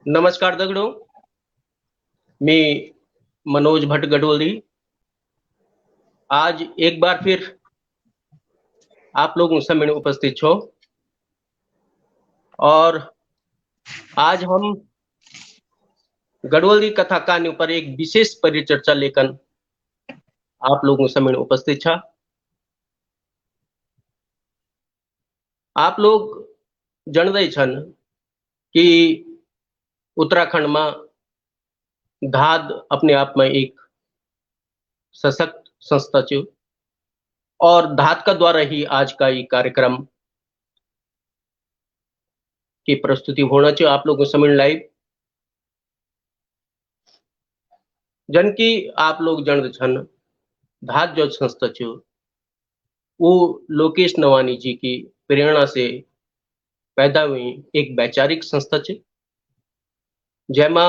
नमस्कार दगड़ों, मैं मनोज भट्ट गडोली आज एक बार फिर आप लोगों समक्ष उपस्थित छो और आज हम गडोली कथा कहानी पर एक विशेष परिचर्चा लेकर आप लोगों समक्ष उपस्थित छा। आप लोग जानते छन कि उत्तराखंड में धाद अपने आप में एक सशक्त संस्था छ और धाद का द्वारा ही आज का ये कार्यक्रम की प्रस्तुति होना चाहिए आप लोगों समझ लाइव। जन की आप लोग जानते छन धाद जो संस्था छ वो लोकेश नवानी जी की प्रेरणा से पैदा हुई एक वैचारिक संस्था छ जेमा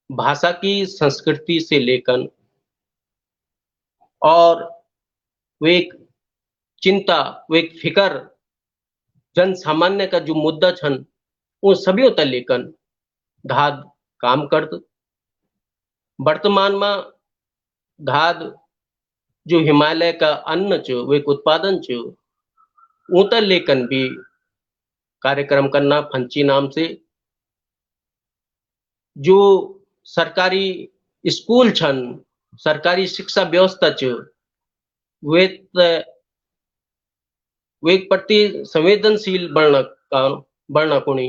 भाषा की संस्कृति से लेकर और वे एक चिंता वे एक फिकर जन सामान्य का जो मुद्दा छन वो सभी तक लेकर धाद काम करत। वर्तमान में धाद जो हिमालय का अन्न छ वो एक उत्पादन छ उतर लेकर भी कार्यक्रम करना फंची नाम से जो सरकारी स्कूल छन सरकारी शिक्षा व्यवस्था छ वे प्रति संवेदनशील बढ़ना कोनी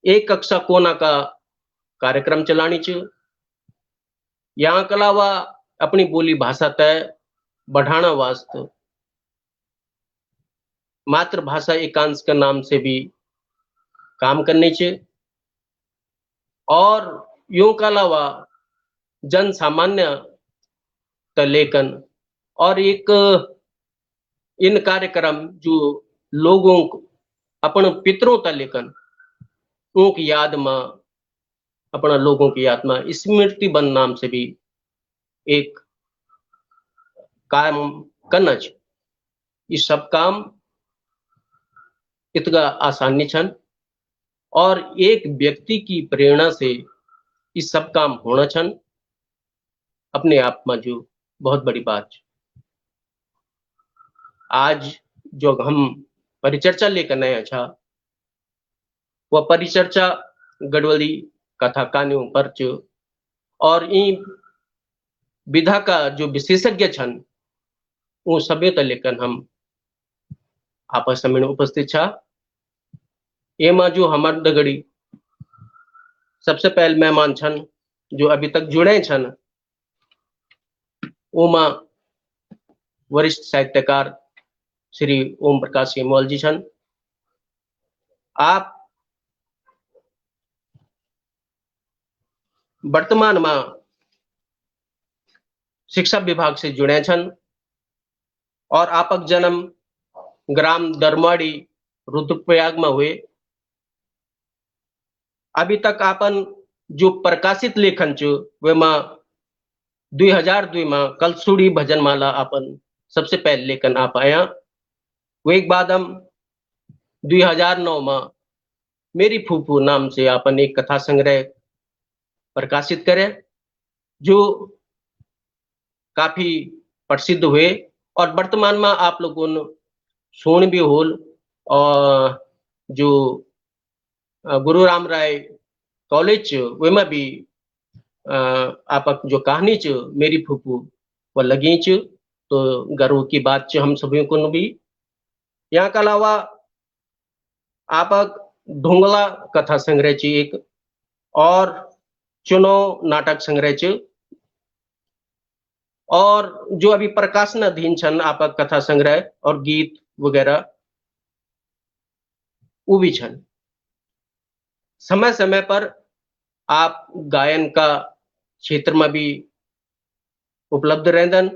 एक कक्षा कोना का कार्यक्रम चलानी छ। यहाँ के अलावा अपनी बोली भाषा तय बढ़ाना वास्ते मातृभाषा एकांश के नाम से भी काम करने चाहिए और यूं के अलावा जन सामान्य तक लेकर और एक इन कार्यक्रम जो लोगों को अपन पितरों तक लेकर उनकी याद में अपना लोगों की याद में स्मृति बन नाम से भी एक काम करना चाहिए। ये सब काम इतना आसानी छन और एक व्यक्ति की प्रेरणा से ये सब काम होना छन अपने आप में जो बहुत बड़ी बात है। आज जो हम परिचर्चा लेकर नए अच्छा वह परिचर्चा गडवली कथा कहानियों पर और इन विधा का जो विशेषज्ञ छन वो सभी तक लेकर हम आपस में उपस्थित छा। एमा जो हमारे दगड़ी सबसे पहले मेहमान छन जो अभी तक जुड़े छन ओमा वरिष्ठ साहित्यकार श्री ओम प्रकाश सिंह जी छन। आप वर्तमान में शिक्षा विभाग से जुड़े छन और आपक जन्म ग्राम दरमाड़ी रुद्रप्रयाग में हुए। अभी तक आपन जो प्रकाशित लेखन छ वे में 2002 में कलसुड़ी भजन माला अपन सबसे पहले लेखन आप आया। वो एक बाद हम 2009 में मेरी फूफू नाम से अपन एक कथा संग्रह प्रकाशित करे जो काफी प्रसिद्ध हुए और वर्तमान में आप लोगों ने सुन भी होल और जो गुरु राम राय कॉलेज वे में भी आप जो कहानी च मेरी फूफू वो लगी च तो गर्व की बात च हम सभी को भी। यहाँ के अलावा आप ढोंगला कथा संग्रह च एक और चुनाव नाटक संग्रह च और जो अभी प्रकाशनाधीन छन आप कथा संग्रह और गीत वगैरह वो भी छन। समय समय पर आप गायन का क्षेत्र में भी उपलब्ध रहदन।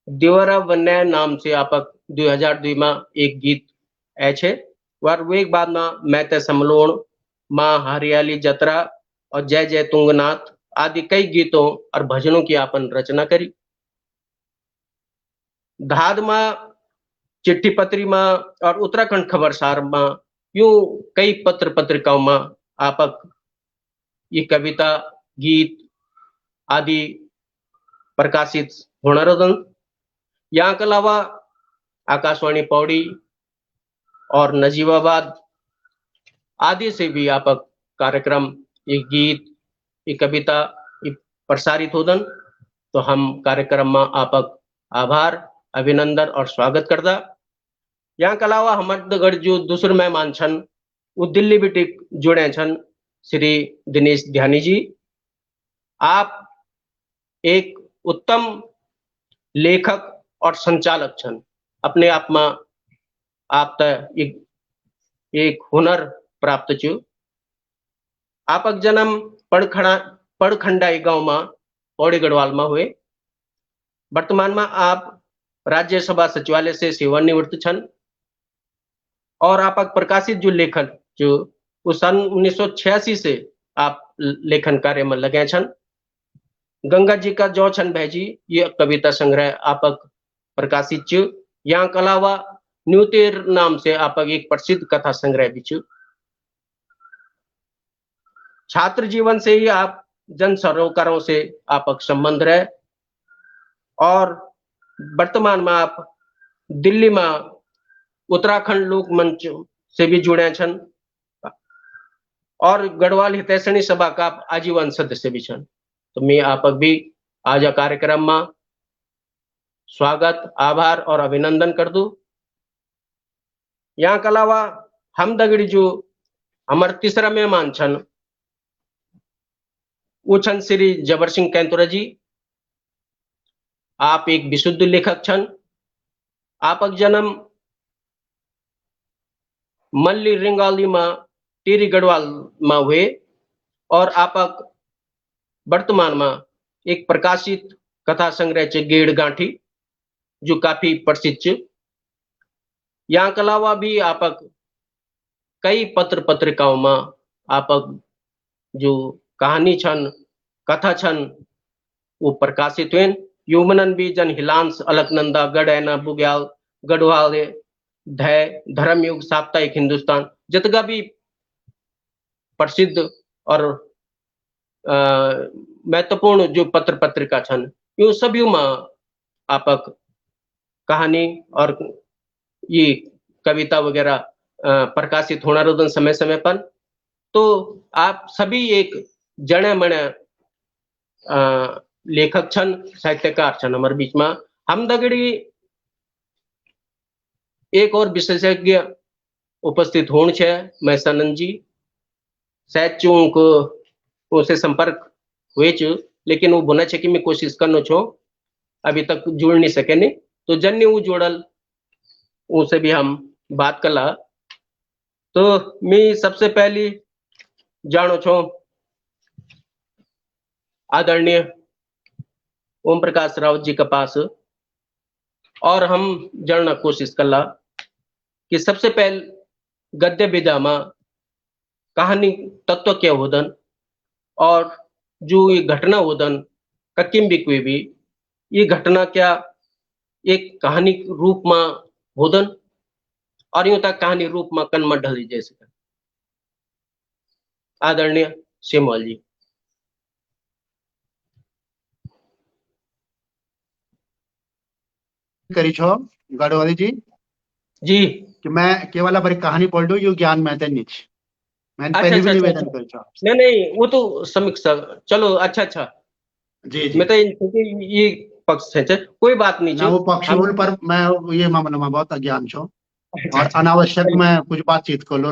देवरा वन्य नाम से आप 2002 में एक गीत ऐसे और वो एक बाद में मैं ते समलोण माँ हरियाली जतरा और जय जय तुंगनाथ आदि कई गीतों और भजनों की आपन रचना करी। धाद में चिट्ठी पत्री में और उत्तराखंड खबरसार में यूं कई पत्र पत्रिकाओं में आपक ये कविता गीत आदि प्रकाशित होणार होतं. यांक अलावा आकाशवाणी पौड़ी और नजीबाबाद आदि से भी आपक कार्यक्रम ये गीत ये कविता ये प्रसारित होदन. तो हम कार्यक्रम में आपक आभार अभिनंदन और स्वागत करदा. यहाँ के अलावा हमारे जो दूसरे मेहमान छन वो दिल्ली बिटिक जुड़े छन श्री दिनेश ध्यानी जी. आप एक उत्तम लेखक और संचालक छन. अपने आप में आप एक हुनर प्राप्त छु. आपक जन्म पड़खंडाई गांव में पौड़ी गढ़वाल में हुए. वर्तमान में आप राज्यसभा सचिवालय से सेवानिवृत्त छन और आपक प्रकाशित जो लेखन जो वो सन 1986 से आप लेखन कार्य में लगे छन. गंगा जी का जो छन भैजी ये कविता संग्रह आपक प्रकाशित छु. यहाँ के अलावा न्यूतेर नाम से आपक एक प्रसिद्ध कथा संग्रह भी छु. छात्र जीवन से ही आप जन सरोकारों से आपक संबंध रहे और वर्तमान में आप दिल्ली में उत्तराखंड लोक मंच से भी जुड़े छन और गढ़वाल हितैषणी सभा का आप आजीवन सदस्य भी छन. तो मैं आपक भी आज कार्यक्रम में स्वागत आभार और अभिनंदन कर दूं. यहाँ के अलावा हम दगड़ी जो हमारे तीसरा मेहमान छन वो छन श्री जबर सिंह कैंतुरा जी. आप एक विशुद्ध लेखक छन. आपक जन्म मल्ली रिंगाली में टिहरी गढ़वाल में हुए और आपक वर्तमान में एक प्रकाशित कथा संग्रह च गेड़ गांठी जो काफी प्रसिद्ध च. यहाँ के अलावा भी आपक कई पत्र पत्रिकाओं में आपक जो कहानी छन कथा छन वो प्रकाशित हुए. युमनन भी जन हिलांस अलकनंदा गढ़ैना बुग्याल गढ़वाल धय धर्मयुग साप्ताहिक हिंदुस्तान जतगा भी प्रसिद्ध और महत्वपूर्ण जो पत्र पत्रिका छन यूं सभी में आपक कहानी और ये कविता वगैरह प्रकाशित होना रोदन समय समय पर. तो आप सभी एक जने मने लेखक छन साहित्यकार छन. हमारे बीच में हम दगड़ी एक और विशेषज्ञ उपस्थित होने छे मैसानंद जी. शायद चूंक उनसे संपर्क हुए छु लेकिन वो बोला छे कि मैं कोशिश करनो छो अभी तक जुड़ नहीं सके ने. तो जन्य वो जोड़ल उनसे भी हम बात कला. तो मैं सबसे पहली जानो छो आदरणीय ओम प्रकाश राउत जी के पास और हम जानना कोशिश कला कि सबसे पहले गद्य विधा में कहानी तत्व क्या होदन और जो ये घटना होदन ककिम भी कोई भी ये घटना क्या एक कहानी रूप में होदन और यूं तक कहानी रूप में कन में ढली जैसे. आदरणीय सेमवाल जी. करी छो गढ़वाली जी कि मैं केवल अपनी कहानी पढ़ लूं यो ज्ञान में नहीं छ. मैंने अच्छा पहले भी अच्छा निवेदन अच्छा करी छो. नहीं वो तो समीक्षा चलो अच्छा जी जी मैं तो ये पक्ष है कोई बात नहीं ना वो पक्ष होने पर मैं ये मामला में बहुत अज्ञान छो और अनावश्यक मैं कुछ बातचीत कर लो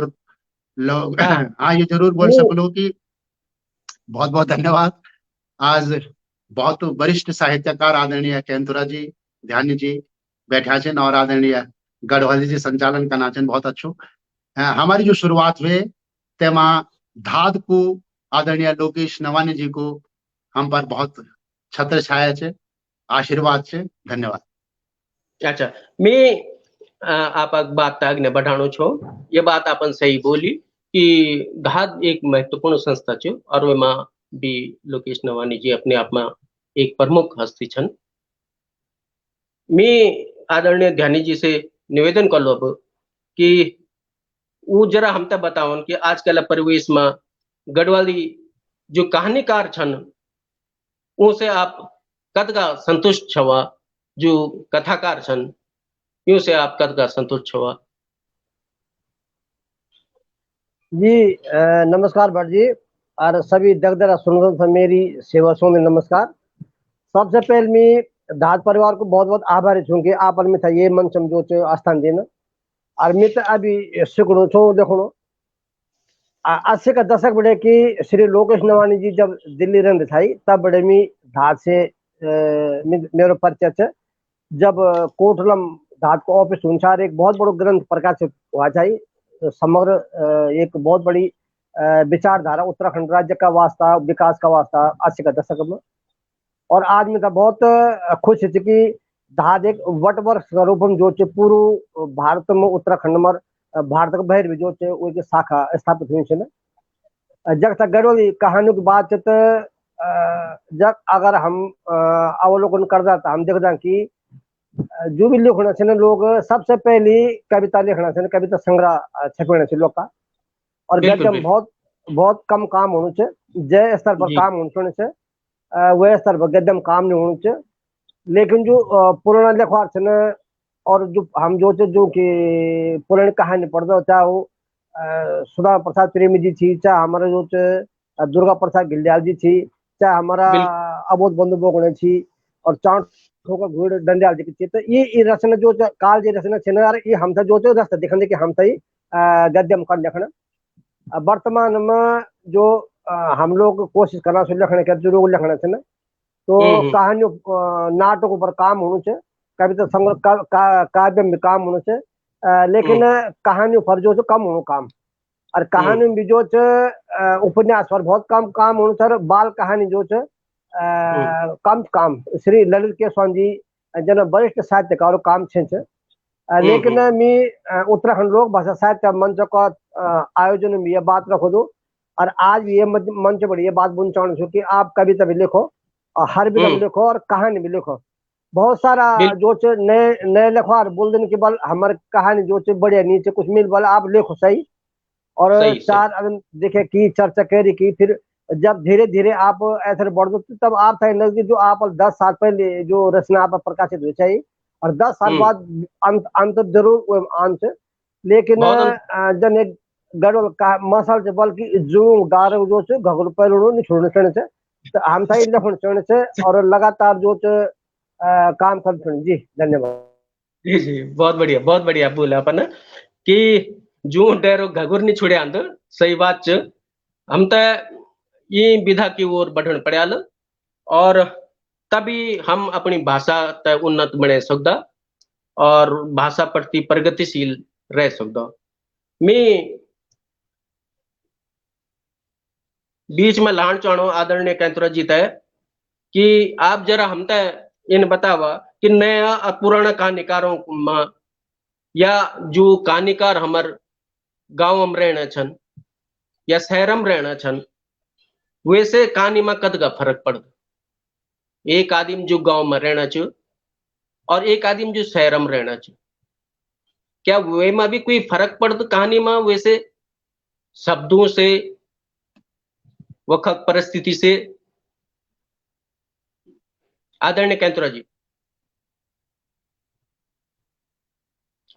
लोग. हाँ ये जरूर बोल सको कि बहुत बहुत धन्यवाद. आज बहुत वरिष्ठ साहित्यकार आदरणीय कैंतुरा जी ध्यानी जी बैठा छन और आदरणीय गढ़वाली जी संचालन का नाचन बहुत अच्छो. हमारी जो शुरुआत हुए तेमा धाद को आदरणीय लोकेश नवानी जी को हम पर बहुत छत्र छाया छे आशीर्वाद छे. धन्यवाद. अच्छा मैं आप बात आगे बढ़ानो छो. ये बात अपन सही बोली कि धाद एक महत्वपूर्ण संस्था छे और वे भी लोकेश नवानी जी अपने आप में एक प्रमुख हस्ती छन. मैं आदरणीय ध्यानी जी से निवेदन कर लो कि वो जरा हमते बताओ कि आजकल परिवेश में गढ़वाली जो कहानीकार छन उनसे आप कतका संतुष्ट छवा, जो कथाकार छन यूं से आप कतका संतुष्ट छवा? जी नमस्कार भट्ट जी और सभी दगदरा सुनने से मेरी सेवा सो में नमस्कार। सबसे पहले मैं धात परिवार को बहुत बहुत आभारी छूँ कि आप में था ये मन समझो स्थान देना और मैं तो अभी सिकड़ो छो देखो 80 का दशक बड़े की श्री लोकेश नवानी जी जब दिल्ली रहते थे तब बड़े मी धात से मेरे परिचय है। जब कोटलम धात को ऑफिस अनुसार एक बहुत बड़ा ग्रंथ प्रकाशित हुआ चाहिए समग्र एक बहुत बड़ी विचारधारा उत्तराखंड राज्य का वास्ता विकास का वास्ता 80 का दशक में। और आज में तो बहुत खुश है कि धात एक वटवर्ष का रूप में जो पूर्व भारत में उत्तराखंड में भारत के बाहर भी जो उसकी शाखा स्थापित हुई है। जब तक गढ़वाली कहानियों की बात तो जब अगर हम अवलोकन कर जाता हम देखते कि जो भी लिखना चाहिए लोग सबसे पहले कविता लिखना चाहिए कविता संग्रह छपना चाहिए लोग का और गद्यम बहुत बहुत कम काम होना चाहिए जय स्तर पर काम होना चाहिए वह स्तर पर गद्यम काम नहीं होना चाहिए। लेकिन जो पुराना लेखवार छे और जो हम जो कि पुरानी कहानी पढ़ते हो चाहे वो सुधा प्रसाद प्रेमी जी थी चाहे हमारा जो दुर्गा प्रसाद गिलडियाल जी थी चाहे हमारा अबोध बंधु बोगणे थी और चांद घोड़ डंडियाल जी की थी। तो ये रचना जो काल जी रचना छे यार ये हम जो रास्ता दिखने कि हम सही गद्यम कर लिखना। वर्तमान में जो हम लोग कोशिश करना से लिखने के जरूर लिखना चाहिए तो कहानियों नाटकों पर काम होना चाहिए कविता संग्रह काव्य में काम होना चाहिए लेकिन कहानियों पर जो कम होना काम और कहानी भी जो उपन्यास पर बहुत कम काम होना चाहिए। बाल कहानी जो कम काम श्री ललित केसवान जी जन वरिष्ठ साहित्यकार काम छे लेकिन मैं उत्तराखंड लोक भाषा साहित्य मंच का आयोजन में ये बात रखो दो और आज भी ये मंच पर ये बात बोलना चाहूँ कि आप कविता भी लिखो और हर भी लिखो और कहानी भी लिखो। बहुत सारा जो नए नए लिखवार बोल देने के बाद हमारे कहानी जो बढ़िया नीचे कुछ मिल वाला आप लिखो सही और सही, चार अगर देखे की चर्चा करी की फिर जब धीरे धीरे आप ऐसे बढ़ दो तब आप थे नजदीक जो आप 10 साल पहले जो रचना आप प्रकाशित हुई चाहिए और 10 साल बाद अंत जरूर अंत लेकिन जन एक गढ़ का मसल से बल्कि जो गार जो घगल पहलू नहीं छोड़ने चाहिए तो हम सही लिखना चाहिए और लगातार जो काम करते जी। धन्यवाद जी बहुत बढ़िया बोला अपन कि जो डेरो घगुर नहीं छुड़े अंदर सही बात च हम तो ये विधा की ओर बढ़न पड़ाल और तभी हम अपनी भाषा तय उन्नत बने सकदा और भाषा प्रति प्रगतिशील रह सकदा। मैं बीच में लाण चाणो आदरणीय कैंतुरा जी तय कि आप जरा हम तय इन बतावा कि नया पुराना कहानीकारों में या जो कहानीकार हमार गांव में रहना छन या शहर में रहना छन वैसे कहानी में कद का फर्क पड़ एक आदमी जो गांव में रहना चाहिए और एक आदमी जो शहर में रहना चाहिए क्या वे में भी कोई फर्क पड़ता कहानी में वैसे शब्दों से वक्त परिस्थिति से? आदरणीय कैंतुरा जी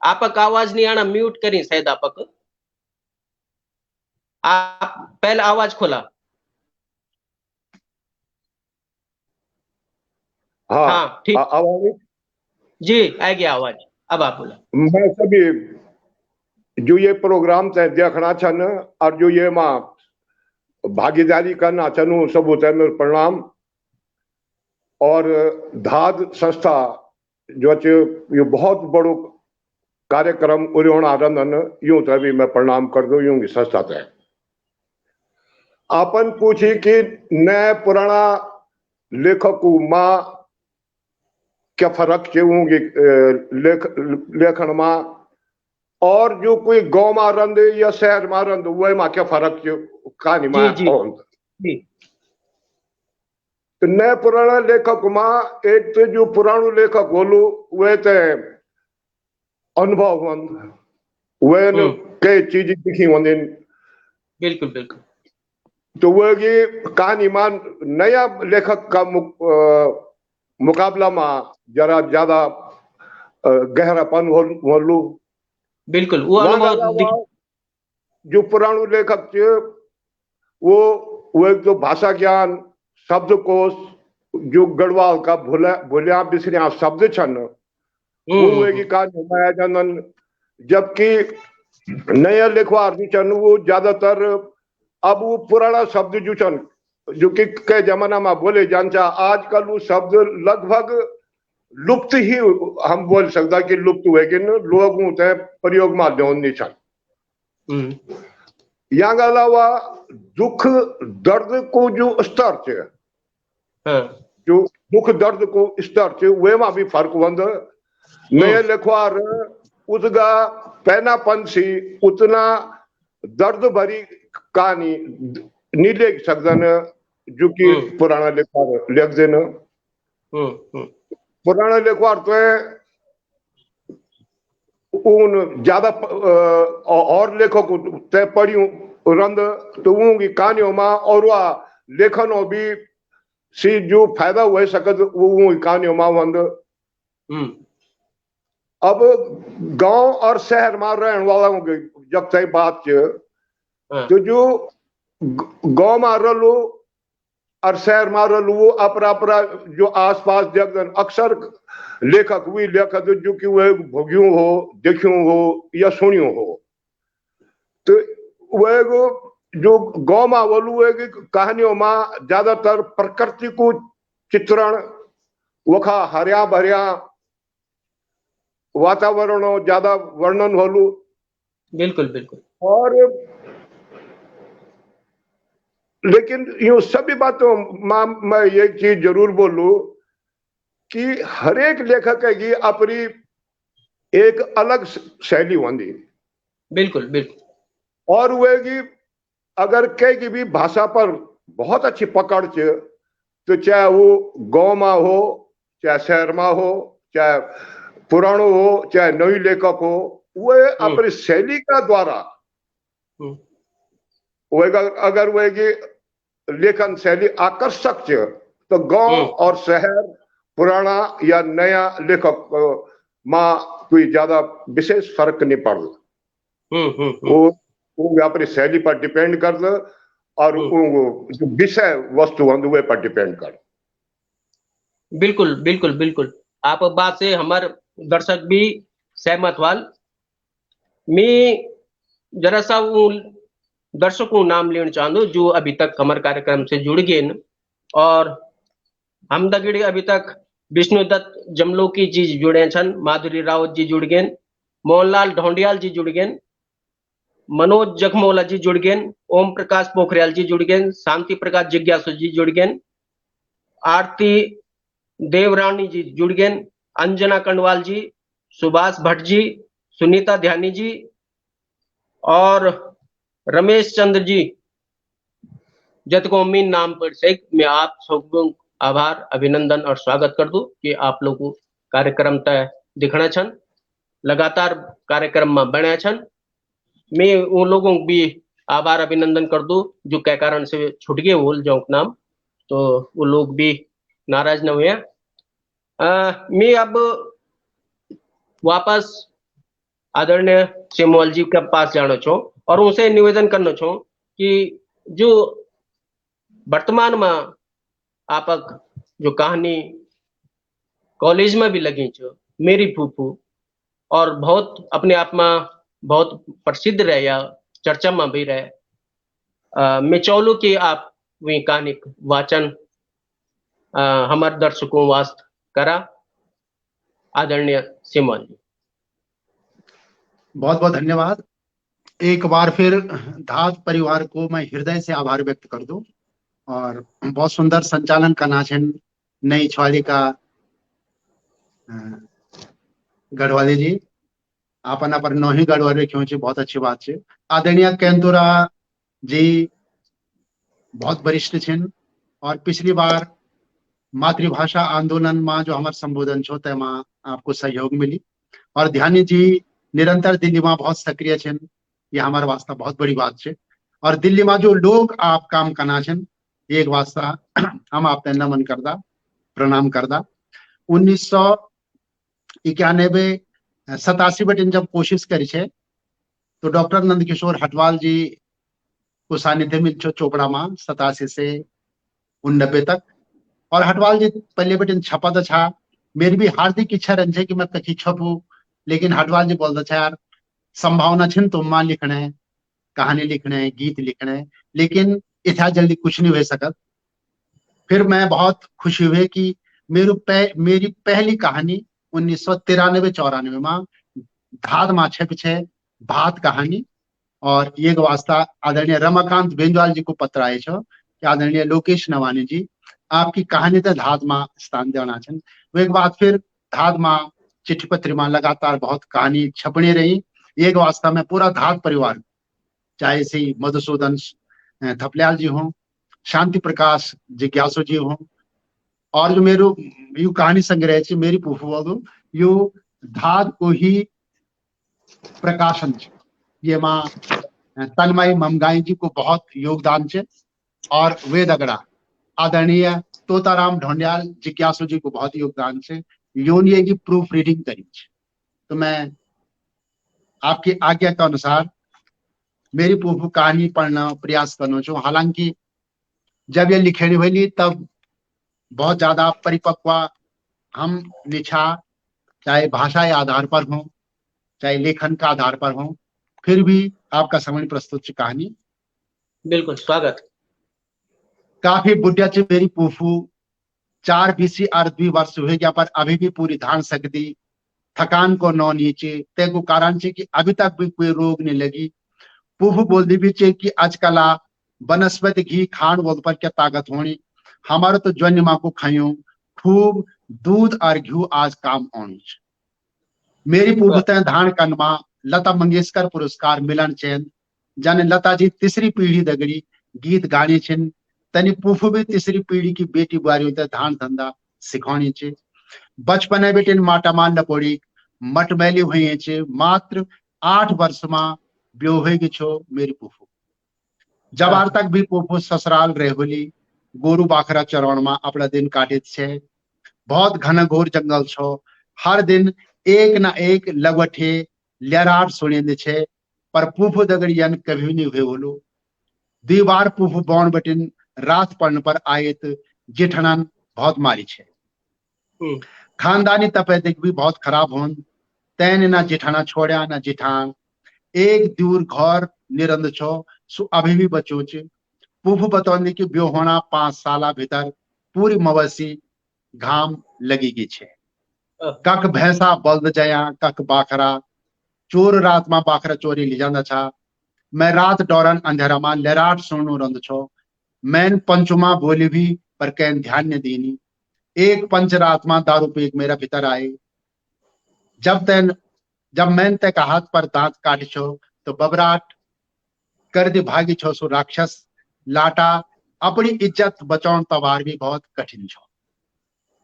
आपक आवाज नहीं आना म्यूट करी शायद आपक आप पहले आवाज खोला। हाँ ठीक आवाज जी आ गया आवाज अब आप बोला। मैं सभी जो ये प्रोग्राम तय देखना छन और जो ये मां भागीदारी करना चनू सब मेरे प्रणाम और धाद संस्था जो ये बहुत बड़ो कार्यक्रम उड़ोना रंदन यूं तभी मैं प्रणाम कर दो यूं की संस्था तय आपन पूछी कि नए पुराना लेखकों मां क्या फर्क होंगे लेखन में और जो कोई गांव में रंद या शहर में रंद वह में क्या फर्क कहानी में तो नए पुराना लेखक में एक तो जो पुरानो लेखक बोलो वह तो अनुभववंत वह कई चीज दिखी होंगे। बिल्कुल बिल्कुल। तो वो ये कहानी मान नया लेखक का मुकाबला में जरा ज्यादा गहरापन होलू। बिल्कुल वो अनुभव जो पुराणु लेखक थे वो एक तो भाषा ज्ञान, शब्दकोश, जो गढ़वाल का भूलिया बिसरिया शब्द छन वो एक कहानी में आ जान। जबकि नया लेखवार जो छन वो ज्यादातर अब वो पुराना शब्द जो छन जो कि के जमाना में बोले जान चा, आजकल वो शब्द लगभग लुप्त ही हम बोल सकता कि लुप्त हुए कि लोगों ते प्रयोग में नहीं छन। यहाँ के अलावा दुख दर्द को जो स्तर है, जो दुख दर्द को स्तर है वे में भी फर्क वंद। नए लेखवार उसका पहनापन से उतना दर्द भरी कहानी नहीं लिख सकते जो कि पुराना लेखवार लिख देना। पुराना लेखवार तो उन ज्यादा और लेखक तय पढ़ी रंद तो उनकी कहानियों में और वह लेखनों भी से जो फायदा हो सकत वो कहानियों में वंद। अब गांव और शहर में रहने वालों की जब तय बात है तो जो गांव में रलो और शहर में रलो वो अपरा जो आसपास जगह अक्सर लेखक भी लेखक जो कि वह भोग्यों हो, देखियों हो या सुनियों हो। तो वह जो गांव में वालू कहानियों में ज्यादातर प्रकृति को चित्रण, वखा हरिया भरिया वातावरण ज्यादा वर्णन होलू। बिल्कुल बिल्कुल। और लेकिन यूं सभी बातों में मैं एक चीज जरूर बोलूं कि हर एक लेखक की अपनी एक अलग शैली होती। बिल्कुल बिल्कुल। और वे की अगर कई की भी भाषा पर बहुत अच्छी पकड़ च तो चाहे वो गांव में हो, चाहे शहर में हो, चाहे पुराणो हो, चाहे नई लेखक हो, वे अपनी शैली का द्वारा अगर वे की लेखन शैली आकर्षक च तो गांव और शहर, पुराना या नया लेखक में कोई ज्यादा विशेष फर्क नहीं पड़ता। वो अपनी शैली पर डिपेंड कर दो और जो विषय वस्तु वे पर डिपेंड कर। बिल्कुल बिल्कुल बिल्कुल। आप बात से हमारे दर्शक भी सहमत वाल। मैं जरा सा दर्शकों नाम लेना चाहूँ जो अभी तक हमारे कार्यक्रम से जुड़ गए और हम दगड़ी अभी तक विष्णुदत्त जमलोकी जी जुड़े छन, माधुरी राउत जी जुड़ गए, मोहनलाल ढोंडियाल जी जुड़ गए, मनोज जखमोला जी जुड़ गए, ओम प्रकाश पोखरियाल जी जुड़ गए, शांति प्रकाश जिज्ञासु जी जुड़ गए, आरती देवरानी जी जुड़ गए, अंजना कंडवाल जी, सुभाष भट्ट जी, सुनीता ध्यानी जी और रमेश चंद्र जी। जतको मीन नाम पर से मैं आप सबको आभार, अभिनंदन और स्वागत कर दूं कि आप लोगों कार्यक्रम तय दिखना छन, लगातार कार्यक्रम में बने छन। मैं उन लोगों को भी आभार अभिनंदन कर दूं जो क्या कारण से छूट गए बोल जाऊं नाम, तो वो लोग भी नाराज न हुए। मैं अब वापस आदरणीय सिमोल जी के पास जाना चाहूँ और उनसे निवेदन करना चाहूँ कि जो वर्तमान में आप जो कहानी कॉलेज में भी लगी छो, मेरी फूफू, और बहुत अपने आप में बहुत प्रसिद्ध रहे या चर्चा में भी रहे। मैं चाहूँ कि आप वही कहानी वाचन हमारे दर्शकों वास्त करा। आदरणीय सिमोल जी, बहुत बहुत धन्यवाद। एक बार फिर धात परिवार को मैं हृदय से आभार व्यक्त कर दूं और बहुत सुंदर संचालन का नाचन नई छवालिका गढ़वाली जी आपन अपन नौही गढ़वाली क्यों छी, बहुत अच्छी बात है। आदरणीय केंदुरा जी बहुत वरिष्ठ छिन और पिछली बार मातृभाषा आंदोलन में जो हमारे संबोधन छो तेमा आपको सहयोग मिली और ध्यानी जी निरंतर दिल्ली में बहुत सक्रिय छिन ये हमारे वास्ता बहुत बड़ी बात है। और दिल्ली में जो लोग आप काम करना छन एक वास्ता हम आपने नमन करदा प्रणाम करदा। 1991-87 बटिन जब कोशिश करी छे तो डॉक्टर नंदकिशोर हटवाल जी को सानिध्य मिल छो चोपड़ा में 87 से 89 तक। और हटवाल जी पहले बटिन छपा छा मेरी भी हार्दिक इच्छा रही है कि मैं कहीं छपू, लेकिन हटवाल जी बोलता था यार संभावना छिन तुम मां लिखना है, कहानी लिखना है, गीत लिखना है, लेकिन इतना जल्दी कुछ नहीं हो सकत। फिर मैं बहुत खुशी हुई कि मेरी पहली कहानी 1993-94 में धाद माछे पीछे भात कहानी। और ये वास्ता आदरणीय रमाकांत बेंजवाल जी को पत्र आए छो कि आदरणीय लोकेश नवानी जी आपकी कहानी तो धाद में स्थान देना छन। वो एक बात फिर धाद में चिट्ठी पत्री में लगातार बहुत कहानी छपनी रही। एक वास्ता में पूरा धाद परिवार चाहे से मधुसूदन थपलियाल जी हों, शांति प्रकाश जिज्ञासु जी हों, और जो मेरो यू कहानी संग्रह है मेरी फूफू यो धाद को ही प्रकाशन ये माँ तन्मय ममगाई जी को बहुत योगदान है। और वे दगड़ा आदरणीय तोताराम ढोंडियाल जिज्ञासु जी को बहुत योगदान है। योनिये की प्रूफ रीडिंग करी। तो मैं आपकी आज्ञा के अनुसार मेरी फूफू कहानी पढ़ना प्रयास करना चाहूँ। हालांकि जब ये लिखनी हुई तब बहुत ज्यादा परिपक्व हम निछा, चाहे भाषा के आधार पर हो चाहे लेखन का आधार पर हो, फिर भी आपका समय प्रस्तुत कहानी। बिल्कुल स्वागत। काफी बुढ़िया च मेरी फूफू 4 बीसी और 2 वर्ष हुए गया पर अभी भी पूरी धान सकती, थकान को नौ नीचे ते को कारण छे कि अभी तक भी कोई रोग नहीं लगी। फूफू बोलती भी चे कि आजकल वनस्पति घी खान बोल पर क्या ताकत होनी, हमारे तो जन्य माँ को खाइयो खूब दूध और घी आज काम आनी। मेरी पूर्वता धान कनमा लता मंगेशकर पुरस्कार मिलन चैन जाने लता जी तीसरी पीढ़ी दगड़ी गीत गाने छिन, तनी फूफू भी तीसरी पीढ़ी की बेटी बुआरी होता धान धंधा सिखानी छे। बचपन बेटे माटा मान नपोड़ी मटमैली हुई छे। मात्र 8 वर्ष में ब्यो होगी छो मेरी फूफू। जब तक भी फूफू ससुराल रेहोली गोरु बाखरा चरण में अपना दिन काटित छे। बहुत घनघोर जंगल छो, हर दिन एक ना एक लगवठे लहराट सुनेंदे छे, पर फूफू दगड़ियन कभी नहीं हुए बोलो। दीवार फूफू बौन बटिन रात पड़ने पर आयत जिठनन बहुत मारी छे। खानदानी तपेदिक भी बहुत खराब होन, तैन ना जिठाना छोड़ा ना जिठान, एक दूर घर निरंद छो सु अभी भी बचो छे। फूफू बतौंदी कि ब्यो होना 5 साल भीतर पूरी मवेशी घाम लगी गई छे। कक भैंसा बल्द जया कक बाखरा चोर रात में बाखरा चोरी ले जाना छा। मैं रात डोरन अंधेरा में लहराट सुनू रंद छो। मैन पंचुमा बोली भी पर कैन ध्यान न दीनी। एक पंच रात में दारू पी मेरा भीतर आए। जब मैन ते का हाथ पर दांत काट छो तो बबराट कर दे भागी छो सो राक्षस लाटा अपनी इज्जत बचाउन तवार भी बहुत कठिन छो।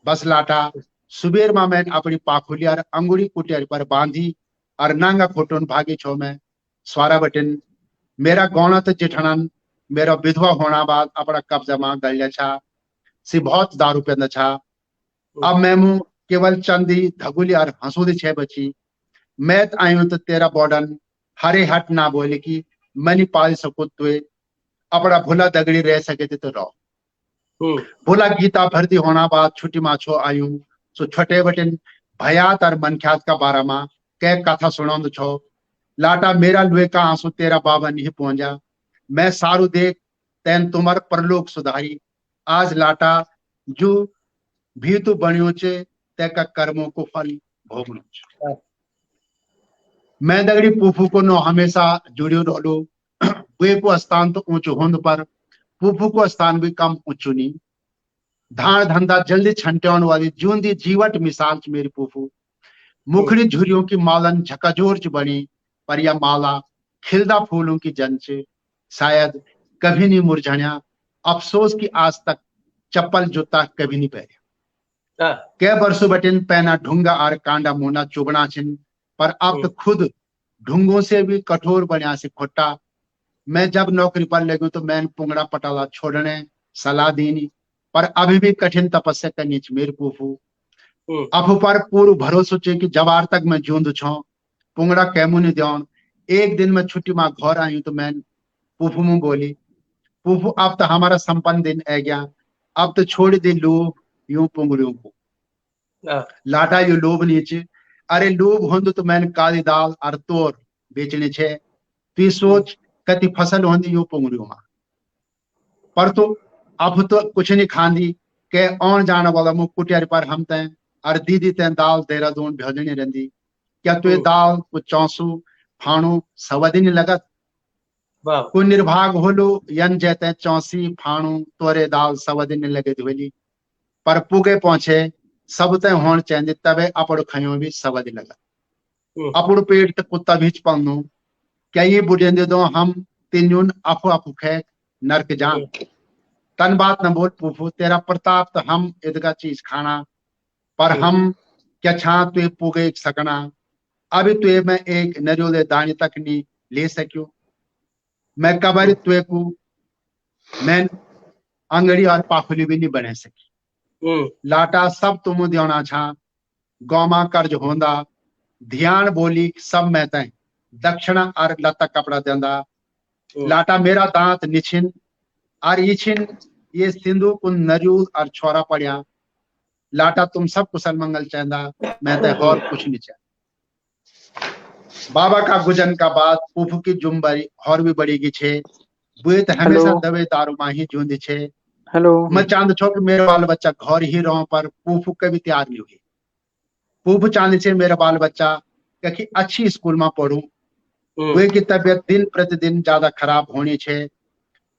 बस लाटा सुबेर में मैंने अपनी पाखुलियार अंगुड़ी कुटियर पर बांधी और नांगा खोटन भागी छो। मैं स्वारा बटिन मेरा गौना तो जिठनन मेरा विधवा होना बाद अपना कब्जा में गल छा सी बहुत दारू पेंद छा। अब मैं मुंह केवल चंदी धगुली और हंसूदी छे बची। मैं आयु तो तेरा बॉर्डन हरे हट ना बोले कि मैं नहीं पाल सकू तुए अपना भूला दगड़ी रह सके थे तो रहो। भूला गीता भरती होना बाद छुट्टी माछो आयु सो छोटे बटिन भयात और मनख्यात का बारा में कै कथा सुनाऊं छो। लाटा मेरा लुए का आंसू तेरा बाबा नहीं पहुंचा। मैं सारू देख तैन तुम्हार परलोक सुधारी। आज लाटा जो भी तू बनियो चे ते का कर्मों को फल भोगनो छे। मैं दगड़ी फूफू को नो हमेशा जुड़ियो रहलो। वे को स्थान तो ऊंचो होंद पर फूफू को स्थान भी कम ऊंचो नहीं। धान धंधा जल्दी छंटन वाली जूंदी जीवट मिसाल च मेरी फूफू। मुखड़ी झुरियों की मालन झकाझोर च बनी पर यह माला खिलदा फूलों की जन से शायद कभी नहीं मुरझाया। अफसोस की आज तक चप्पल जूता कभी नहीं पहने। कै वर्षों बटिन पैना ढूंगा और कांडा मुना चुगना छिन पर अब तो खुद ढुंगों से भी कठोर बनिया से खोटा। मैं जब नौकरी पर लगी तो मैंने पुंगड़ा पटाला छोड़ने सलाह दीनी, पर अभी भी कठिन तपस्या करनी छ मेरे फूफू। अफु पर पूर्ण भरोसा छे कि जब आर तक मैं जूंद छो पुंगड़ा कैमू नहीं द्योन। एक दिन मैं छुट्टी में घर आई तो मैं फूफू मुंह बोली, फूफू अब तो हमारा संपन्न दिन आ गया, अब तो छोड़ दे लोभ यूं पुंगड़ियों को। लाटा यू लोभ नीचे, अरे लोभ होंदो तो मैंने काली दाल और तोर बेचने छे, तू सोच कति फसल होंदी यूं पुंगड़ियों में। पर तो अब तो कुछ नहीं खांदी के आन जाने वाला मुख कुटियार पर हम तय और दीदी तय दाल देहरादून भेजनी रही। क्या तुए दाल को चौसू फाणु सवा दिन लगत, को निर्भाग होलो यन जैते चौसी फाणु तोरे दाल सवा दिन लगे धोली। पर पुगे पहुंचे सब तय होन चाहिए तबे अपड़ खयो भी सवा दिन लगा। अपड़ पेट तक कुत्ता भीच पलनो, क्या ये बुढ़े दे दो हम तीन अफु अफु खे नरक जान। तन बात न बोल फूफू, तेरा प्रताप तो हम इदगा चीज खाना, पर हम क्या छा तुए पुगे सकना। अभी तुए मैं एक नरियोले दाने तक नहीं ले सक्यो। मैं कबर तुए को मैं अंगड़ी और पाखुली भी नहीं बने सकी। लाटा सब तुम देना छा, गौमा कर्ज होंदा, ध्यान बोली सब मैं तय दक्षिणा और लता कपड़ा देंदा। लाटा मेरा दांत निछिन और इछिन ये सिंधु कुन नरियूल और छोरा पड़िया। लाटा तुम सब कुशल मंगल चाहदा, मैं तय और कुछ नहीं चाह। बाबा का गुजन का बाद फूफू की जुम्बरी और भी बड़ी की छे, बुए तो हमेशा दबे दारू माही जूंदी छे। हेलो, मैं चांद छो कि मेरे बाल बच्चा घर ही रहो, पर फूफू कभी तैयार नहीं हुई। फूफू चांदी से मेरा बाल बच्चा कि अच्छी स्कूल में पढ़ूं, बुए की तबीयत दिन प्रतिदिन ज्यादा खराब होनी छे।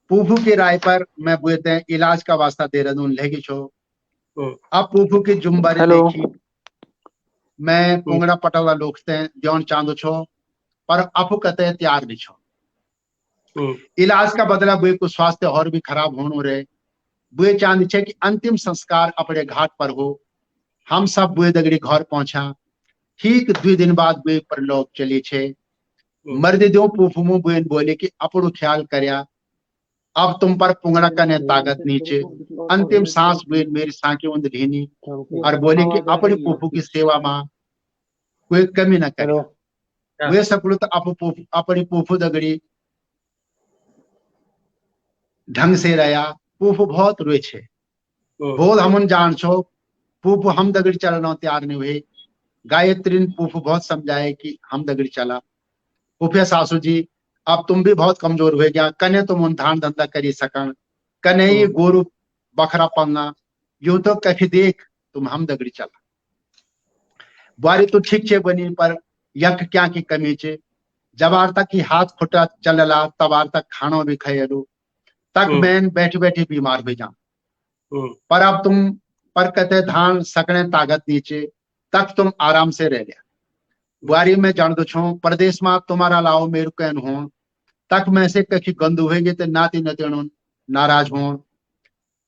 फूफू की राय पर मैं बुए ते इलाज का वास्ता देहरादून लेगी छो। अब फूफू की जुम्बरी देखी मैं पुंगड़ा पटाला लोखते जौन चांदो छो, पर अफु कते तैयार नहीं छो। इलाज का बदला बुए को स्वास्थ्य और भी खराब होनो रे। बुए चांदी छे कि अंतिम संस्कार अपने घाट पर हो। हम सब बुए दगड़ी घर पहुंचा। ठीक 2 दिन बाद बुए परलोक चली छे। मर्द दो फूफुमो बुए बोले कि अपनो ख्याल करया, अब तुम पर पुंगड़ा करने ताकत नीचे। अंतिम सांस बुए मेरी सांखें उंद लीनी और बोले कि अपनी फूफू की सेवा में कोई कमी न करे। वे सकलो तो अपनी फूफू दगड़ी ढंग से रहा। फूफू बहुत रोए छे, बोल हमन जान छो फूफू हम दगड़ी चलना तैयार नहीं हुए। गायत्री फूफू बहुत समझाए कि हम दगड़ी चला। फूफिया सासू जी अब तुम भी बहुत कमजोर हो गया, कने तुम उन धान धंधा करी सकन, कने ये गोरु बखरा पलना, यूं तो कभी देख तुम हम दगड़ी चला। बारी तो ठीक छे बनी, पर यक क्या की कमी छे। जब आर तक की हाथ खुटा चलला तब आर तक खानो भी खाएलू, तक मैं बैठे बैठे बीमार हो जा। पर अब तुम पर कहते धान सकने ताकत नीचे, तक तुम आराम से रह लिया। बुआरी में जान दो छो प्रदेश में तुम्हारा लाओ मेरे कहन हो, तक मैं से कखी गंदू होगी तो नाती नतेणु नाराज हो।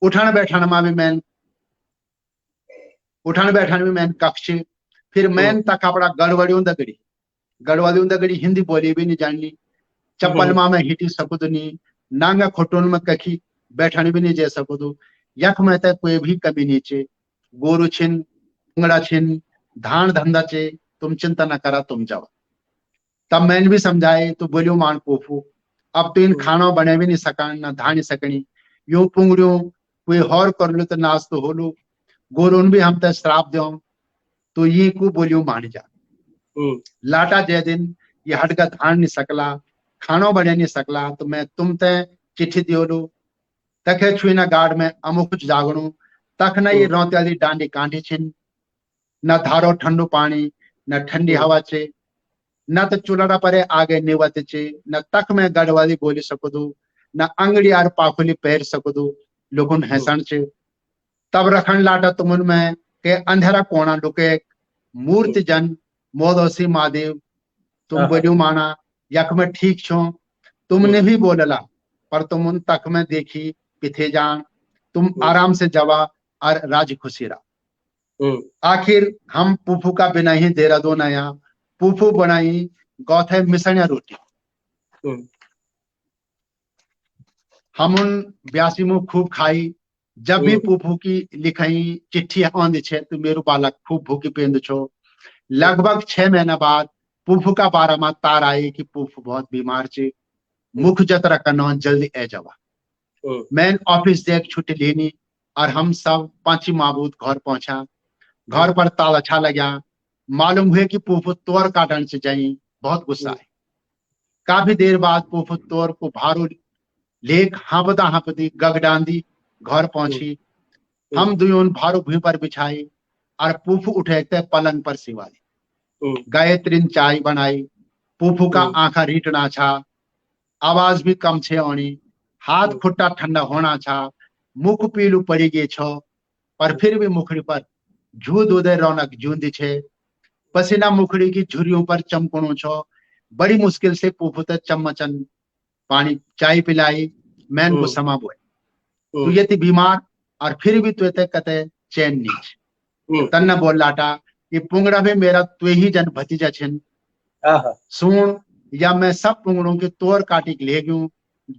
उठन बैठन में मैं कक्ष, फिर मैं तक अपना गड़वालियों दगड़ी हिंदी बोली भी नहीं जाननी। चप्पल में मैं हिटी सकूद नहीं, नांगा खोटोन में कखी बैठन भी नहीं जा सकूद। यख में तक कोई भी कमी नहीं चे। गोरु छिन पुंगड़ा छिन धान धंधा चे, तुम चिंता न करा तुम जाओ। तब मैंने भी समझाए तो बोलियो मान पोफू, अब तो इन खाना बने भी नहीं सका न धानी सकनी, यूं पुंगड़ियों कोई और कर लो तो नाच तो हो लो। गोरुन भी हम तक श्राप दो तो ये को बोलियो मान जा। लाटा जय दिन ये हट का धान नहीं सकला, खानो बने नहीं सकला, तो मैं तुम तय चिट्ठी दियो लो। तखे छुईना गाड़ में अमुक जागणु, तक न ये रोते वाली डांडी कांठी छिन, न धारो ठंडू पानी न ठंडी हवा चे, न तो चुलड़ा परे आगे निवत चे, न तक मैं गढ़वाली बोली सकूदू, न अंगड़ी आर पाखुली पैर सकूदू, लोगुन हैसन चे। तब रखन लाटा तुमन में के अंधेरा कोना लुके मूर्ति जन मोदोसी महादेव, तुम बोलियो माना यक में ठीक छो। तुमने भी बोलला, पर तुम उन तक में देखी पिथे जान, तुम आराम से जवा और राज खुशी रहा। आखिर हम फूफू का बिना ही देहरादून आया। फूफू बनाई गौथ है मिसनिया रोटी। हम उन 82 में खूब खाई। जब भी पुफू की लिखाई चिट्ठी आंदी छे तो मेरू बालक खूब भूखी पेंद छो। लगभग 6 महीना बाद पुफू का बारा में तार आई कि पुफू बहुत बीमार छे, मुख जतरा करना जल्दी ए जावा। मैं ऑफिस से एक छुट्टी लेनी और हम सब पांची माबूत घर पहुंचा। घर पर ताला अच्छा लगा। मालूम हुए कि पुफू तोर काटन से जाई, बहुत गुस्सा है। काफी देर बाद पुफू तोर को भारू लेख हाँपदा हाँपदी गगडांदी घर पहुंची। हम दुयों भारू भूमि पर बिछाई और पुफू उठे पलंग पर सिवाली। गायत्रीन चाय बनाई। पुफू का आंखा रीटना छा, आवाज भी कम छे होनी, हाथ खुट्टा ठंडा होना छा, मुख पीलू पड़ी गए छो, पर फिर भी मुखड़ी पर झूद उदय रौनक जूंदी छे। पसीना मुखड़ी की झुरियों पर चमकणो छो। बड़ी मुश्किल से पुफू ते चम्मचन पानी चाय पिलाई। मैन को समा बोए, तू ये बीमार और फिर भी तू कते चैन नीच। तन्ना बोल लाटा ये पुंगड़ा भी मेरा तू ही जन भतीजा छिन। सुन या मैं सब पुंगड़ों के तोर काटी के ले गयूं।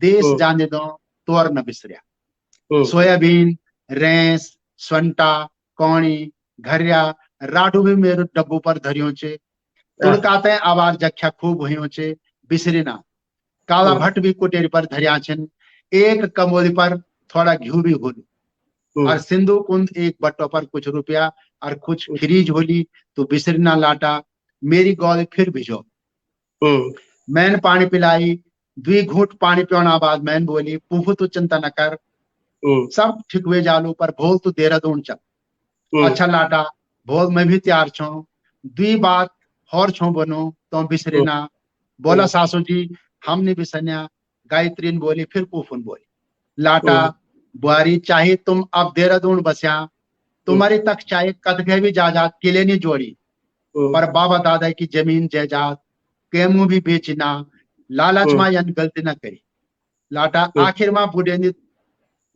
देश जाने दो तोर न बिसरिया। सोयाबीन, रेंस, स्वंटा, कौणी, घरिया, राठू भी मेरे डब्बू पर धरियो छे। तुड़काते आवाज जख्या खूब हुई छे, बिसरी ना। काला भट्ट भी कुटेरी पर धरिया छिन। एक कमोदी पर थोड़ा घी भी होली और सिंधु कुंद एक बट्टो पर कुछ रुपया और कुछ खरीज होली। तो बिसरी ना लाटा, मेरी गौल फिर भिजो। मैंने पानी पिलाई। 2 घूंट पानी पीना बाद मैंने बोली, पुफू तू चिंता न कर, सब ठीक हुए जालू, पर भोल तू देहरादून चल। अच्छा लाटा, भोल मैं भी तैयार छो। 2 बात और छो बनो तो बिसरे ना। बोला सासू जी हमने बिसन्या। गायत्रीन बोली, फिर पुफुन बोली, लाटा बुआरी चाहे तुम अब देहरादून बस्या, तुम्हारी तक चाहे कदगे भी जायदाद किले नहीं जोड़ी, पर बाबा दादा की जमीन जायदाद केमू भी बेचना। लालच मां यन गलती न करी। लाटा आखिर मां बुढ़े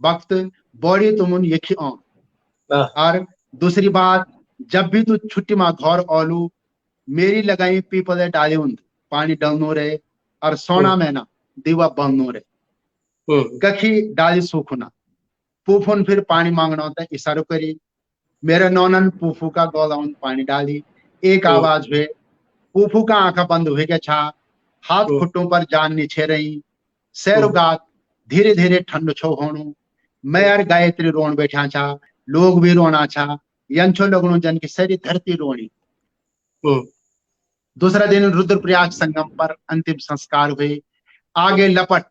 वक्त बॉडी तुम यखी और दूसरी बात, जब भी तू छुट्टी मां घर ओलू, मेरी लगाई पीपल डाले उन पानी डालनो रहे और सोना महीना दीवा बंदनो रहे। कखी डाली सूखना। पुफुन फिर पानी मांगना होता है, इशारो करी। मेरे नौनन पुफू का गोलाउन पानी डाली। एक आवाज हुए, पुफू का आंखा बंद हुए के छा, हाथ खुट्टों पर जान नीचे रही। सैरुगात धीरे धीरे ठंड छो होणु। मैं और गायत्री रोन बैठा छा, लोग भी रोना छा। यंछो लगणु जन की सारी धरती रोनी। दूसरा दिन रुद्रप्रयाग संगम पर अंतिम संस्कार हुए। आगे लपट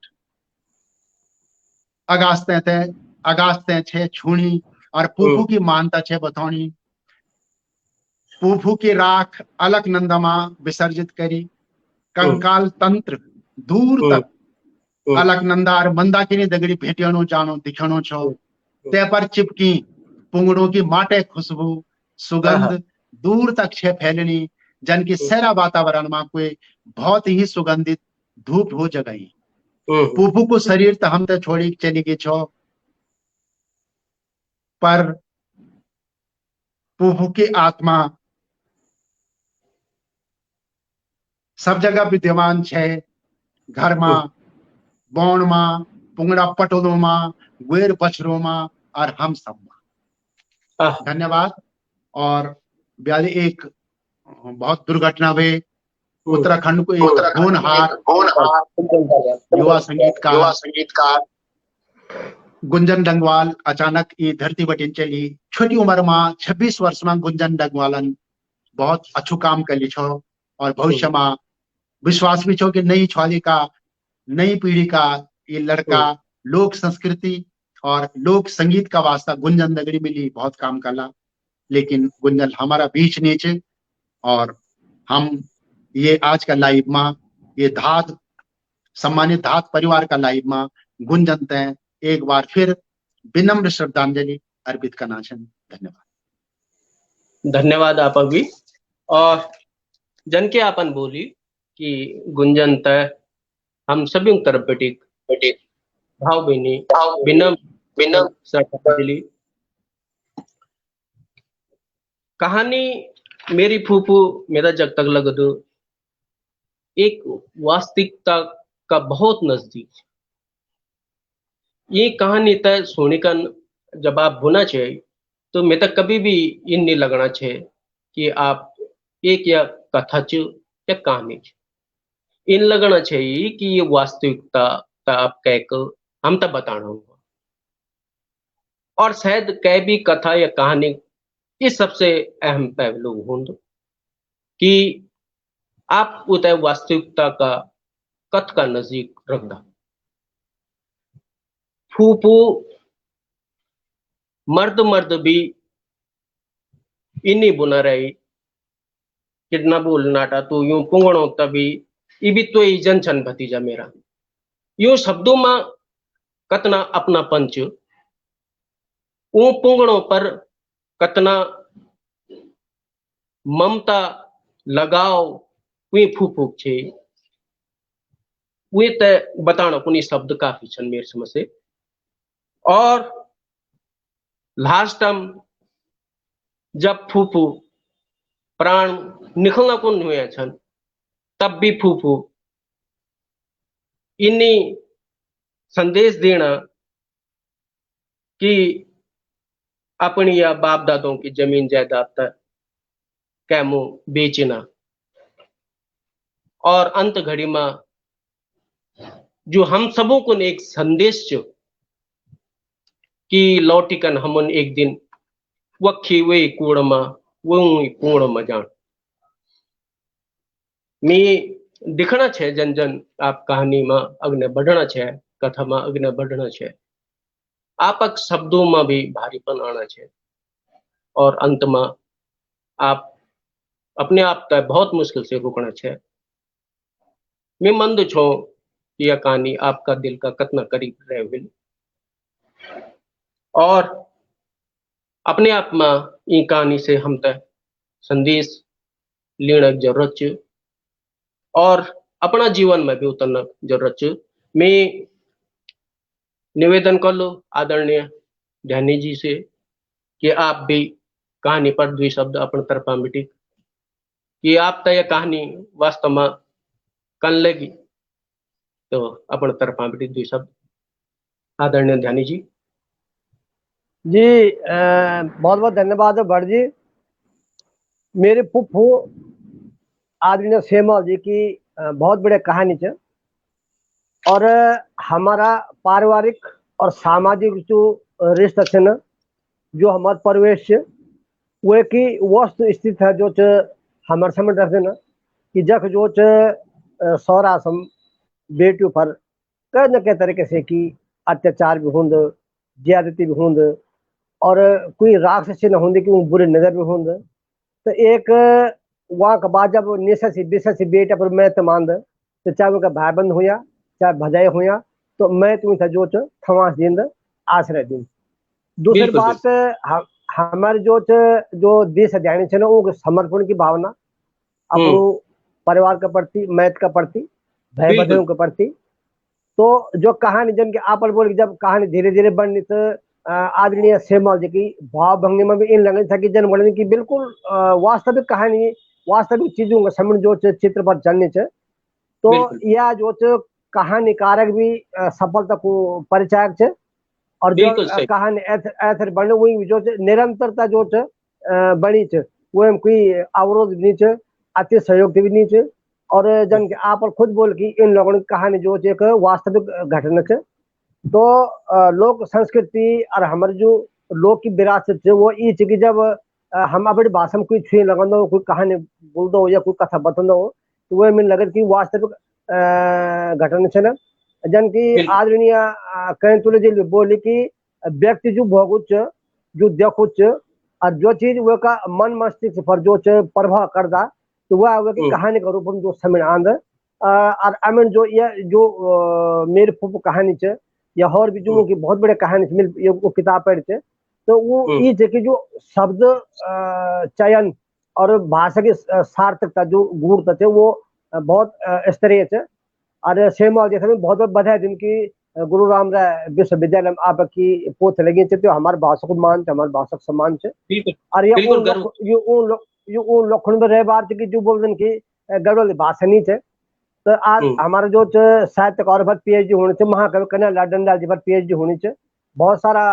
अगास्ते छे छूनी और पुफू की मानता छे बतौनी। पुफू की राख अलकनंदा विसर्जित करी। कंकाल तंत्र दूर तक अलकनंदा और मंदाकिनी दगड़ी भेटियानो जानो दिखणो छो। ते पर चिपकी पुंगड़ों की माटे खुशबू सुगंध दूर तक छे फैलनी, जन की सारा वातावरण में कोई बहुत ही सुगंधित धूप हो जगई। पुफू को शरीर तो हम तो छोड़ी चली गई छो, पर पुफू की आत्मा सब जगह विद्यमान छे। घर में, बौण में, पुंगड़ा पटोलों में, वेर बछरों में और हम सब में। धन्यवाद। और ब्याली एक बहुत दुर्घटना हुई। उत्तराखंड को एक होनहार युवा संगीतकार गुंजन डंगवाल अचानक ये धरती बटिन चली। छोटी उम्र में 26 वर्ष में गुंजन डंगवालन बहुत अच्छु काम कर छो और भविष्य में विश्वास भी छो कि नई छौली का, नई पीढ़ी का ये लड़का लोक संस्कृति और लोक संगीत का वास्ता गुंजन दगड़ी मिली बहुत काम करला। लेकिन गुंजन हमारा बीच नीचे और हम ये आज का लाइव में ये धात सम्मानित धात परिवार का लाइव में गुंजन तय एक बार फिर विनम्र श्रद्धांजलि अर्पित करना चाहिए। धन्यवाद। धन्यवाद आप भी। और जन के आपन बोली कि गुंजन तय हम सभी तरफ बेटिक भाव बहनी विनम्र श्रद्धांजलि। कहानी मेरी फूफू मेरा जग तक लगदू एक वास्तविकता का बहुत नजदीक है। ये कहानी तय सोने का जब आप बुना छे तो मैं तक कभी भी इन नहीं लगना छे कि आप एक या कथा च या कहानी छ। इन लगना चाहिए कि ये वास्तविकता का आप कह हम तक बताना होगा। और शायद कह भी कथा या कहानी ये सबसे अहम पहलू होंगे कि आप उतय वास्तविकता का कथ का नजदीक रखना। फूफू मर्द मर्द भी इन्हीं बुना रही कितना बोल नाटा तो यूं पुंगणो तभी ये भी तो जन छन भतीजा मेरा यूं शब्दों में कतना अपना पंच ऊ पुंगणों पर कतना ममता लगाव वे फूफूक छे वे ते बताना कुनी शब्द काफी छन मेरे समझ से। और लास्ट टाइम जब फूफू प्राण निकलना कौन हुए छन तब भी फूफू इन्हीं संदेश देना कि अपनी या बाप दादों की जमीन जायदाद तक कैमो बेचना। और अंत घड़ी में जो हम सबों को एक संदेश जो कि लौटिकन हमन एक दिन वखी वे कूड़ में वो कूड़ में जान मैं दिखना छे जन जन आप कहानी में अग्ने बढ़ना छे कथा में अग्ने बढ़ना छे आपक शब्दों में भी भारीपन आना छे और अंत में आप अपने आप तक बहुत मुश्किल से रोकना छे। मैं मंद छो कि यह कहानी आपका दिल का कतना करीब रहे हुए और अपने आप में ये कहानी से हम तक संदेश लेने की जरूरत है और अपना जीवन में भी उतरना जरूरत है। मैं निवेदन कर लो आदरणीय ध्यानी जी से कि आप भी कहानी पर द्वि शब्द अपन तरफा मिटी कि आप तय कहानी वास्तव में कन लगी तो अपन तरफा मिटी द्वि शब्द आदरणीय ध्यानी जी। जी बहुत बहुत धन्यवाद भट्ट जी। मेरे फुफ्फू आदरणीय सेमल जी की बहुत बड़े कहानी है और हमारा पारिवारिक और सामाजिक जो रिश्ता है ना जो हमारे परिवेश है वो की वस्तु स्थित है जो हमारे समझ रखते ना कि जख जो सौरा सम बेटियों पर कई न कई तरीके से की अत्याचार भी होंद ज्यादती भी होंद और कोई राक्षस न होंगे कि वो बुरे नजर भी होंद तो एक वहाँ का बाद जब निशा से बेटा पर मैं तमांद तो चाहे उनका भाई बंद हुआ चाहे भजाए हुआ तो मैं तुम्हें था जो थमास दिन आश्रय दिन। दूसरी बात हमारे जो देश ध्यान है ना वो समर्पण की भावना अपनो परिवार के प्रति मैथ के प्रति भाई बंधुओं के प्रति। तो जो कहानी जन के आप बोल जब कहानी धीरे धीरे बननी तो आदरणीय सेमल जी की भाव भंगी में भी इन लगने था कि जन बोलने की बिल्कुल वास्तविक कहानी वास्तविक चीजों का समझ जो चित्र पर चलनी है तो यह जो कहानीकारक भी सफलता को परिचायक है और जो कहानी ऐसे बनने वही जो निरंतरता जो बनी है वो कोई अवरोध भी नहीं है अति सहयोग भी नहीं है और जन के आप खुद बोल की इन लोगों की कहानी जो एक वास्तविक घटना है। तो लोक संस्कृति और हमारे जो लोक की विरासत है वो ये कि जब हम अपनी भाषा में कोई छुए लगना हो कोई कहानी बोल दो या कोई कथा बता हो तो वह मैंने लगता कि वास्तविक घटना है ना जन की आदरणीय कहीं तुले जी बोली कि व्यक्ति जो भोगुच जो देखुच और जो चीज वो का मन मस्तिष्क पर जो प्रभाव करता तो वह होगा कि कहानी का रूप में जो समय आंद और अमीन जो ये जो मेरे फूफ कहानी है या और भी जो की बहुत बड़े कहानी मिल वो किताब पढ़ते तो वो ये कि जो शब्द चयन और भाषा की सार्थकता जो गुणता है वो बहुत स्तरीय है। और सेमा जैसे में बहुत बहुत बधाई दिन की गुरु राम राय विश्वविद्यालय में आपकी पोथ लगी तो हमारे भाषा को मान हमारे भाषा को सम्मान है और ये लखन में रह बार की जो बोल की गढ़वाली भाषा नहीं है तो आज हमारा जो साहित्यकार पर पीएचडी होने से महाकवि कन्हैया लाल डंडाल जी पर पीएचडी होनी चाहिए। बहुत सारा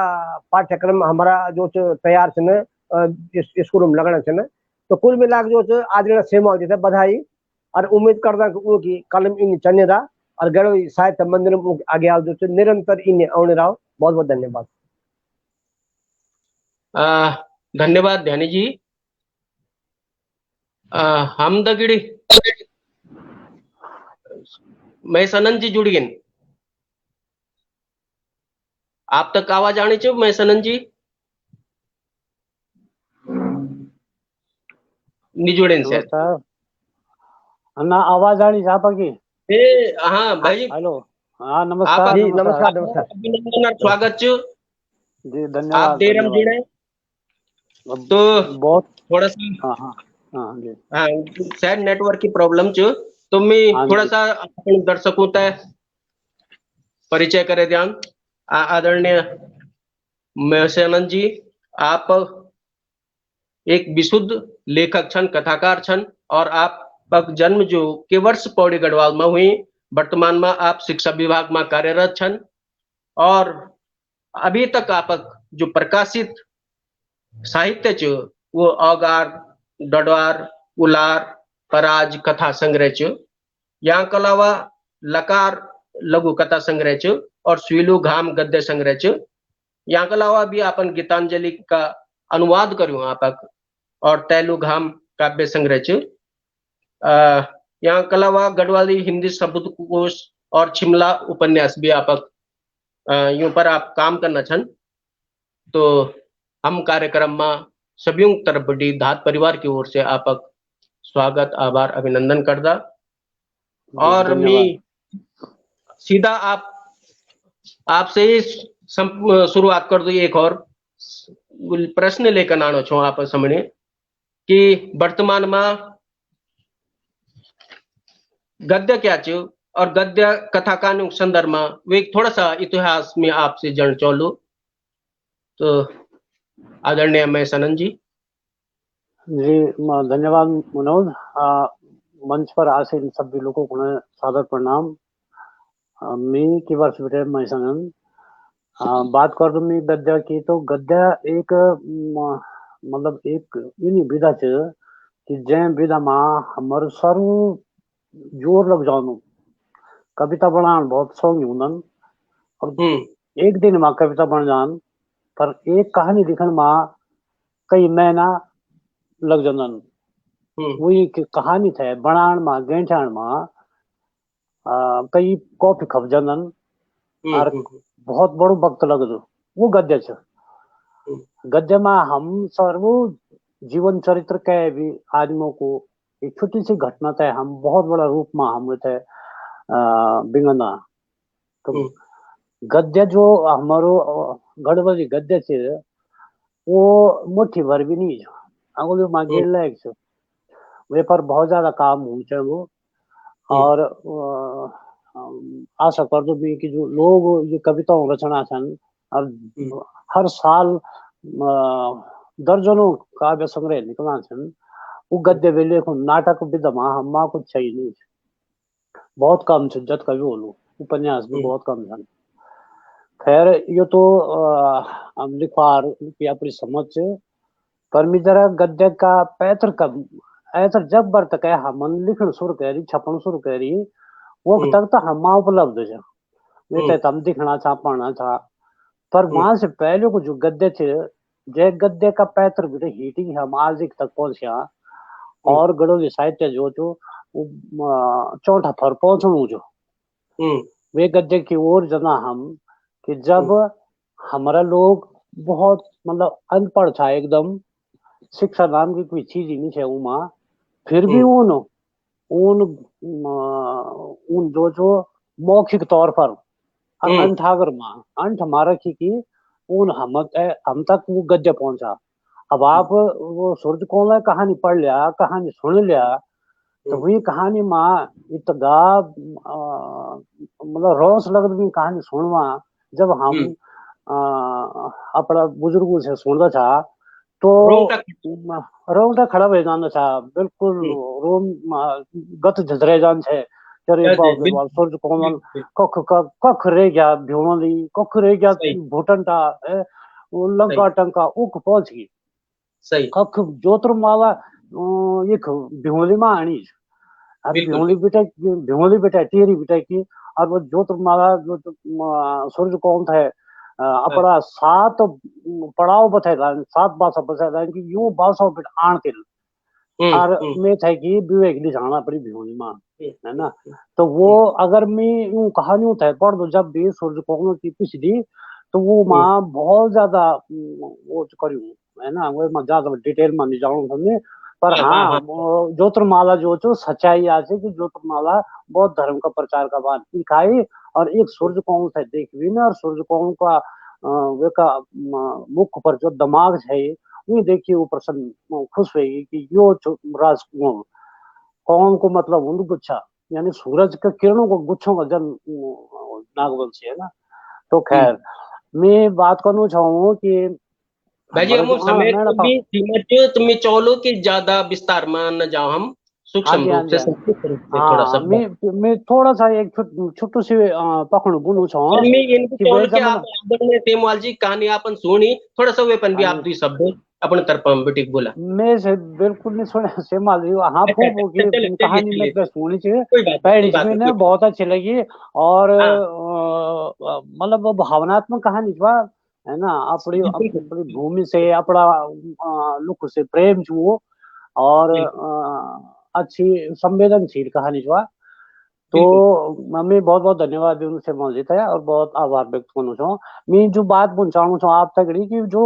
पाठ्यक्रम हमारा जो तैयार छे स्कूल में लगना छे। तो कुल मिला के जो आज सेवा जी बधाई और उम्मीद करता कि कलम इन चने रहा और गढ़ साहित्य मंदिर में आगे आओ जो निरंतर इन आने रहो। बहुत बहुत धन्यवाद। धन्यवाद ध्यानी जी। हम दगिड़ी मैं सनन जी जुड़ गए। आप तक आवाज आनी चाहिए मैं सनन जी नहीं जुड़े शायद। अन्ना आवाज आनी चाहता की? हाँ भाई जी। हेलो हाँ नमस्कार जी नमस्कार नमस्कार अभिनंदन और स्वागत च जी धन्यवाद। आप देर हम जुड़े तो बहुत थोड़ा सा हाँ हाँ हाँ जी हाँ शायद नेटवर्क की प्रॉब्लम च तो मैं थोड़ा सा अपने दर्शकों तक परिचय करे ध्यान। आदरणीय महसानंद जी आप एक विशुद्ध लेखक छन कथाकार छन और आप जन्म जो के वर्ष पौड़ी गढ़वाल में हुई। वर्तमान में आप शिक्षा विभाग में कार्यरत छन और अभी तक आप जो प्रकाशित साहित्य च वो औगार डडवार उलार पराज कथा संग्रह च यहाँ के अलावा लकार लघु कथा संग्रह च और स्वीलू घाम गद्य संग्रह च यहाँ के अलावा भी अपन गीतांजलि का अनुवाद करूँ आपक और तैलू घाम काव्य संग्रह च यहाँ के अलावा गढ़वाली हिंदी शब्दकोश और छिमला उपन्यास भी आपक यूं पर आप काम करना छन। तो हम कार्यक्रम में सभी तरफ बड़ी धात परिवार की ओर से आपक स्वागत आभार अभिनंदन करदा। और मैं सीधा आपसे ही शुरुआत कर दू। एक और प्रश्न लेकर आनो छो आप सामने कि वर्तमान में गद्य क्या च और गद्य कथा कानून संदर्भ में वे थोड़ा सा इतिहास में आपसे जन चौलू। तो आदरणीय महसानंद जी। जी धन्यवाद मनोज। मंच पर आसीन सभी लोगों को सादर प्रणाम। मैं की वर्ष बेटे महसानंद बात कर दूं मैं गद्य की। तो गद्य एक मतलब एक इन विधा च कि जै विधा में हमारे सर्व जोर लग जानो। कविता बनान बहुत शौक हुंदन और एक दिन में कविता बन जान पर एक कहानी लिखन में कई महीना लग जान। वही कहानी थे बनान में गेंठान में कई कॉपी खप जान और बहुत बड़ो वक्त लग दो। वो गद्य छ। गद्य में हम सर्व जीवन चरित्र के भी आदमियों को एक छोटी सी घटना थे हम बहुत बड़ा रूप में हम थे बिंगना। तो गद्य जो हमारो गढ़वाली गद्य छ वो मुट्ठी भर भी नहीं है अंगुली में गिर लायक छ। वे पर बहुत ज्यादा काम हो वो और आशा कर दो भी कि जो लोग ये कविताओं रचना छन और हर साल दर्जनों काव्य संग्रह निकलना छन वो गद्य वे लेखो नाटक विधा हम कुछ चाहिए नहीं बहुत कम छ। जत कवि बोलो उपन्यास भी बहुत कम छन। खैर ये तो हम लिखवार की अपनी समझ पर मी जरा गद्य का पैतर कब ऐसा जब बर तक है हम लिखण शुरू करी छपन शुरू करी वो तक तो हम उपलब्ध है वे तो हम दिखना था पढ़ना था। पर वहां से पहले को जो गद्य थे जय गद्य का पैतर भी हीटिंग हम आज तक पहुंचा और गढ़वाली साहित्य जो चौथा फर पहुंचू जो वे गद्य की ओर जना हम कि जब हमारा लोग बहुत मतलब अनपढ़ था एकदम शिक्षा नाम की कोई चीज ही नहीं है उमा फिर भी उन जो मौखिक तौर पर अंठागर अंठ मारा की उन हम तक वो गद्य पहुंचा। अब आप वो सूरज कौन कहानी पढ़ लिया कहानी सुन लिया तो वही कहानी माँ इतना मतलब रोस लगत भी कहानी सुनवा जब हम अपना बुजुर्गों से सुनता था तो रोंगटा खड़ा हो जाना था बिल्कुल रोम गत झजरे जान छे चरे जी, पाव के बिल्कुल बाद सूरज कोमल बिल्कुल, कख रह गया भ्योली कख रह गया सही भूटनटा है वो सही लंका टंका उक पहुंच गई सही कख जोत्रमाला ये भ्योली में आनी अब बिल्कुल भ्योली बेटा टेरी बेटा की और वो जोत्रमाला जो सूरज कौन था हाँ, अपना सात पड़ाव बताया सात भाषा बताया कि यूं भाषा बेट आण के और हम्म, मैं था कि विवेक ली जाना पड़ी भ्योली मां है ना हम्म, तो वो अगर मैं यूं कहानियों था पढ़ दो जब भी सूरज कौन की पिछली तो वो हम्म, माँ बहुत ज्यादा वो करी है ना वो मैं ज्यादा डिटेल में नहीं जाऊँ हमने पर हाँ हाँ हाँ हाँ वो ज्योतिर्माला जो जो सच्चाई आज है कि ज्योतिर्माला बौद्ध धर्म का प्रचार का बात की खाई और एक सूर्य कौन था देख भी ना और सूर्य कौन का वे का मुख पर जो दिमाग है वो देखिए वो प्रसन्न खुश हुई कि यो राज कौन को मतलब उन गुच्छा यानी सूरज के किरणों को गुच्छों का जन्म नागवंशी है ना तो खैर हम्म। मैं बात करना चाहूँ कि भाजी हमारे हम जो समय मैंने को भी सीमित तुम्हें चाहो कि ज्यादा विस्तार में न जाओ हम हाँ सूक्ष्म जी हाँ रूप जी से हाँ जी संक्षिप्त रूप से थोड़ा सा हाँ मैं थोड़ा सा एक छोटू सी पखड़ बोलू और छो मैं इनको कि वे चाहो कि आप जमन आदरणीय तेमवाल जी कहानी आपन सुनी थोड़ा सा वेपन भी हाँ आप जी दुई शब्द अपने तरफ हम बेटिक बोला मैं से बिल्कुल नहीं सुने से मान ली हाँ अच्छा फूफू अच्छा की चलिए चलिए कहानी में चलिए तो चलिए सुनी चाहिए कोई बात नहीं कोई पहली बात नहीं मैंने कोई बहुत अच्छी लगी और हाँ मतलब वो भावनात्मक कहानी था है ना अपनी बिल्कुल अपनी भूमि से अपना लुक से प्रेम जो और बिल्कुल अच्छी संवेदनशील कहानी जो तो बिल्कुल मैं बहुत बहुत धन्यवाद उनसे मौजूद है और बहुत आभार व्यक्त करना चाहूँ मैं जो बात पहुंचाना चाहूँ आप तक कि जो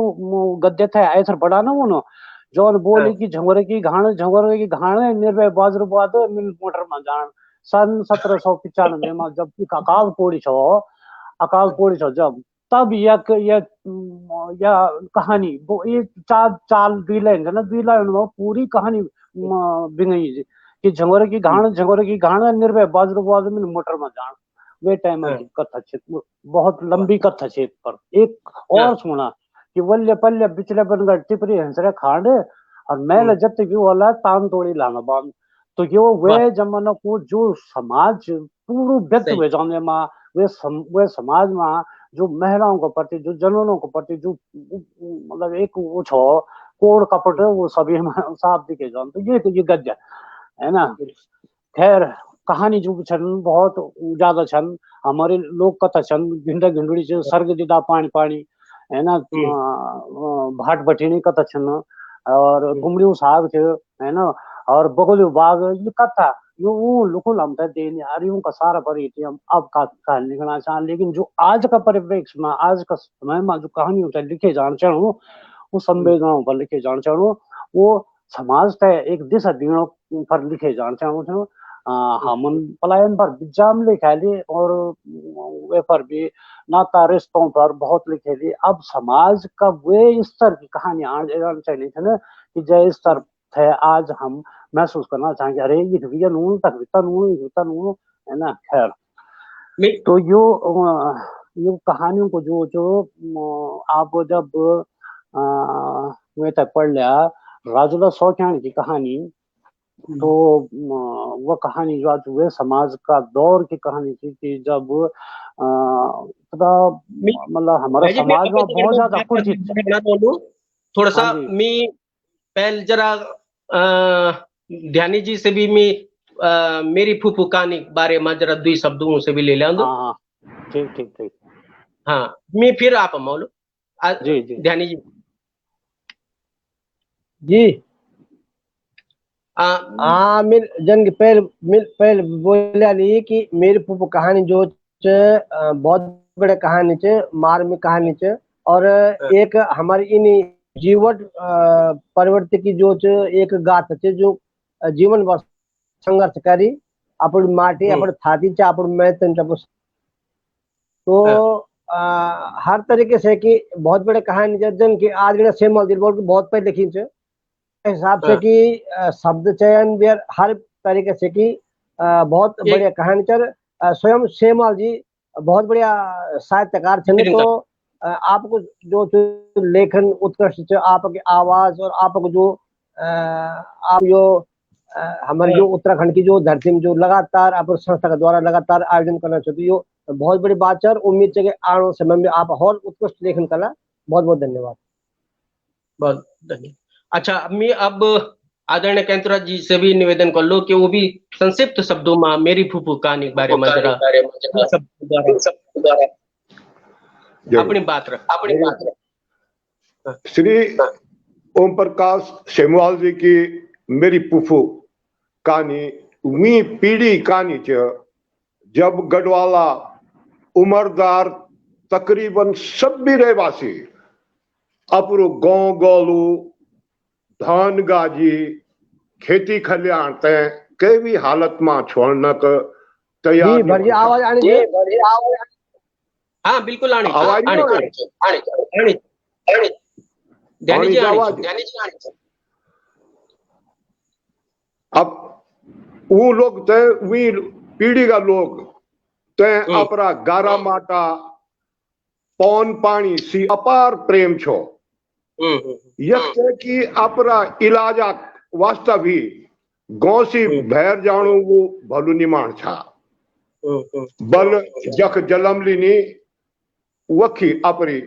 गद्य था ऐसा बड़ा ना वो जो हाँ बोली कि झंगोरे की घाण निर्भय वज्रपात मिल मोटर में जान सन 1795 में जब अकाल पोड़ी छो जब तब या कहानी वो ये चार चाल दुई लाइन है ना दुई लाइन में पूरी कहानी बिगई कि झंगोरे की घाण निर्भय वज्रपात मिल मोटर में जान वे टाइम हाँ की कथा छे बहुत लंबी कथा छे पर एक हाँ और सुना कि वल्य पल्य बिचले बनगढ़ टिपरी हंसरे खांड और मैल हम्म, जत भी वाला तान तोड़ी लाना बांध तो यो वे वाह जमाना को जो समाज पूरा व्यक्त सही हुए जाने में वे समाज में जो महिलाओं के प्रति जो जनों के प्रति जो मतलब एक वो छो कोड कपट वो सभी में साफ दिखे जान तो ये गद्य है ना खैर कहानी जो छन बहुत ज्यादा छन हमारे लोक कथा छन भिंडा भिंडुड़ी छ सर्ग दिदा पानी पानी है ना हम्म, भाट भटिनी कथा छन और हम्म, कुमड़ियों साग छ है ना और बगलियो बाग ये कथा यो वो लुकुल हम तक देने हरियों का सारा परिचय हम अब का कहानी लिखना चाह लेकिन जो आज का परिप्रेक्ष्य में आज का समय में जो कहानी होता है लिखे जान चाहूँ वो संवेदनाओं पर लिखे जान चाहूँ वो समाज तय एक दिशा दिनों पर लिखे जान चाहूँ हम पलायन पर जाम लिखा ली और वे पर भी नाता रिश्तों पर बहुत लिखे ली अब समाज का वे स्तर की कहानी आने चाहिए थे ना कि जय स्तर थे आज हम महसूस करना चाहेंगे अरे ये भैया नून तक नून है ना खैर मैं- तो यो कहानियों को जो जो आप जब वे तक पढ़ लिया राजुला सौख्याण की कहानी तो वो कहानी जो आज वे समाज का दौर की कहानी थी कि जब पता मैं- मतलब हमारा भाजी मैं समाज अपन में तो बहुत मैं ज्यादा बात कुछ करना चाहना बोलूं थोड़ा हाँ सा जी मैं पहले जरा ध्यानी जी से भी मैं मेरी फूफू कहानी के बारे में जरा दुई शब्दों से भी ले लिया हाँ हाँ ठीक ठीक ठीक हाँ मैं फिर आप मौलू जी जी ध्यानी जी जी आ, हाँ मिल जन पहले बोलिया नहीं कि मेरी पुप कहानी जो बहुत बड़े कहानी च मार्मिक कहानी च और एक हमारी इन जीवन परिवर्तन की जो एक गाथा च जो जीवन भर संघर्ष करी अपन माटी अपन थाती च अपन मैतन च तो हर तरीके से कि बहुत बड़े कहानी जन की आज सेम बहुत पहले लिखी च हिसाब से कि शब्द चयन भी हर तरीके से कि बहुत बढ़िया कहानी चर स्वयं सेमाल जी बहुत बढ़िया साहित्यकार थे तो आपको जो लेखन उत्कृष्ट आपकी आवाज और आपको जो आप जो हमारी जो उत्तराखंड की जो धरती में जो लगातार आप संस्था के द्वारा लगातार आयोजन करना चाहते हो, बहुत बड़ी बात है और उम्मीद है कि आने वाले समय में आप और उत्कृष्ट लेखन कला। बहुत बहुत धन्यवाद। बहुत धन्यवाद। अच्छा, मैं अब आदरणीय कैंतुरा जी से भी निवेदन कर लो कि वो भी संक्षिप्त शब्दों में मेरी फूफू कहानी के बारे में जरा अपनी बात रख। श्री ओम प्रकाश सेमवाल जी की मेरी फूफू कहानी वी पीढ़ी कहानी च जब गढ़वाला उमरदार तकरीबन सभी रहवासी अपरो गांव गोलू धान गाजी खेती खलियाण तय कई भी हालत में छोड़ने का तैयार जी भटजी आवाज आनी चाहिए। हाँ बिल्कुल आनी आवाज नहीं आ रही? ध्यानी जी आवाज अब वो लोग तय वी पीढ़ी का लोग तय अपरा गारा माटा पौन पानी सी अपार प्रेम छो यक कि अपरा इलाजा वास्ता भी गांव सी भैर जानो वो भलू निमाण छा बल जख जलम लीनी वखी अपरी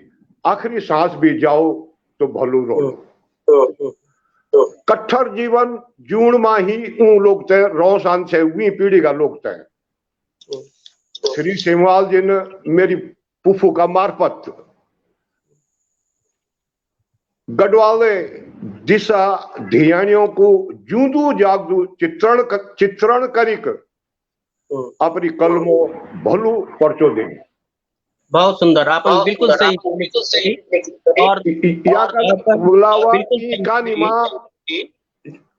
आखिरी सांस भी जाओ तो भलू रो कट्ठर जीवन जून मा ही ऊ लोग तय रोसान से वी पीढ़ी का लोग तय श्री सेमवाल जी ने मेरी फूफू का मार्फत गढ़वाले दिशा धियानियों को जूदू जागदू चित्रण करिक अपनी कलमो भलू परचो दे। बहुत सुंदर, आप बिल्कुल सही और बुलावा की कहानी मां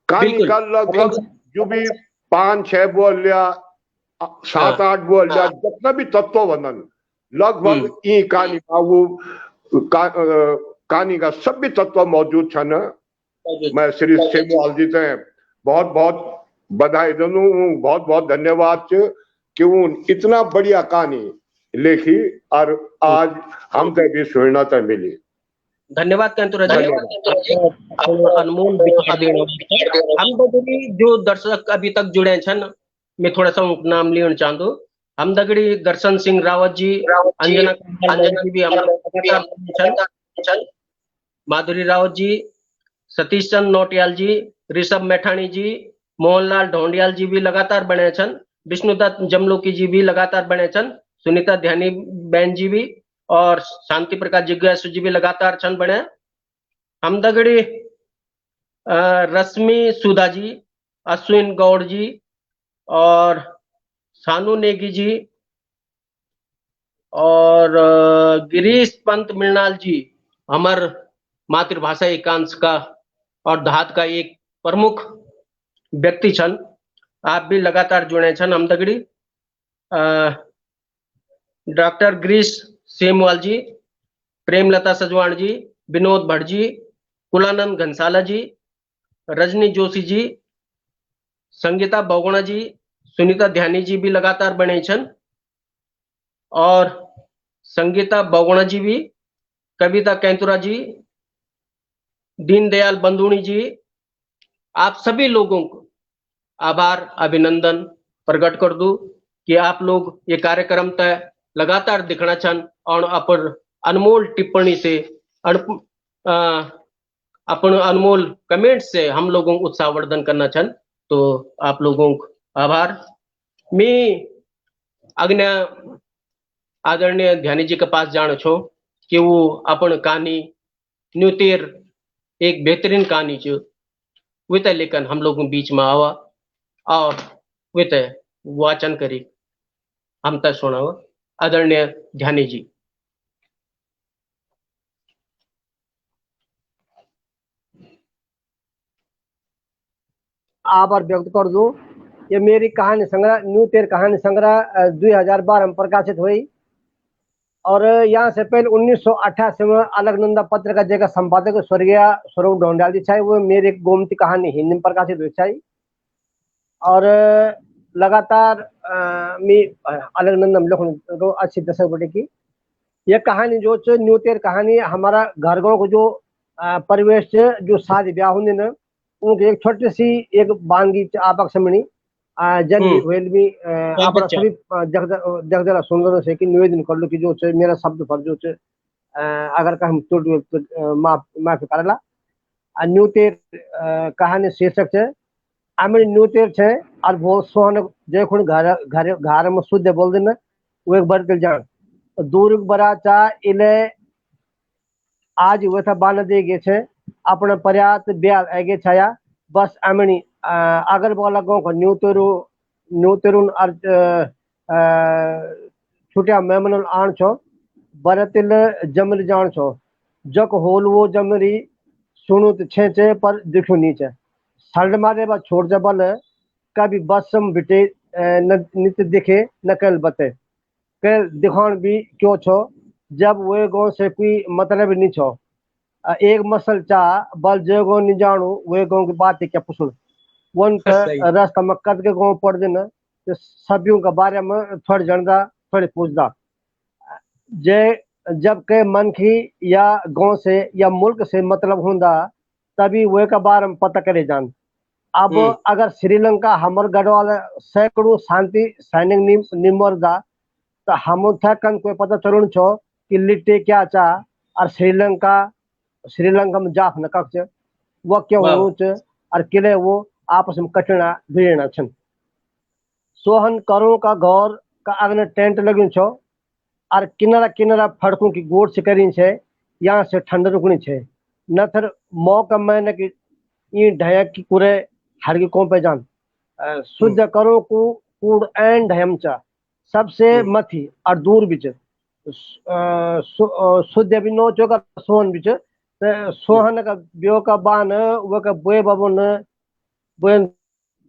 कहानी का लगभग जो भी 5-6 बोल लिया 7-8 बोल लिया जितना भी तत्व वर्णन लगभग ई कहानी का वो कहानी का सभी तत्व मौजूद छन। मैं श्री सेमवाल जी से बहुत बहुत बधाई दूं, बहुत बहुत धन्यवाद कि वो इतना बढ़िया कहानी लिखी और आज हम तक भी सुनना तक मिली। धन्यवाद कैंतुरा जी, अनमोल विचार देना। हम दगड़ी जो दर्शक अभी तक जुड़े छन मैं थोड़ा सा नाम लेना चाहूँ। हम दगड़ी दर्शन सिंह रावत जी, अंजना जी भी हम, माधुरी रावत जी, सतीश चंद नोटियाल जी, ऋषभ मैठाणी जी, मोहनलाल ढोंडियाल जी भी लगातार बने छन, विष्णुदत्त जमलोकी जी भी लगातार बने छन, सुनीता ध्यानी बैन जी भी और शांति प्रकाश जिज्ञासु जी भी लगातार छन बने। हम दगड़ी रश्मि सुधा जी, अश्विन गौड़ जी और सानू नेगी जी और गिरीश पंत मृणाल जी हमार मातृभाषा एकांश का और धात का एक प्रमुख व्यक्ति छन। आप भी लगातार जुड़े छन। हम दगड़ी डॉक्टर गिरीश सेमवाल जी, प्रेमलता सजवाण जी, विनोद भट्ट जी, कुलानंद घनसाला जी, रजनी जोशी जी, संगीता बहुगुणा जी, सुनीता ध्यानी जी भी लगातार बने छन और संगीता बहुगुणा जी भी, कविता कैंतुरा जी, दीनदयाल बंदूणी जी, आप सभी लोगों को आभार अभिनंदन प्रकट कर दूं कि आप लोग ये कार्यक्रम तय लगातार दिखना छन और अपन अनमोल टिप्पणी से अपन अनमोल कमेंट से हम लोगों को उत्साहवर्धन करना छन। तो आप लोगों को आभार। मैं अग्नि आदरणीय ध्यानी जी के पास जाना छो कि वो अपन कहानी न्यूतेर एक बेहतरीन कहानी जो वित लेकिन हम लोगों के बीच में आवा और वित वाचन करी हम तक सुनावा। आदरणीय ध्यानी जी। आभार व्यक्त कर दूं। ये मेरी कहानी संग्रह न्यूतेर कहानी संग्रह 2012 में प्रकाशित हुई और यहाँ से पहले 1988 में अलकनंदा पत्रिका जगह संपादक स्वर्गीय स्वरूप ढोंडियाल जी छाई वो मेरी गोमती कहानी हिंदी में प्रकाशित हुई छाई और लगातार मैं अलकनंदा में लिखूं 80 दशक बटे की ये कहानी जो न्यूतेर कहानी हमारा घर गाँव को जो परिवेश जो शादी ब्याह होने न उनकी एक छोटी सी एक बांगी आपक समणी जन वेल भी आप सभी जगदरा सुंदर से कि निवेदन कर लो कि जो मेरा शब्द पर जो अगर का हम टूट माफ करेला न्यूतेर कहानी शीर्षक है आमिर न्यूतेर छे और बहुत सोहन जे खुण घर घर घर में शुद्ध बोल देना वो एक बार जान दूर बरा चा इले आज वे था बान दे गे छे अपने पर्याप्त ब्याल आगे छाया बस आमणी अगर बोला गो को न्यूतेरुन और छुटिया मेमनल आन छो बरतिल जमरी जान छो जक होल वो जमरी सुनु तो छे पर दिखो नीचे सल्ड मारे बा छोड़ जबल कभी बसम बिटे नित दिखे नकल बते कल दिखान भी क्यों छो जब वे गो से कोई मतलब नहीं छो एक मसल चा बल जो गो नहीं जानू वे गो की बात क्या पूछूं वन रास्ता में कद के गो पड़ देना तो सबियों के बारे में थोड़ी जानदा थोड़ी पूछदा जे जब के मन की या गांव से या मुल्क से मतलब हुंदा तभी वे का बारे में पता करे जान अब अगर श्रीलंका हमर गढ़वाल सैकड़ों शांति सैनिक निमरदा तो हम थकन कोई पता चलून छो कि लिट्टे क्या चा और श्रीलंका में जाफ न कक्ष वो क्या हो और किले वो आपस में कटना भिड़ना छन सोहन करो का घौर का अग्न टेंट लग्યું छो और किनारा किनारा फड़कों की गोड़ से करी छे यहाँ से ठंड रुकनी छे नथर मौका मैंने कि ये ढया की कुरे हर की कौन पे जान शुद्ध करो को कूड़ एंड ढयम चा सबसे मथी और दूर बिच शुद्ध भी नो चोका सोहन बिच सोहन का ब्यो का बान वो का बोए बाबन बोए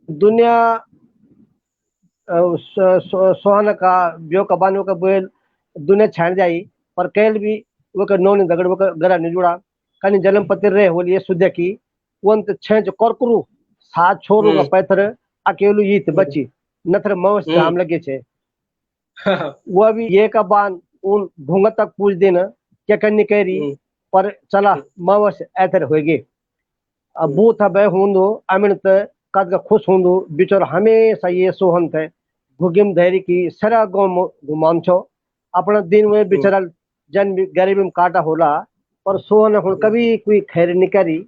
दुनिया सोहन का ब्यो का बान वो का बोए दुनिया छाड़ जाई पर कैल भी वो का नौनी दगड़ वो का गरा नहीं जुड़ा कनी जलम पतिर रहे होली शुद्ध की वंत छेंच करकुरु सात छोरू का पैथर अकेलू यीत बची नथर मवस काम लगे छे वो भी ये का बान उन भूंगा तक पूछ देना क्या करनी कह रही पर चला मवस ऐथर होगी अब बू था बे हुंदो अमिनत कद का खुश हुंदो बिचोर हमेशा ये सोहन थे घुगिम धैर्य की सरा घुमाम छो अपना दिन में बिचारा जन गरीबी में काटा होला पर सोहन हुन कभी कोई खैर नहीं करी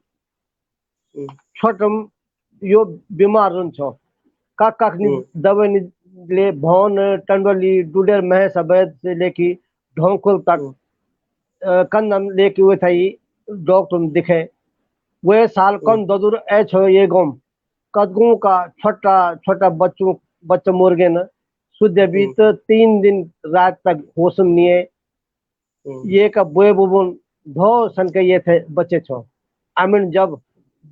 छोटम यो बीमार रन छो काक दवे ले भौन टंडोली डुडेर मह सबैद से लेके ढोंकुल तक कंदम लेके हुए थी डॉक्टर दिखे वे साल कन ददुर ए छो ये गोम कदगों का छोटा छोटा बच्चा मोर गए न शुद्ध भी तो 3 दिन रात तक होशम नहीं ये का बोए बुबुन धो सन के ये थे बच्चे छो आमिन जब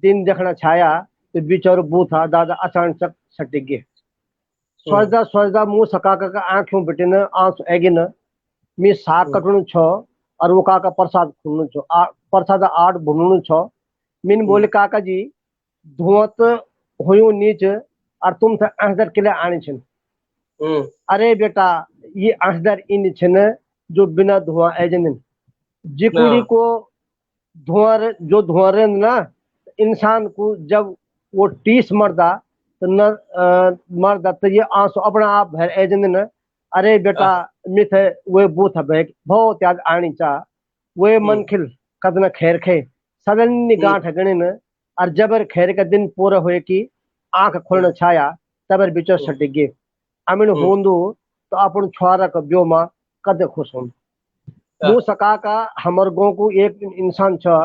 दिन देखना छाया तो बिचारो बू था दादा अचानक सटिक गए सोचदा मुंह सका का आंखों बेटे न आंसू एगे न मी साग कटणु छो और वो काका प्रसाद खुननु छो प्रसाद आठ भुननु छो मिन बोले काका जी धुआत होयो नीच और तुम थे अंदर के लिए आने छन अरे बेटा ये अंदर इन छन जो बिना धुआं एजन जिकुड़ी को धुआं ना इंसान को जब वो टीस मरदा तो न मरदा तो ये आंसू अपना आप भर एजन न अरे बेटा मिथ वे बूथ बैग बहुत त्याग आनी चा वे मन खिल कदन खैर खे सदन गांठ गणे न और जबर खैर का दिन पूरा हुए कि आंख खोलना छाया तबर बिचो सट गे अमिन होंदू तो अपन छुआरा का ब्यो मा कद खुश हों वो सका का हमर गो को एक इंसान छ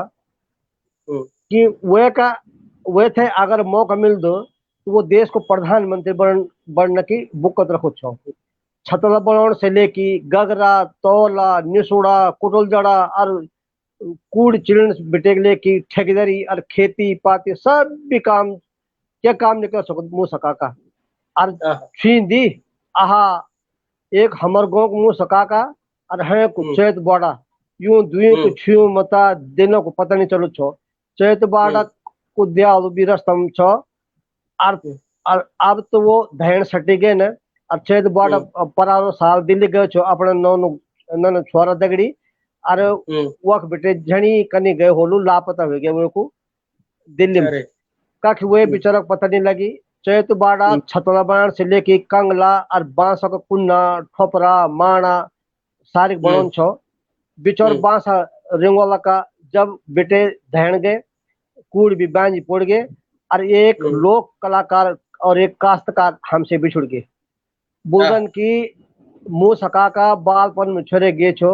कि वे थे अगर मौका मिल दो तो वो देश को प्रधानमंत्री बनने की बुकत रखो छो छतरा बनाने से लेके गगरा तोला निसुड़ा कुटलजड़ा और कूड़ चिड़न बिटे लेके ठेकेदारी और खेती पाती सब भी काम क्या काम नहीं कर सको मुँह सका का और छीन दी आहा एक हमर गो मुँह सका का और है कुछ चैत बाड़ा यूं दुई को छियो मता दिनों को पता नहीं चलो छो चैत बाड़ा को दिया भी रस्तम छो और अब तो वो धैन सटी गए न अब चैत बाड़ा परारो साल दिल्ली गए छो अपने नौन छोरा दगड़ी और वक बेटे झणी कनी गए होलू लापता हो गया वो को दिल्ली में कख वे बिचारक पता नहीं लगी। चैत बाड़ा छतला बाण से लेके कंगला और बांसा का कुन्ना ठोपरा माणा सारिक बनोन छो। बिचौर बांसा रिंगोला का जब बेटे धैन गए कूड़ भी बांझ पड़ गए और एक लोक कलाकार और एक काश्तकार हमसे बिछुड़ गए। बुलगन की मुंह सका का बालपन में छोरे गे छो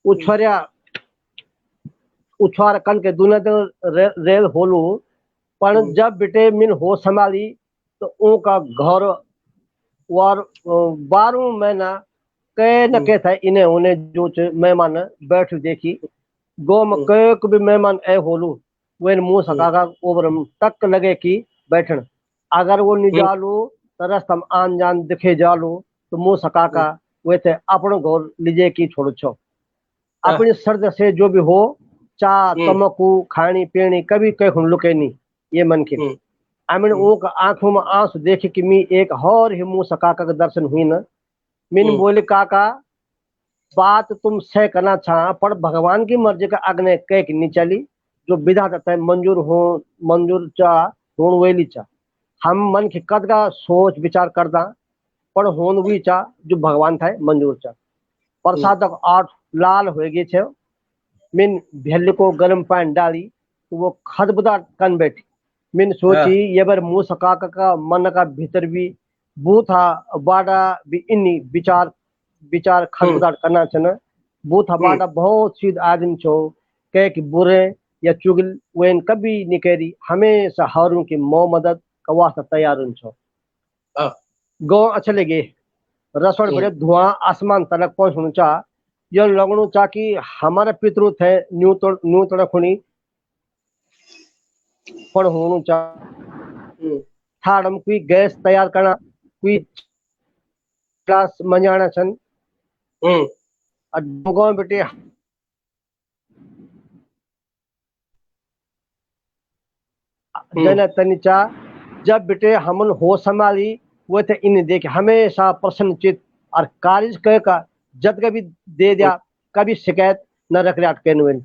उछरिया उछार कन के दुनिया रेल होलू पर जब बेटे मिन हो संभाली तो उनका घर और 12 महीना कह न कह था इन्हें उन्हें जो मेहमान बैठ देखी गो में कह भी मेहमान ए होलू वे मुंह सका का ओवर तक लगे कि बैठन अगर वो नहीं जालू तो रास्ता में आन जान दिखे जालू तो मुंह सका का वे थे अपनो घर लीजे की छोड़ छो अपनी सर्द से जो भी हो चा तमकू खानी पीनी कभी कहीं लुके नहीं ये मन के आमिन उनका आंखों में आंसू देखे कि मी एक और ही मुंह सका का दर्शन हुई न मिन बोले काका बात तुम सह करना चाह पर भगवान की मर्जी का अग्नि कह की नहीं चली जो विधाता तय मंजूर चा होन वेली चा हम मन की कद का सोच विचार करदा पर होन भी चा जो भगवान था मंजूर चा प्रसादक 8 लाल हो गए छे मिन भेल को गर्म पानी डाली तो वो खदबदा कन बैठी मिन सोची ये बार मुंह सका का मन का भीतर भी बू था बाड़ा भी इन्नी विचार खदबदा करना चन बू था बाड़ा बहुत सीध आदमी छो कह कि बुरे या चुगल वेन कभी नहीं करी हमेशा हारून की मो मदद का वास्ता तैयार छो गो अच्छा लगे रसोड़ बड़े धुआं आसमान तलक पहुंचना चाह यह लगनू चाह कि हमारे पितृ थे न्यू तोड़ खुनी पर होनु चाह थाड़म कोई गैस तैयार करना कोई क्लास मंजाना छन और बेटे जन तनिचा जब बेटे हमन हो संभाली वो थे इन देखे हमेशा प्रसन्न चित और कार्य कह का जद कभी दे दिया कभी शिकायत न रख रहा केनवेन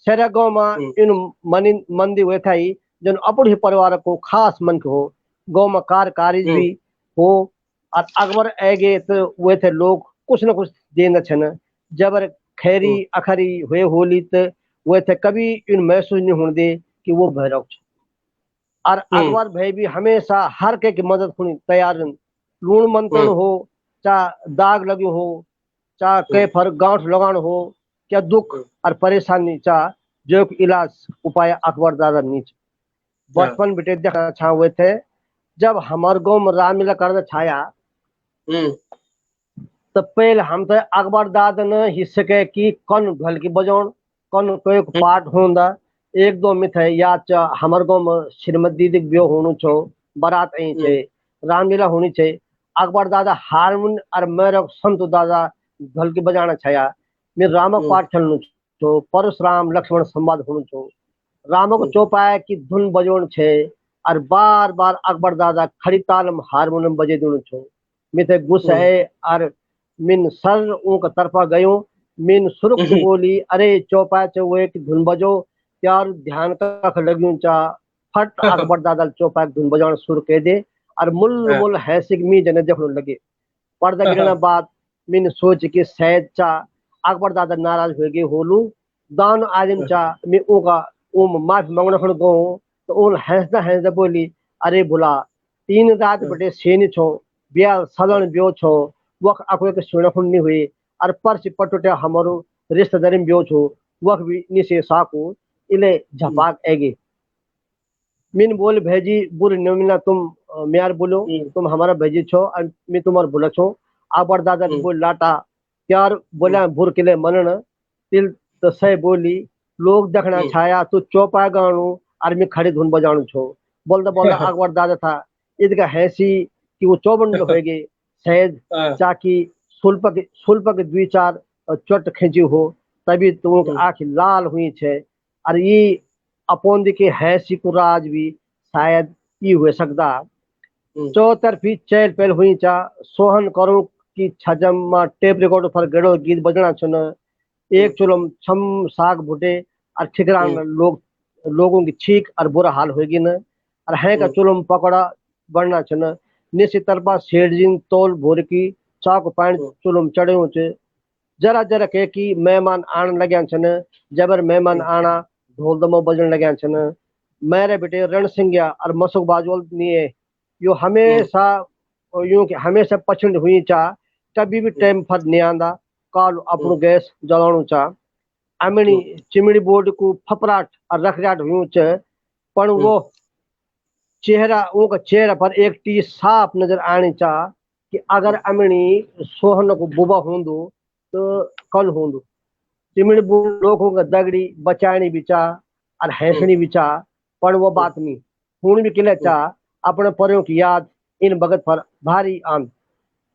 सेरा गाँव में इन मंदी हुए था ही जन अपने परिवार को खास मन के हो गाँव में कार्य भी हो और अकबर आगे तो वे थे लोग कुछ न कुछ देना छन जबर खैरी अखरी हुए होली तो वे थे कभी इन महसूस नहीं होने दे कि वो भैरव और अकबर भाई भी हमेशा हर के की मदद होनी तैयार लूण मंत्रण हो चाहे दाग लगे हो चाहे कई फर गांठ लगान हो क्या दुख और परेशानी चाह जो इलाज उपाय अकबर दादा नीचे बचपन बेटे देखा छा हुए थे जब हमार गाँव में रामलीला कर छाया तो पहले हम तो अकबर दादा ने हिस्से के की कौन ढोल की बजाउन कौन कोई पाठ होंदा एक दो मिथ है या हमार गाँव में श्रीमती दीदी ब्यो होनु छो बारात आई छे रामलीला होनी छे अकबर दादा हारमोन और मेरे संत दादा ढोल की बजाना छाया मैं रामक पाठ चलनु छो परशुराम लक्ष्मण संवाद होनु छो रामक चौपाया की धुन बजोन छे और बार बार अकबर दादा खड़ी ताल में हारमोनियम बजे दोनों छो मिथे गुस्सा है और मिन सर उनका तरफा गयो मिन सुरुख बोली अरे चौपाया चौवे की धुन बजो यार ध्यान का लग्यूं चा फट अकबर दादा चौपाया धुन बजाना शुरू कर दे और मुल हैसिक मी जने देखने लगे पर्दा गिरना बाद मिन सोच के शायद चा अकबर दादा नाराज हो गए होलू दान आदम चा मैं उनका माफी मांगना खड़ गो तो उन हंसदा बोली अरे भुला 3 रात बटे सेनी छो बिया सलन बियो छो वक अको के सुना फुन्नी हुई और परस पटोटे हमारो रिश्तेदारी में बियो छो वक भी निसे साको इले झपाक एगे मिन बोल भेजी बुर नमिना तुम म्यार बोलो तुम हमारा भेजी छो और मैं तुम्हार भुला छो अकबर दादा बोल लाटा प्यार बोला भूर किले मनन तिल तो सह बोली लोग देखना छाया तू चौपा गाणु और मैं खड़ी धुन बजाणु छो बोलता अकबर दादा था इसका हैसी कि वो चौबन हो गए शायद चाकी सुल्पक 2-4 चोट खींची हो तभी तो आँख लाल हुई छे और ये अपोंद के हैसी को राज भी शायद ये हो सकता चौतरफी चहल पहल हुई चा सोहन करूं की छजम टेप रिकॉर्ड पर गड़ो गीत बजना छन एक चुलम छम साग भुटे और ठिकरान लोगों की छीक और बुरा हाल होगी न और है का चुलम पकड़ा बढ़ना छन निश्चित तरफा सेठजिन तोल भोर की चाक पानी चुलम चढ़े चे जरा जरा के कि मेहमान आने लग्या छन जबर मेहमान आना ढोल दमो बजन लग्या छन मेरे बेटे रण सिंह और मसुक बाजवल नहीं यो हमेशा यूं कि हमेशा पछंड हुई चा कभी भी टाइम फर नहीं आंदा काल अपनो गैस जलाणु चा अमणी चिमड़ी बोर्ड को फपराट और रखराट हुई च पण वो चेहरा उनका चेहरा पर एक टी साफ नजर आनी चा कि अगर अमणी सोहन को बुबा होंदो तो कल होंदो चिमड़ी बोर्ड लोगों का दगड़ी बचानी भी चा और हैसनी भी चा पर वो बात नहीं हूं भी किले चा अपने परियों की याद इन भगत पर भारी आन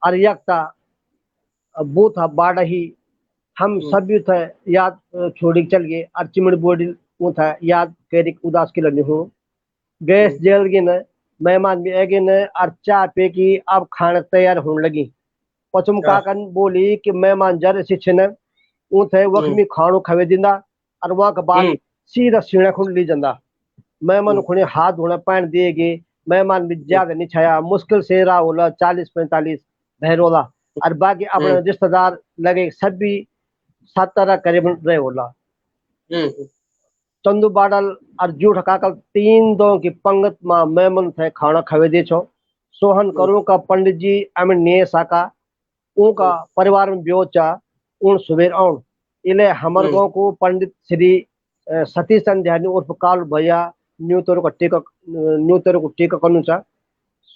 और यकता वो था बाड़ा ही हम सभी थे याद छोड़ी चल गए और चिमड़ बोर्ड वो था याद करिक उदास के लगे हूँ गैस जल गई न मेहमान भी आगे न और चाय पे की अब खाना तैयार होने लगी पचम काकन बोली कि मेहमान जर से छिन वो थे वक्त में खानो खवे दिंदा और वहाँ के बाद सीधा सीढ़ा खुल ली जंदा मेहमान खुने हाथ धोना पानी दिएगी मेहमान भी ज्यादा नहीं छाया मुश्किल से रहा होला 40-45 बहरोला और बाकी अपने रिश्तेदार लगे सभी 70 करीबन रहे होला चंदू बाडल और जूठ काकल 3 दो की पंगत में मेहमान थे खाना खवे दे छो सोहन करूं का पंडित जी अमिन ने साका उनका परिवार में ब्योचा उन सुबेर आउन इले हमर गांव को पंडित श्री सतीश चंद ध्यानी उर्फ काल भैया न्यू तोर को टीका कनु चा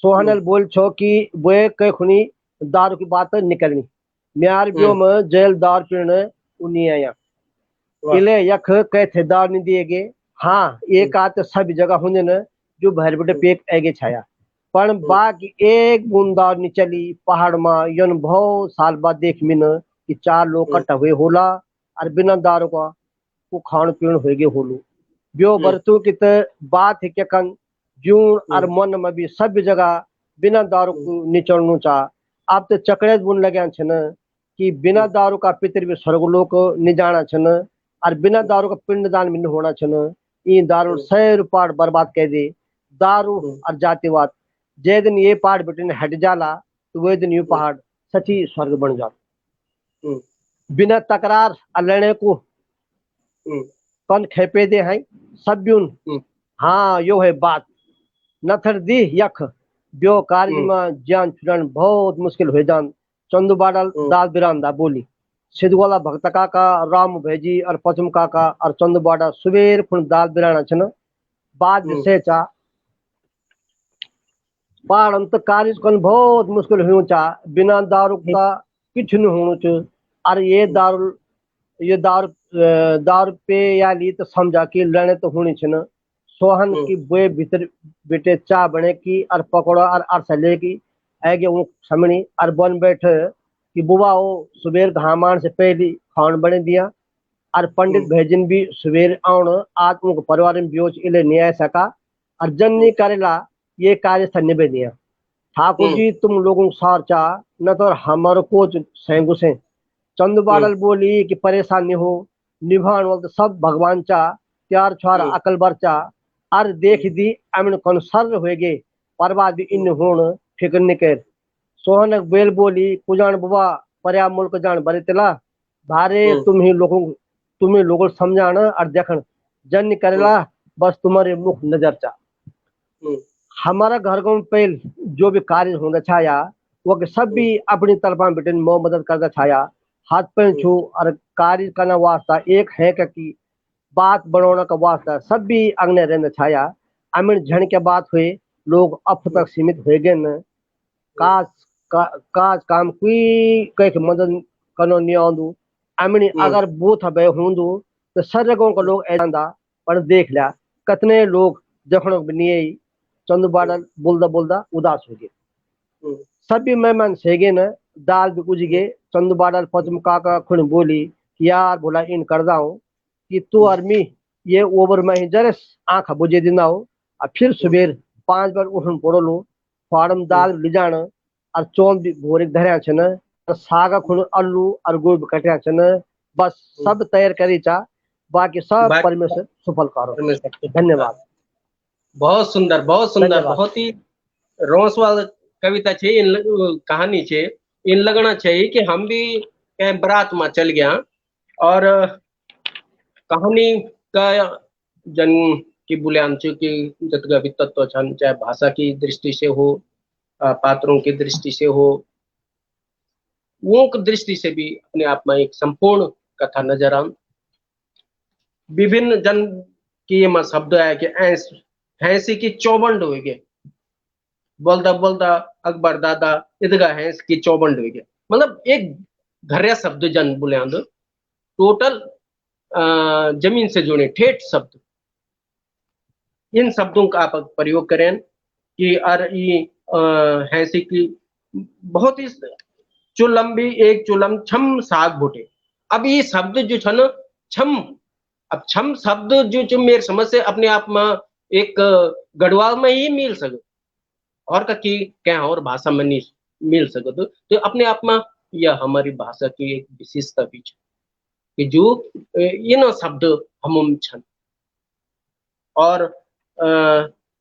सोहनल बोल छो कि वे कई खुनी दारू की बात निकलनी म्यार बियो में जेल दारू पीने उन्हीं आया इले यख कई थे दारू नहीं दिए गए हाँ एक आते सब जगह होने न जो भर बेटे पेक आगे छाया पर बाकी एक बूंदा नहीं चली पहाड़ में यन बहुत साल बाद देख मिन कि 4 लोग कट्ठा हुए होला और बिना दारू का को खान पीन हो गए होलू ब्यो बरतू की बात है क्या कन जून और मन में भी सब जगह बिना दारू को निचलनु चा अब तो चकड़े बुन लगे छन कि बिना दारू का पितर भी स्वर्गलोक नहीं जाना छन और बिना दारू का पिंडदान भी नहीं होना छन ये दारू 100 रुपया बर्बाद कर दे दारू और जातिवाद जे दिन ये पहाड़ बेटे हट जाला तो वह दिन ये पहाड़ सच्ची स्वर्ग बन जाता बिना तकरार लड़ने को कन खेपे दे हैं सब्यून हाँ यो है बात नथर दी यख ब्यो कार्य में जान छुड़ान बहुत मुश्किल हो जान चंदू बाडल दाल बिरांदा बोली सिद्धवाला भक्त काका राम भेजी और पचम काका और चंदू बाडा सुबेर खुन दाल बिराना छन बाद से चा पार अंत कार्य कन बहुत मुश्किल हुई चा बिना दारू का किछ नहीं होनु च और ये दारू पे या ली तो समझा कि लड़ने तो होनी छन सोहन की बुए भीतर बेटे चा बने की और पकौड़ा और अरसले की आगे वो समणी और बन बैठे कि बुआ वो सुबेर घामान से पहले खान बने दिया और पंडित भेजन भी सुबेर आउन आज उनको परिवार में ब्योच इले नहीं आ सका और जननी करेला ये कार्य था निभे दिया ठाकुर जी तुम लोगों सार चा न तो हमारे कोच सेंगु से चंदू बादल बोली कि परेशान नहीं हो निभान वाल तो सब भगवान चा प्यार छुआर अकल बर चा अर देख दी अमिन कौन सर हुए गे परवाद भी इन होण फिक्र निकर सोहन बेल बोली कुजान बुबा पर्या मुल्क जान बरे तिला भारे तुम्ही लोगों समझान और देखन जन करेला बस तुम्हारे मुख नजर चा हमारा घर को पहल जो भी कार्य होगा छाया वो सब भी अपनी तरफा बेटे मो मदद करता छाया हाथ पैर छू और कार्य करना वास्ता एक है कि बात बनाने का वास्ता सब भी अग्नि रहने छाया अमीन झण के बात हुए लोग अब तक सीमित हो गए न काज काम कोई कह मदद कनो नहीं आंदू अमीन अगर बूथ बे होंदू तो सर्गों का लोग ऐसा पर देख लिया कितने लोग देखने को नहीं आई चंदू बाडल बोलदा उदास हो गए सभी मेहमान सेगे न दाल भी उज गए चंदू बाडल पचम काका खुन बोली यार बोला इन कर दाऊं कि तू और मी ये ओवर में ही जरस आंख बुझे दिना हो और फिर सुबेर 5 बार उठन पड़ो लो फाड़म दाल लिजान और चौन भी भोरे धरिया छन सागा खुन आलू और गोभी कटिया छन बस सब तैयार करी चा बाकी सब परमेश्वर सफल करो धन्यवाद बहुत सुंदर, बहुत सुंदर, धन्यवाद। बहुत ही रोसवाल कविता छे, कहानी छे। इन लगना चाहिए कि हम भी कहीं बारात में चल गया और कहानी का जन की बुल्यांचु की जतगा भी तत्व छन, चाहे भाषा की दृष्टि से हो, पात्रों की दृष्टि से हो, वो की दृष्टि से भी अपने आप में एक संपूर्ण कथा नजर आन। विभिन्न जन की ये शब्द है कि हैंसी की चौबंड हो गए, बोलता बोलता अकबर दादा इदगा हैंस की चौबंड हो गया। मतलब एक घर्या शब्द जन बुल्यांद टोटल जमीन से जुड़े ठेठ शब्द, इन शब्दों का आप प्रयोग करें कि हैंसी की बहुत ही चुलंबी एक चुलम छम साग भुटे। अब ये शब्द जो छन छम, अब छम शब्द जो मेरे समझ से अपने आप में एक गढ़वाल में ही मिल सके और की क्या और भाषा में नहीं मिल सके, तो अपने आप में यह हमारी भाषा की एक विशेषता भी है कि जो इन शब्द हम छन। और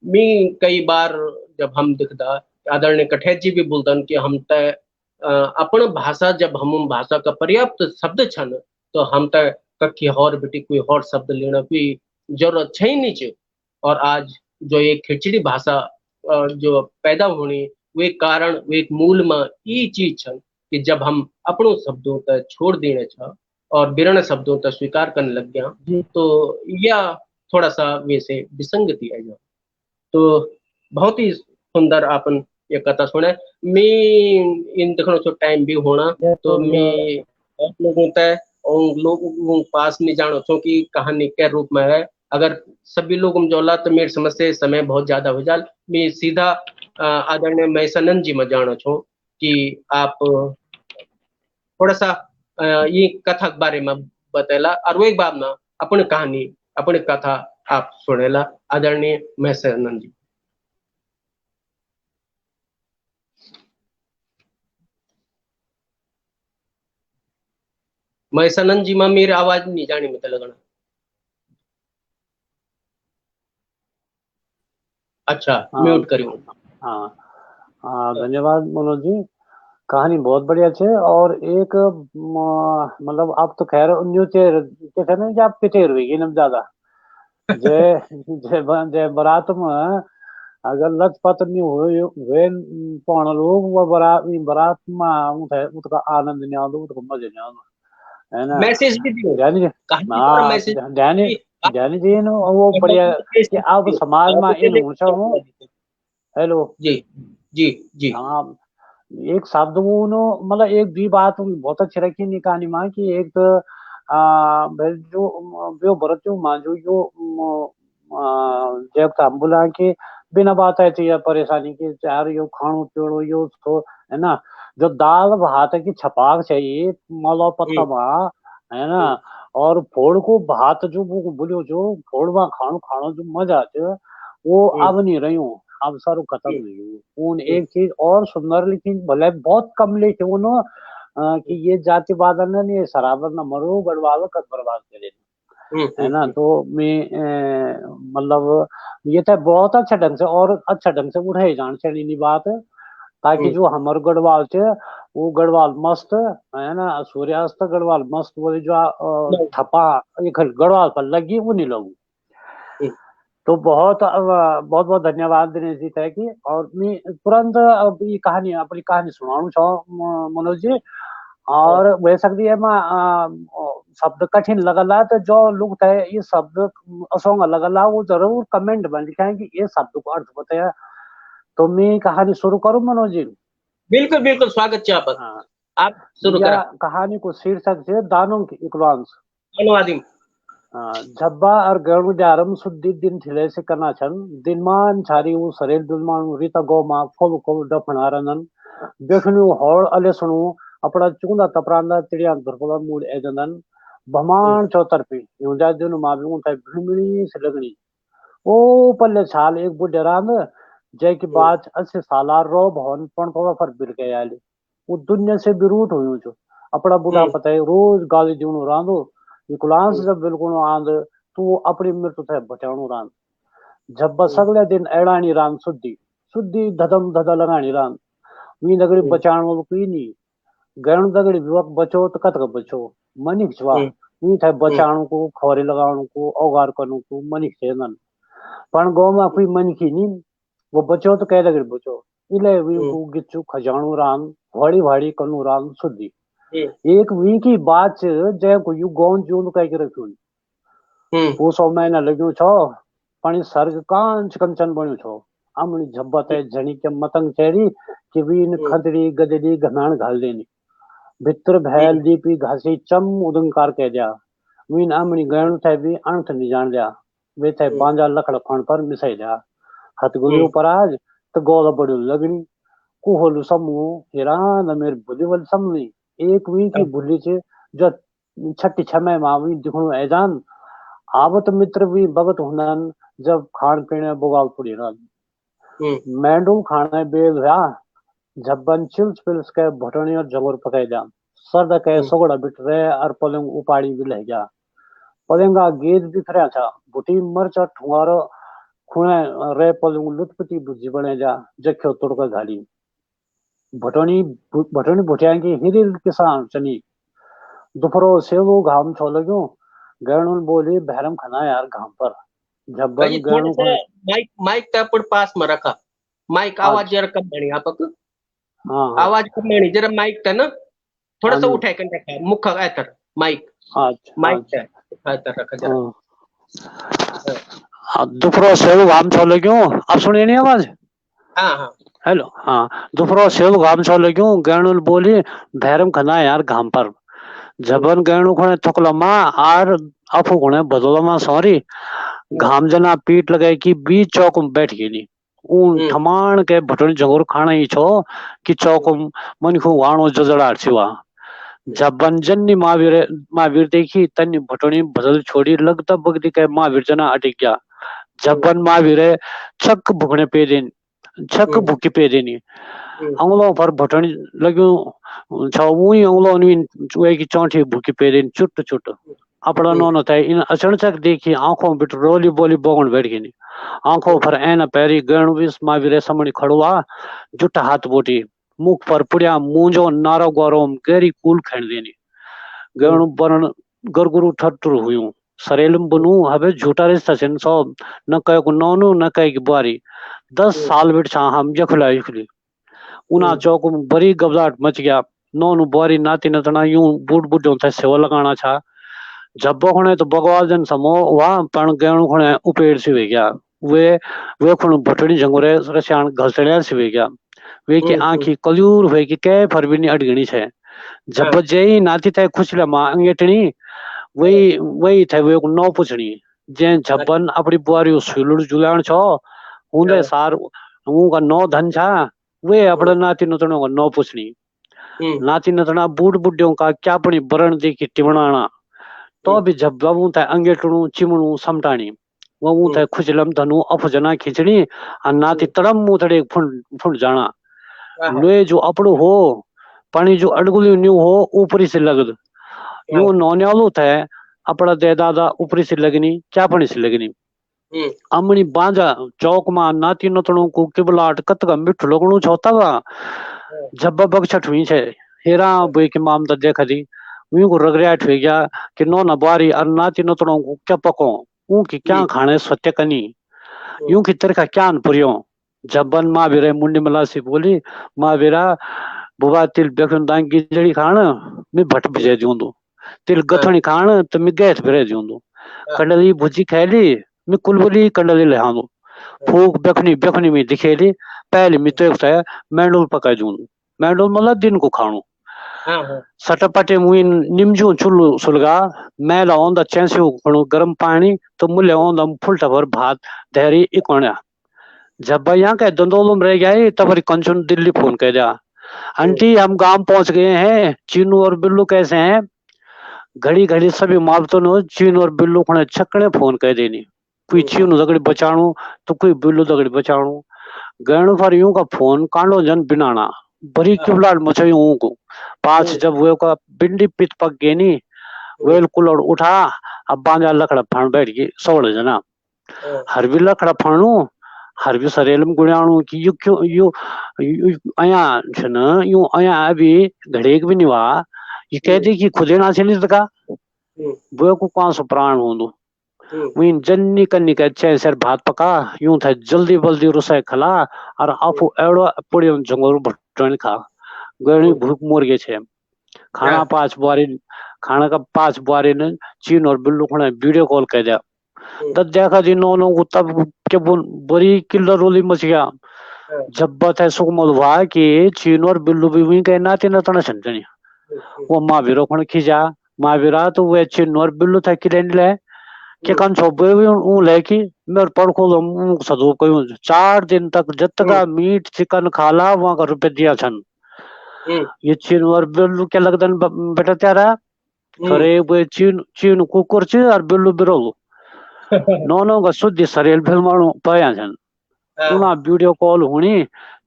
मी कई बार जब हम दिखदा आदरणीय कठेत जी भी बोलतन कि हम तय अपन भाषा जब हम भाषा का पर्याप्त शब्द छन तो हम तय कखी और बेटी कोई और शब्द लेना की जरूरत है ही नहीं छे। और आज जो एक खिचड़ी भाषा जो पैदा होनी वो एक कारण वो एक मूल में ये चीज छन कि जब हम अपनों शब्दों तक छोड़ देने छ और बिरण शब्दों तक स्वीकार करने लग गया तो यह थोड़ा सा वैसे विसंगति है। तो बहुत ही सुंदर आपन ये कथा सुने। मैं इन देखो तो टाइम भी होना तो मैं आप लोगों तक और लोगों पास नहीं जानो छो कि कहानी के रूप में है। अगर सभी लोग जोला तो मेरी समझ से समय बहुत ज्यादा हो जाए। मैं सीधा आदरणीय मैसानंद जी में जानो छो कि आप थोड़ा सा ये कथा के बारे में बतेला और वो एक बात ना अपनी कहानी अपनी कथा आप सुनेला। आदरणीय मैसानंद जी। मैसानंद जी में मेरी आवाज नहीं जानी में लगना। अच्छा म्यूट करियो। हाँ हाँ धन्यवाद मनोज जी, कहानी बहुत बढ़िया छे। और एक मतलब आप तो खैर न्यू चेर कहते ना कि आप पिटेर हुई ना ज्यादा जे जे बारात में अगर लचपत नहीं हुए पाण लोग वो बारात में उसका आनंद नहीं आता, उसको मजे नहीं आता, है ना। मैसेज भी दियो ध्यान जी, कहानी पर हाँ मैसेज ध्यान जी ने वो बढ़िया कि आप समाज में इन ऊंचा हो। हेलो जी जी जी हाँ, एक शब्द वो मतलब एक भी बात बहुत अच्छी रखी नहीं कहानी में कि एक तो भाई जो भरत जो मांझू जो जब था बोला कि बिना बात है चाहिए परेशानी की चार यो खाणो पीणो यो तो है ना, जो दाल भात की छपाक चाहिए malo पत्ता बा है ना, और फोड़ को भात जो वो बोलियो जो फोड़ बा खाणो खाणो जो मजा है वो अब नहीं रही हूँ, अब सारू खत्म नहीं हुई। उन एक चीज और सुंदर लेकिन भले बहुत कम लिखे उन्हों कि ये जातिवाद ने सराबर न मरो गढ़वाल कद बर्बाद करे, है ना। तो मैं मतलब ये तो बहुत अच्छा ढंग से और अच्छा ढंग से उठाई जान चाहिए बात, ताकि जो हमारे गढ़वाल से वो गढ़वाल मस्त है ना, सूर्यास्त गढ़वाल मस्त वो जो थपा ये गढ़वाल पर लगी वो नहीं लगू। तो बहुत बहुत बहुत धन्यवाद दिनेश जी थे कि और मैं तुरंत अब ये कहानी अपनी कहानी सुनाऊं चाहूँ मनोज जी। और वह सकती है शब्द कठिन लगला तो जो लोग थे ये शब्द असोंग लगला वो जरूर कमेंट में लिखाएं कि ये शब्द को अर्थ बताया। तो मैं कहानी शुरू करूं मनोज जी? बिल्कुल बिल्कुल स्वागत है हाँ, आप शुरू या करें। कहानी को शीर्षक है दानों की इकवांश। धन्यवाद। झब्बा और गरुड़ जारम सुद्दी दिन थिले से करना छन दिनमान छारी उ सरेल दुलमान रीता गो मा फोल को डफना रनन देखनु हौल अले सुनु अपना चुंदा तपरांदा चिड़िया धरपला मूड एजनन भमान चौतरपी युजा जुन माबियों था भिमणी से लगनी ओ पल्ले छाल एक बुढ़े राम जय की बात 80 साला रो भवन पण पवा फर बिल के आली वो दुनिया से बिरूट हुई जो अपना बुढ़ा पता है रोज गाली जीवनु रांदो विकलांश जब बिल्कुल आंद तू अपनी मृत्यु थे बचाणु रांद जब सगले दिन एड़ानी रान सुद्दी सुद्दी धदम धदा लगानी रान वी दगड़ी बचाण वालो कोई नहीं गैण दगड़ी विवक बचो तो कत बचो मनिक छवा वी थे बचाण को खौरे लगाण को औगार करने को मनिक थे नन पण गौ में कोई मनिकी नहीं वो बचो तो कह दगड़ी बचो इले वी को गिच्चू खजाणू रान भाड़ी भाड़ी कनु रान सुद्दी एक वी की बात जय को यू गौन जून कह के रखूं पूसो महीना लग्यो छो पण सर्ग कांच कंचन बन्यो छो आमणी झब्बत है झणी के मतंग चेरी कि वीन खदड़ी गदड़ी घनाण घाल देनी भितर भैल दीपी घासी चम उदंकार कह दिया वीन आमणी गैण थे भी अंत नहीं जान दिया वे थे बांजा लकड़ फण पर मिसाई दिया हथगुलियों पर आज तो गोला बड़ो लगनी कुहोलु समूह हिरान मेर बुद्धि समनी एक वी की बुली छे जो छठी छमे मावी दिखणु ऐजान आवत मित्र भी भगत हुनन जब खान पीने बुगाल पुड़ी रन मैंडू खाने बेल रहा जबन चिल्स पिल्स के भटनी और जंगुर पकाई दिया सर्द के सोगड़ा बिट रहे और पलंग उपाड़ी भी लह गया पलंगा गेद भी खरा था बुटी मरचा ठुंगारो खुणे रे पलंग लुटपति बुझी बने जा जख्यो तुड़का घाली भटनी भटनी भुटिया की हिरिल किसान चनी दोपहरो सेवो घाम छो लगो गैणुल बोली भैरम खाना यार घाम पर जबन गैणु माइक माइक का पर पास में रखा माइक आवाज जरा कम बनी आपक हाँ आवाज कम बनी जरा माइक का ना थोड़ा सा उठाए कर रखा मुख ऐतर माइक माइक ऐतर रखा जरा दोपहरो सेवो घाम छो लगो अब सुनिए नहीं आवाज हाँ हाँ हेलो हाँ दोपहरो सेवो घाम छो लगो गैणुल बोली भैरम खाना यार घाम पर जबन गैणु खुणे थकला माँ आर अफू खुणे बदला माँ सॉरी घाम जना पीठ लगाई की बीच चौक में बैठ गई ऊन ठमाण के भटोनी जंगोर खाना ही छो कि चौक मन को वाणो जजड़ा छिवा जबन जन्नी महावीर देखी तन्नी भटोनी बदल छोड़ी लगता बगदी के महावीर जना अटक गया जबन महावीर छक भुगने पे दिन छक भुकी पे देनी अंगलों पर भटोनी लग्यो छावुई अंगलों नी वे की चौंठी भुकी पे दिन चुट चुट अपना नोनो थे इन अचानक देखी आंखों बिट रोली बोली बोगण बैठ गई आंखों पर ऐना पैरी गण विस महावीर समणी खड़ुआ जुट हाथ बोटी मुख पर पुड़िया मूंजो नारो गौरो गहरी कूल खेण देनी गण बरण गरगुरु ठट्टुर हुयूं सरेलम बनू हवे झूठा रिश्ता छन सो न कह को नौनु न कह की बुआरी 10 साल बिट छा हम जखला इखली उना चौक में बड़ी घबराहट मच गया नौनु बुआरी नाती नतना यूं बूढ़ बूढ़ों थे सेवा लगाना छा जब्बो खुणे तो भगवान जन समो वहां पण गैणु खुणे उपेड़ से वे गया वे खुण भटड़ी जंगुरे रसियान घसड़िया से वे गया वे की आंखी कल्यूर हुए की कै फरबिनी अडगणी छे जब जई नाती थे खुशला मां अंगेटनी वही थे वे को नौ पूछनी जे जबन अपनी बुआरी सुलुड़ जुलाण छो हुंदे सार हूं का नौ धन छा वे अपने नाती नतणो का नौ पूछनी नाती नतना बूढ़ बुढ़ियों का क्या पड़ी बरण देखी टिमणाना तो भी जब बाबू थे अंगेटणू चिमणू समटाणी वो थे खुजलम धनु अफजना खिचड़ी आ नाती तड़म मुथड़े फुंड जाना लोए जो अपड़ो हो पानी जो अड़गुली न्यू हो ऊपरी से लगद यूं नौन्यालू थे अपड़ा दे दादा ऊपरी से लगनी क्या पानी से लगनी अमनी बांजा चौक मा नाती नतणू को किबलाट कतगा मिठ लगणू छोता जब बगछट हुई छे हेरा बोई के माम द देखा दी वी को रगड़ाट हो गया कि नो न बारी और नाती नतणों को क्या पको ऊ की क्या खाने सत्य कनी यूं की तरह क्या पुरियो जबन माँ बीरे मुंडी मलासी बोली माँ बीरा बुबा तिल बेखन दांगी जड़ी खान मैं भट भिजे दूंदू तिल गथनी खान तो मैं गैस भिरे दूंदू कंडली भुजी खैली मैं कुलबली कंडली ले आऊं फूक बेखनी बेखनी में दिखेली पहले मैं तो मैंडूल पका दूंदू मैंडूल मतलब दिन को खाणू सटपटे मुई निमजू चुल्लू सुलगा मैला ओंदा चेंसू खणु गरम पानी तो मुले ओंदा फुलटा भर भात धैरी इकोण्या जब यहाँ के दंदोलम रह गया तब कंचन दिल्ली फोन कर दिया आंटी हम गांव पहुंच गए हैं चीनू और बिल्लू कैसे हैं घड़ी घड़ी सभी मालतों ने चीनू और बिल्लू को छकने फोन कर देनी कोई चीनू दगड़ी बचाणू तो कोई बिल्लू दगड़ी बचाणू गैणु पर यूं का फोन कांडो जन बिनाना बड़ी किबलाट मचाई ऊं को पास जब वे का बिंडी पित पक गई नी वेल कुलड़ उठा अब बांजा लकड़ा फान बैठ गई सवड़ जना हर भी लखड़ा फाणु हर भी सरेलम गुण्याणु कि यु क्यों यु अया छन यु अया अभी घड़ेक भी निवा ये कहते कि खुदे ना छिनिस का वो को कौन सो प्राण होंदु वहीं जन्नी कन्नी के अच्छे सर भात पका यूं था जल्दी बल्दी रुसाय खला और आफू एड़ो पड़ी जंगल भटन खा गणी भूख मर गए छे खाना पाँच बारी खाना का 5 बारी ने चीन और बिल्लू खड़ा वीडियो कॉल कर दिया तब देखा जी नो नो तब के बड़ी किल्लर रोली मच गया जब बात है सुकमल हुआ कि चीन और बिल्लू भी वहीं के नाते न तना छंजनी वो माँ भी रोकण खींचा माँ भी रहा तो वो चीन और बिल्लू था कि ले के कन छोबे भी ऊ लेकी मेरे पर को सदो कोई 4 दिन तक जतका मीट चिकन खाला वहां का रुपए दिया छन ये चीन और बिल्लू के लगदन बेटा त्यारा थोड़े वो चीन चीन कुकुर छ और बिल्लू बिरो नो नो का सुद्धि सरेल फिल्माणु पाया छन उना वीडियो कॉल हुनी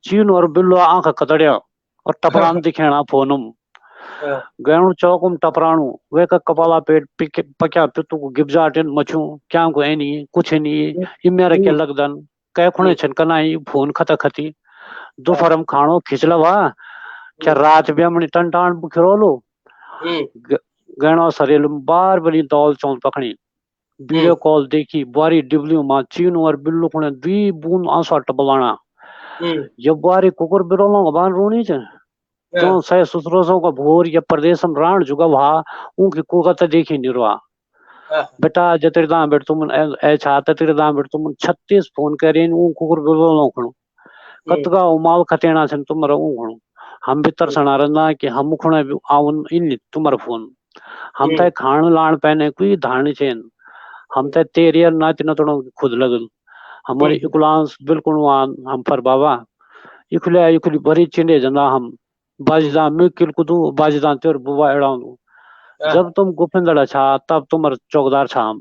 चीन और बिल्लू आंख कतड़िया और टपरान दिखेना फोनम गणु चौकम टपराणु वे का कपाला पेट पक्या पितु को गिबजाटिन मछु क्या को एनी कुछ नहीं ये मेरा के लगदन कै खुणे छन कनाई फोन खता खती दोपहरम खाणो खिचला वा क्या रात में हमने टंटान बुखरोलो गणो सरेल बार बनी दौल चौल पकड़ी वीडियो कॉल देखी बारी डिबलियो मां चीन और बिल्लू खुणे 2 बूंद आंसू टबलाना ये बारी कुकुर बिरोलो बान रोनी छ तो सह ससुरों का भोर या प्रदेशम राण जुगा वहा उनकी कोगत देखी निरवा बेटा जतिरदा बेट तुम ए छा ततिरदा बेट तुम 36 फोन करेन ऊ कुकुर बिरोलो खणो कतगा उमाल खतेना छन तुमरा ऊ खणो हम भी तरसना रना कि हम खुणे आउन इन तुम्हारा फोन हम ते खान लाण पहने कोई धारणी चेन हम ते तेरियर नाच न तो खुद लगल हमारे इकुलांस बिल्कुल हम पर बाबा इखले इखली भरी चिंडे जना हम बाजदा में किलकुदू बाजदा तेर बुवा एड़ाऊ जब तुम गुफिंदड़ा छा तब तुमर चौकदार छा हम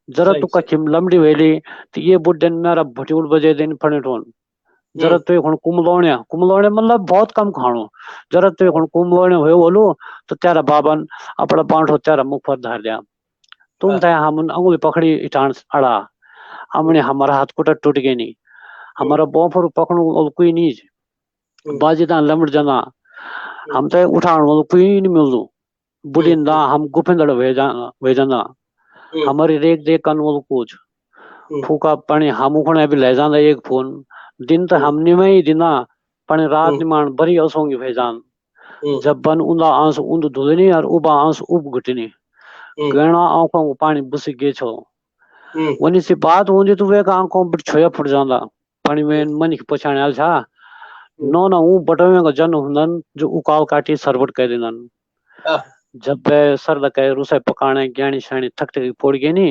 जरा तू कखिम लंबड़ी वेली तो ये बुड्ढन मेरा भटूल बजे दिन फने टोन जरा तो हुन कुमलोणे मतलब बहुत कम खाणो जरा तो हुन कुमलोणे होयो बोलो तो तेरा बाबन अपना बांठो तेरा मुख पर धार दिया तुम थे हम अंगुली पकड़ी इटान अड़ा हमने हमारा हाथ कुटा टूट गई नहीं हमारा बोफर पकड़ो कोई नहीं बाजीदान लमड़ जना हम तो उठाण वालों कोई नहीं मिलू बुढ़िंदा हम गुफिंदड़ भेजना हमारी रेख देख कन वालों कुछ फूका पानी हम उखने भी ले जाना एक फोन दिन तो हमने में ही दिना पानी रात निमान बड़ी असोंगी भेजान जब बन उंदा आंसू उंद धुलनी और उबा आंसू उब घुटनी गहना आंखों को पानी बुस गे छो वनी सी बात होंदी तो वे आंखों पर छोया फुट जांदा पानी में मन की पछाण आल छा नो ना ऊ बटवे का जन हुंदन जो उकाल काटी सरवट कह देनन जब सर कह रुसे पकाने ज्ञानी शानी थक थक फोड़ गई नी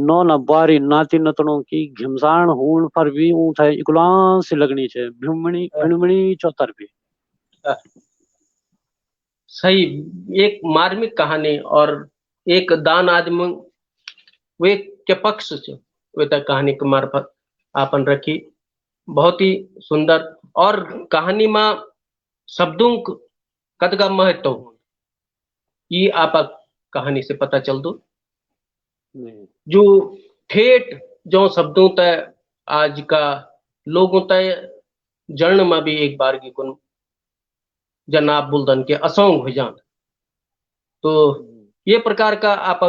नो ना बारी नाती नतनों की घिमसान हुन पर भी ऊ थे इकुलां से लगनी छे भिमणी भिमणी चौतर भी सही एक मार्मिक कहानी और एक दान आदमी वे के पक्ष से वे तक कहानी के मार्फत आपन रखी बहुत ही सुंदर और कहानी में शब्दों कदका महत्व ये आप कहानी से पता चल दो जो ठेठ जो शब्दों तय आज का लोगों तय जर्ण में भी एक बार की कुन जनाब बुलदन के असंग हो जान तो ये प्रकार का आप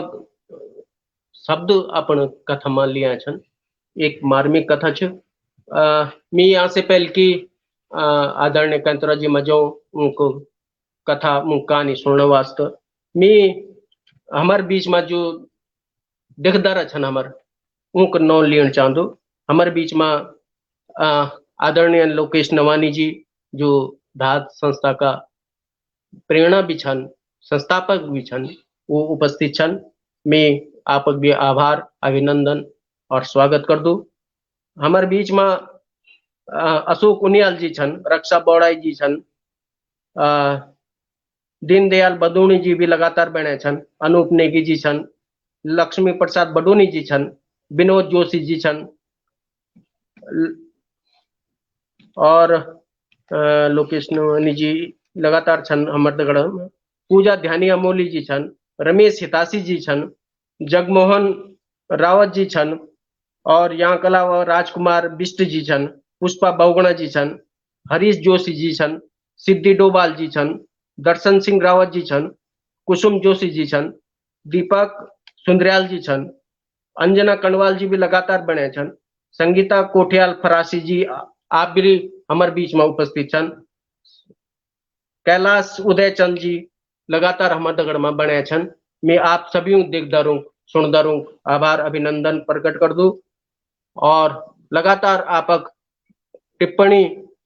शब्द अपन कथा मान लिया छन एक मार्मिक कथा छ मी यहाँ से पहले की आदरणीय कंतराजी मजो उनको कथा कहानी सुनने वास्ते मी हमारे बीच में जो दिखदार छन हमार उनको नौ लियन चाहूँ हमारे बीच में आदरणीय लोकेश नवानी जी जो धात संस्था का प्रेरणा भी छन संस्थापक भी छन वो उपस्थित छन मैं आप भी आभार अभिनंदन और स्वागत कर दूं हमारे बीच में अशोक उनियाल जी छन रक्षा बौड़ाई जी छन दीनदयाल बदूनी जी भी लगातार बने छन अनूप नेगी जी छन लक्ष्मी प्रसाद बडोनी जी छन विनोद जोशी जी छन और लोकेश नवानी जी लगातार छन अमरदगढ़ पूजा ध्यानी अमोली जी छन रमेश हितासी जी छन जगमोहन रावत जी छन और यहाँ के अलावा राजकुमार बिष्ट जी छन, पुष्पा बहुगुणा जी छन, हरीश जोशी जी छन, सिद्धि डोभाल जी छन, दर्शन सिंह रावत जी छन, कुसुम जोशी जी छन, दीपक सुंदरयाल जी छन, अंजना कनवाल जी भी लगातार बने छन, संगीता कोठियाल फरासी जी आप भी हमारे बीच में उपस्थित छन, कैलाश उदयचंद जी लगातार हमारे दगड़ में बने छन। मैं आप सभी देखदारों सुनदारों आभार अभिनंदन प्रकट कर दूं और लगातार आपक टिप्पणी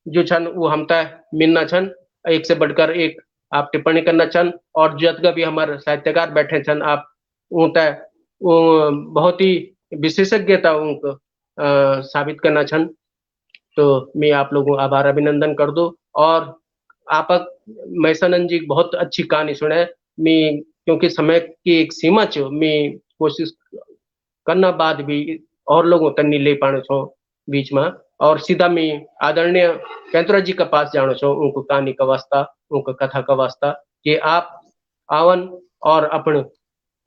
जो छन वो हमता मिलना छन, एक से बढ़कर एक आप टिप्पणी करना छन और जतगा भी हमारे साहित्यकार बैठे छन आप उनता बहुत ही विशेषज्ञता उनको साबित करना छन। तो मैं आप लोगों आभार अभिनंदन कर दूं और आपक मैसानंद जी बहुत अच्छी कहानी सुने। मैं क्योंकि समय की एक सीमा छ मैं कोशिश करना बाद भी और लोगों तक नहीं ले पाने छो बीच में और सीधा मैं आदरणीय कैंतरा जी के पास जानो छो उनको कहानी का वास्ता उनको कथा का वास्ता कि आप आवन और अपने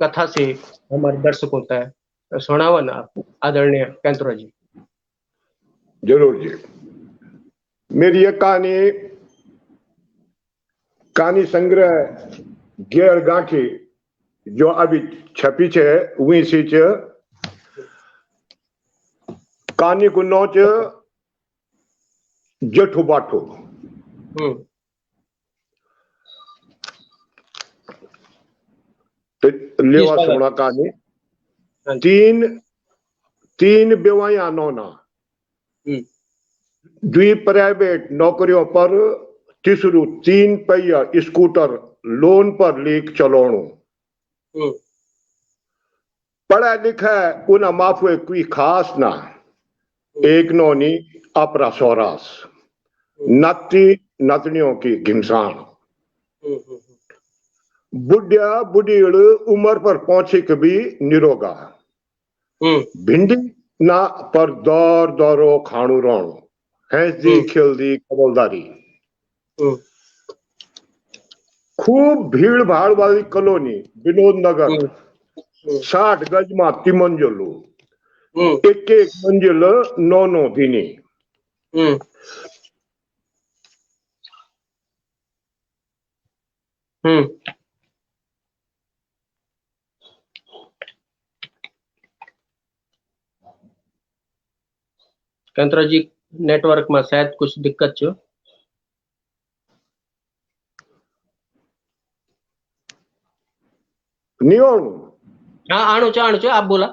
कथा से हमारे दर्शकों तक सुनावन आप आदरणीय कैंतरा जी। जरूर जी। मेरी ये कहानी संग्रह गेर गांठी जो अभी छपी है वही से कहानी को नौ जठो बाठो। तो लेवा सोना कहानी तीन बेवाया नौना द्वी प्राइवेट नौकरियों पर तीसरू 3 पहिया स्कूटर लोन पर लेक चलाणो। पढ़ा लिखा उन माफे कोई खास ना एक नौनी अपरा सौरास नती नतनियों की घिमसान बुढ़िया बुढ़ीड़ उम्र पर पहुंचे कभी निरोगा भिंडी ना पर दौर दौरो खाणु रोणो हैंसदी खिलदी कबलदारी। खूब भीड़ भाड़ वाली कॉलोनी विनोद नगर 60 गज में 3 मंजिलो एक मंजिल 9 दिनी। कैंतरा जी नेटवर्क में शायद कुछ दिक्कत छो। नहीं आणु हाँ आणु छो आप बोला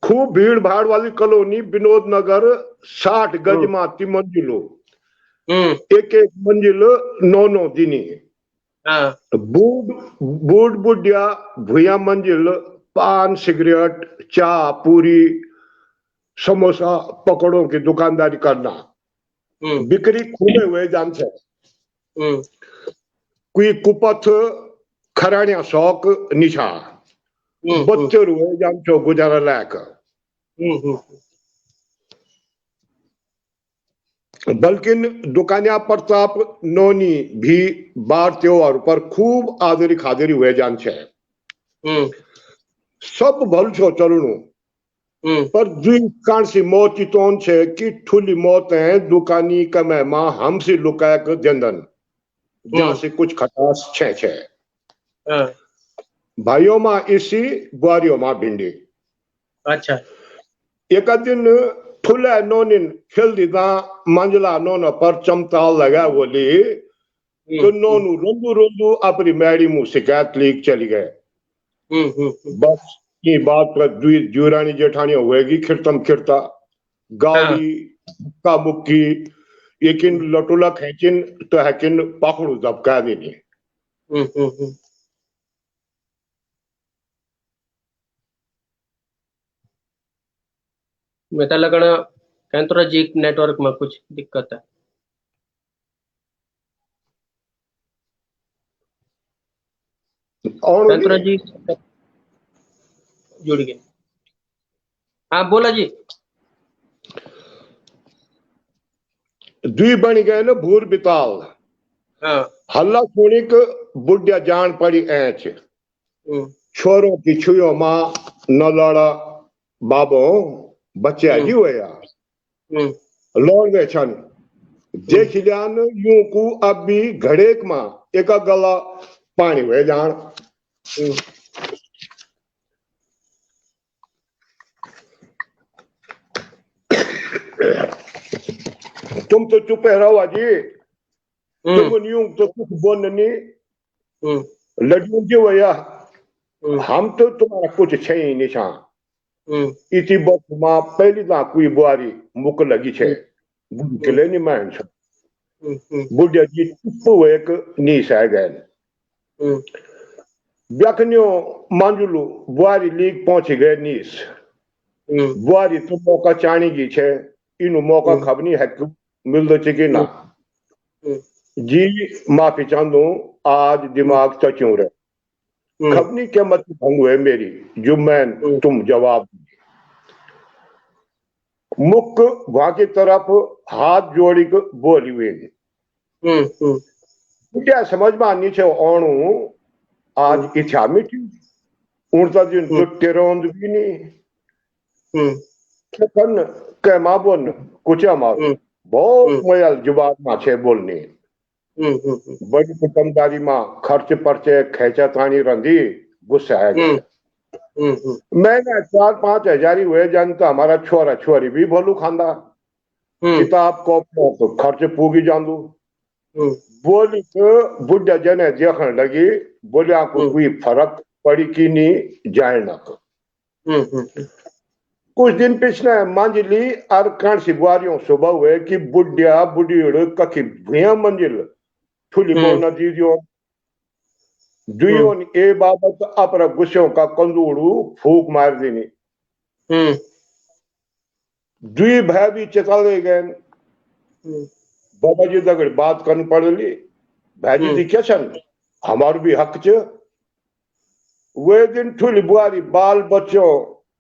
खूब भीड़ भाड़ वाली कॉलोनी विनोद नगर 60 गज में 3 मंजिलो एक मंजिल 9 दिनी। बूढ़ बुढ़िया भूया मंजिल पान सिगरेट चाय पूरी समोसा पकड़ों की दुकानदारी करना बिक्री खुले हुए जान से कोई कुपथ खराणिया शौक निशा बच्चे हुए जान छो गुजारा लायक। बल्कि दुकानिया प्रताप नौनी भी बार त्योहार पर खूब आदरी खादरी हुए जान छे। सब भल छो चलणु पर दुई कांसी मौत चितौन छे कि ठुली मौत है दुकानी कमे मां हमसे लुकाय के जंदन जहां से कुछ खटास छे। भाइयों मां इसी बुआरियों मां भिंडी। अच्छा एक दिन ठुले नौनिन खेल दीदा मंजला नौना पर चमताल लगा बोली तो नौनू रोंदू रोंदू अपनी मैडी मुंह शिकायत लीक चली गए। बस ये बात पर जुरानी जेठानी होएगी खिरतम खिरता गाली का मुक्की यकिन लटुला खेचिन तो हैकिन पाखड़ू दबका देनी। मैं लगना कैंतरा जी नेटवर्क में कुछ दिक्कत है। कैंतरा जी जुड़ गए। हाँ बोला जी। द्वी बन गए न भूर बिताल हल्ला सुनिक बुढ़िया जान पड़ी ऐच छोरों की छुयो मां न लड़ा बाबो बच्चे जी हुए लौट गए छन देख लियान यूं को अब भी घड़ेक मां एक गला पानी हुए जान तुम तो चुप रहो अजी तुम यूं तो कुछ बोलनी लड़ियों जी भैया हम तो तुम्हारा कुछ छे ही निशान इसी बात मां पहली ना कोई बुआरी मुक लगी छे बुढ़ले नहीं मान छ बुढ़िया जी चुप हुए नीस आ गए ब्याखन्यो मांजुलू बुआरी लीग पहुंच गए नीस बुआरी तो मौका चाणी की छे इनु मौका खबनी है मिल दो चिकी ना जी माफी चाहूं आज दिमाग चचू रहे खबनी के मत भंग हुए मेरी जो मैं तुम जवाब मुख वहां की तरफ हाथ जोड़ी को बोली हुई क्या समझ में आनी छे ओणु आज इच्छा मिठी उड़ता दिन तो तेरोंद भी नहीं कन के मां बोन कुछ मार बहुत मयल जवाब में छे बोलनी बड़ी कुटुंबदारी में खर्च परचे खेचा तानी रंधी गुस्सा है मैंने 4-5 हजारी हुए जानता हमारा छोरा छोरी भी भोलू खांदा किताब कॉपी तो खर्च पूगी जानू बोली तो बुढ़ा जने देखने लगी बोले आपको कोई फर्क पड़ी कि नहीं जाए ना कुछ दिन पिछले मंजिली और कांसी बुआरियों सुबह हुए कि बुढ़िया बुढ़ी कखी भूया मंजिल ठुली बोलना दीजियो दुइयों ए बाबत अपना गुस्सों का कंजूड़ू फूक मार देनी दुई भाई भी चले गए बाबा जी दगड़ बात करनी पड़ली भाई जी क्या छन हमार भी हक च वे दिन ठुली बुआरी बाल बच्चों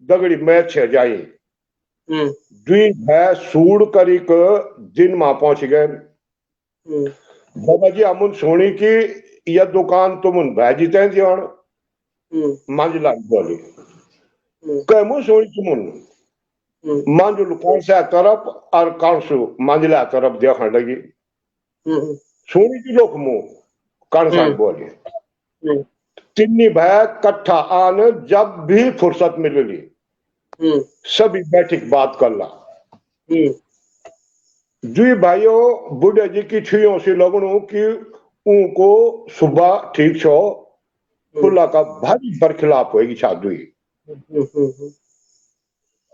दगड़ी मैच छे जाई दुई भाई सूड़ करी के दिन मां पहुंच गए बाबा जी अमुन सोनी की यह दुकान तुम भाजी तय दियोन मांजला बोली कहमु सोनी तुम मांजुल कौन सा तरफ और कौन सु मांजला तरफ देखने लगी सोनी की लोग मुंह कौन सा बोली तिन्नी भाई कट्ठा आन जब भी फुर्सत मिलेगी सभी बैठक बात कर ला दुई भाइयों बुढ़े जी की छुइयों से लगनू कि उनको सुबह ठीक छो खुला का भारी बरखिलाफ होगी शादी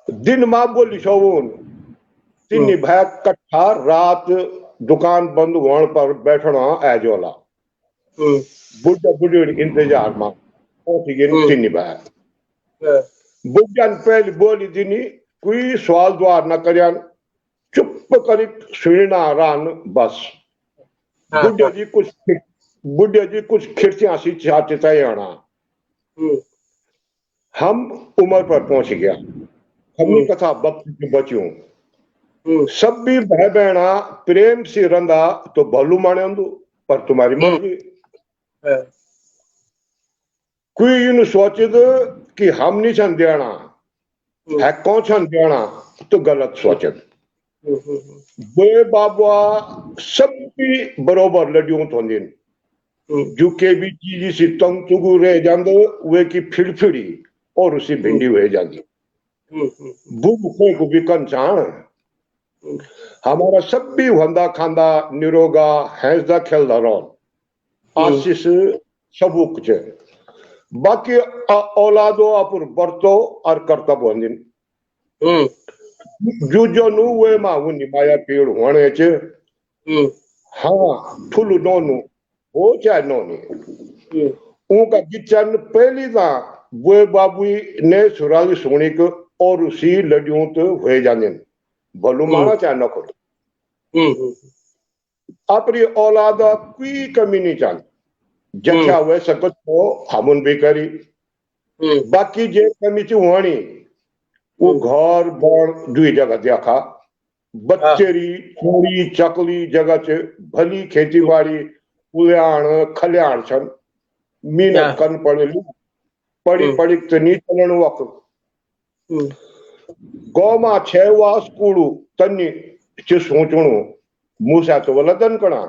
दिन मां बोली शोन तीन भाई कट्ठा रात दुकान बंद होने पर बैठना एजोला बुढ़ा बुढ़ी इंतजार में पहुंच गए तीन भाई बुढ़ा पहले बोली दिनी कोई सवाल द्वार न कर चुप करी सुनना रान बस बुढ़िया जी कुछ खिड़कियां सी चाहते आना हम उम्र पर पहुंच गया हमने कथा वक्त बच्चों सब भी भाई बहना प्रेम से रंधा तो भलू माने पर तुम्हारी मर्जी कोई इन सोचे कि हम नहीं छन देना है कौन छन देना तो गलत सोचे वे बाबा सब भी बरोबर लड़ियों तो दिन जो के भी चीज से तंग तुगु रह जांदो वे की फिड़फिड़ी और उसी भिंडी हुए जाती बुढ़ को भी कंचान हमारा सब भी वंदा खांदा निरोगा हैंसदा खेलदा रहो आशीष सबूक चे बाकी औलादो अपुर बरतो और कर्तव्य होंदिन जो नु वे मा उनी माया पेड़ होने चे हाँ ठुलु नोनु हो चाहे नोनी उनका किचन पहली था वे बाबू ने सुराली सोनी को और उसी लड़ियों तो हुए जाने भलू माना चाहे न करो अपनी औलादा कोई कमी नहीं चाहती जख्या हुए सकत हो हमन भी करी बाकी जे कमी ची होनी वो घर बार दुई जगह देखा बच्चेरी चोरी चकली जगह च भली खेती बाड़ी उल्याण खल्याण छन मीनत करन पड़ेली पड़ी पड़ी तो नी चलण वक्त गौमा छेवा स्कूलू तन्नी च सोचणो मूसा तो वलदन कणा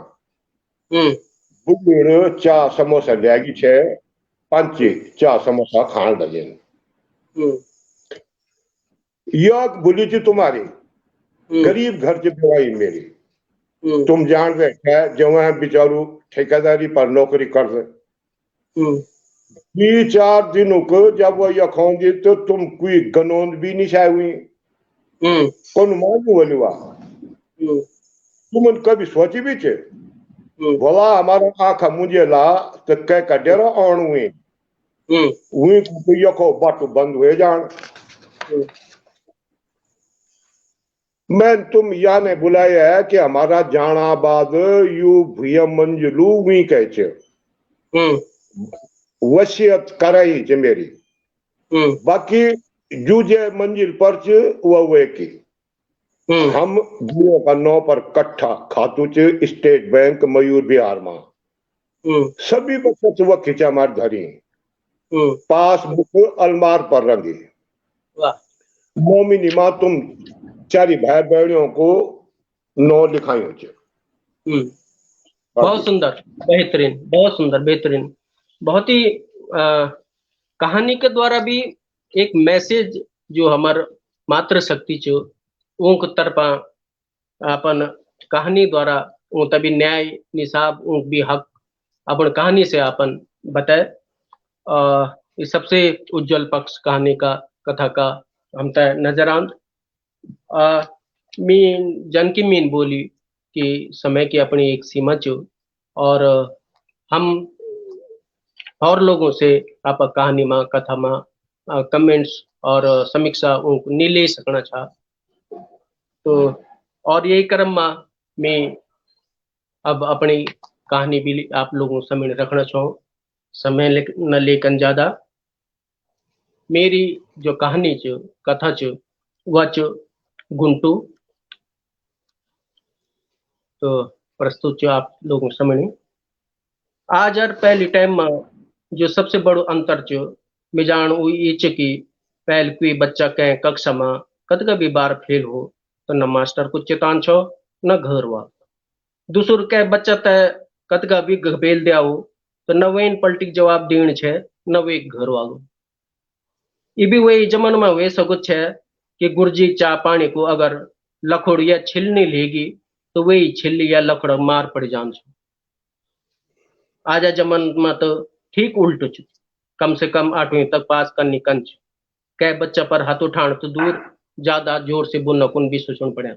बुढ़ चा समोसा लियागी छे पंची चा समोसा खान लगे यह बोली थी तुम्हारी गरीब घर से बेवाई मेरी तुम जान रहे है जो है बेचारू ठेकेदारी पर नौकरी कर रहे 2-4 दिनों को जब वो यखोंगी तो तुम कोई गनोंद भी नहीं शाय हुई कौन मालूम वलुआ तुम कभी सोची भी थे बोला हमारा आंखा मुझे ला तो कह का डेरा आन हुई को यखो बट बंद हुए जान मैं तुम या ने बुलाया है कि हमारा जाना बाद यू भूया मंजलू हुई कहे वसीयत कराई चे मेरी बाकी जूझे मंजिल पर वे की हम दुनिया का 9 पर कट्ठा खातू च स्टेट बैंक मयूर बिहार में सभी बच्चे वह खिंचा मार धरी पासबुक अलमार पर रंगी मोमिनी माँ तुम चारी भाई बहनों को 9 लिखाई बहुत सुंदर बेहतरीन बहुत सुंदर बेहतरीन बहुत ही कहानी के द्वारा भी एक मैसेज जो हमार मातृशक्ति चो उनक तरफा अपन कहानी द्वारा तभी न्याय निसाब उनक भी हक अपन कहानी से अपन बताए इस सबसे उज्जवल पक्ष कहानी का कथा का हम तय नजर आंद मीन जन की मीन बोली कि समय की अपनी एक सीमा चो और हम और लोगों से आप कहानी में कथा में कमेंट्स और समीक्षा उनको नहीं ले सकना चाह तो और यही क्रम में मैं अब अपनी कहानी भी आप लोगों समय रखना चाहूँ समय न लेकर ज्यादा मेरी जो कहानी च कथा च वह च गुंटू तो प्रस्तुत च आप लोगों समय आज और पहली टाइम में जो सबसे बड़ो अंतर च मैं जान ये च कि पहले कोई बच्चा कह कक्षा में कद भी बार फेल हो तो न मास्टर को चेतान छो न घर वा दूसर कह बच्चा तय कद भी फेल दिया हो तो न वेन पलटिक जवाब देन छे न वे घर वालों ये भी वही जमन में वे सकुत है कि गुरजी चा पानी को अगर लखोड़ या छिलनी लेगी तो वही छिल्ली या लखड़ मार पड़ जान छो आजा जमन में तो ठीक उल्टो छ कम से कम 8वीं तक पास करनी कंच कह बच्चा पर हाथ उठान तो दूर ज्यादा जोर से बोलना कुन भी सोचन पड़े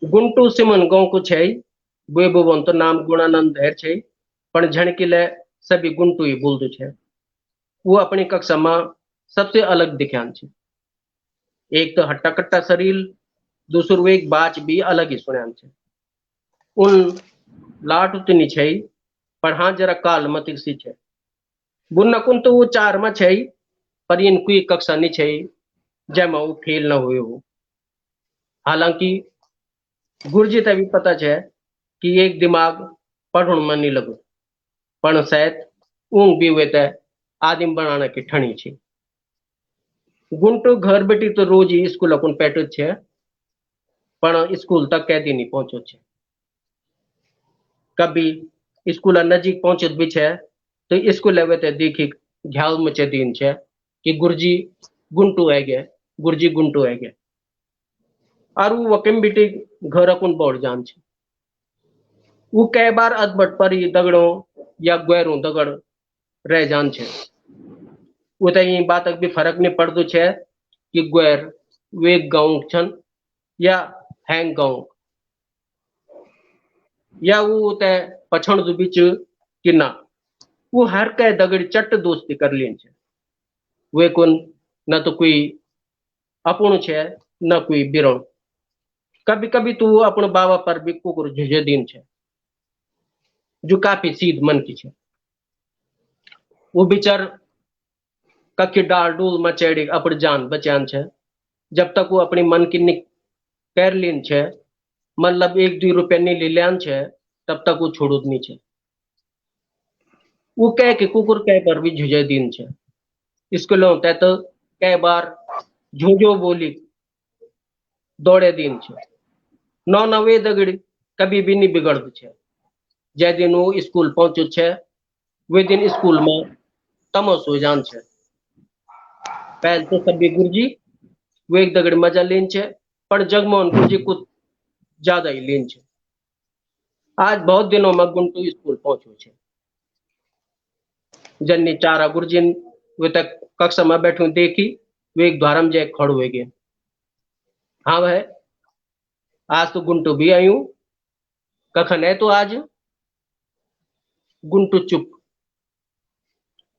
गुंटू सिमन गांव को छे वे बोवन तो नाम गुणानंद है छे पण झणकिले सभी गुंटू ही बोल दो छे वो अपनी कक्षा में सबसे अलग दिख्यान छे एक तो हट्टा कट्टा शरीर दूसरो एक बाच भी अलग ही सुनान छे उन लाट उतनी छे पर हाँ जरा काल मत सी छे बुन्ना कुन तो वो 4 में छे पर इन कोई कक्षा नहीं छे जमा वो फेल न हुए हो हालांकि गुरजी तभी पता छे कि एक दिमाग पढ़ने में नहीं लगो पण शायद ऊंग भी हुए आदिम बनाने की ठणी छे गुंटू घर बेटी तो रोज ही स्कूल अपन पैटो छे पण स्कूल तक कैदी नहीं पहुंचो छे कभी स्कूल नजीक पहुंचत भी छे तो स्कूल लेवे ते देखी घ्याव मचे दिन छे कि गुरजी गुंटू है गए गुरजी गुंटू है गए और वो वकीम बेटी घर अपन बोर्ड जान छे वो कई बार अदबट पर ही दगड़ों या ग्वेरों दगड़ रह जान छे वो तो ये बात भी फर्क नहीं पड़तो छे कि ग्वेर वे गांव छन या हैंग गांव या वो ते पछण दो बीच कि ना वो हर कह दगड़ चट दोस्ती कर लेन छे वे कुन न तो कोई अपुण छे न कोई बिरण कभी कभी तो वो अपन बाबा पर भी कुकुर झुझे दिन छे जो काफी सीध मन की छे वो बिचार ककी डाल डूल मचेड़ी अपन जान बचान छे जब तक वो अपनी मन की कर लीन छे मतलब 1-2 रुपया नहीं ले लियान छे तब तक वो छोड़ो नहीं छे वो कह के कुकुर कह पर भी झुझे दिन छे स्कूलों ते तो कई बार झुझो बोली दौड़े दिन छे नौ नवे दगड़ी कभी भी नहीं बिगड़त छे जे दिन वो स्कूल पहुंचो छे वे दिन स्कूल में तमस हो जान छे पहले तो सभी गुरुजी वो एक दगड़ मजा लेन छे पर जगमोहन गुरुजी कुछ ज्यादा ही लेन छे आज बहुत दिनों में गुंटू स्कूल पहुंचो छे जन्नी चारा गुरुजी वे तक कक्षा में बैठू देखी वे एक द्वारम जे खड़ हुए गए हाँ वह आज तो गुंटू भी आयु कखन है तो आज गुंटू चुप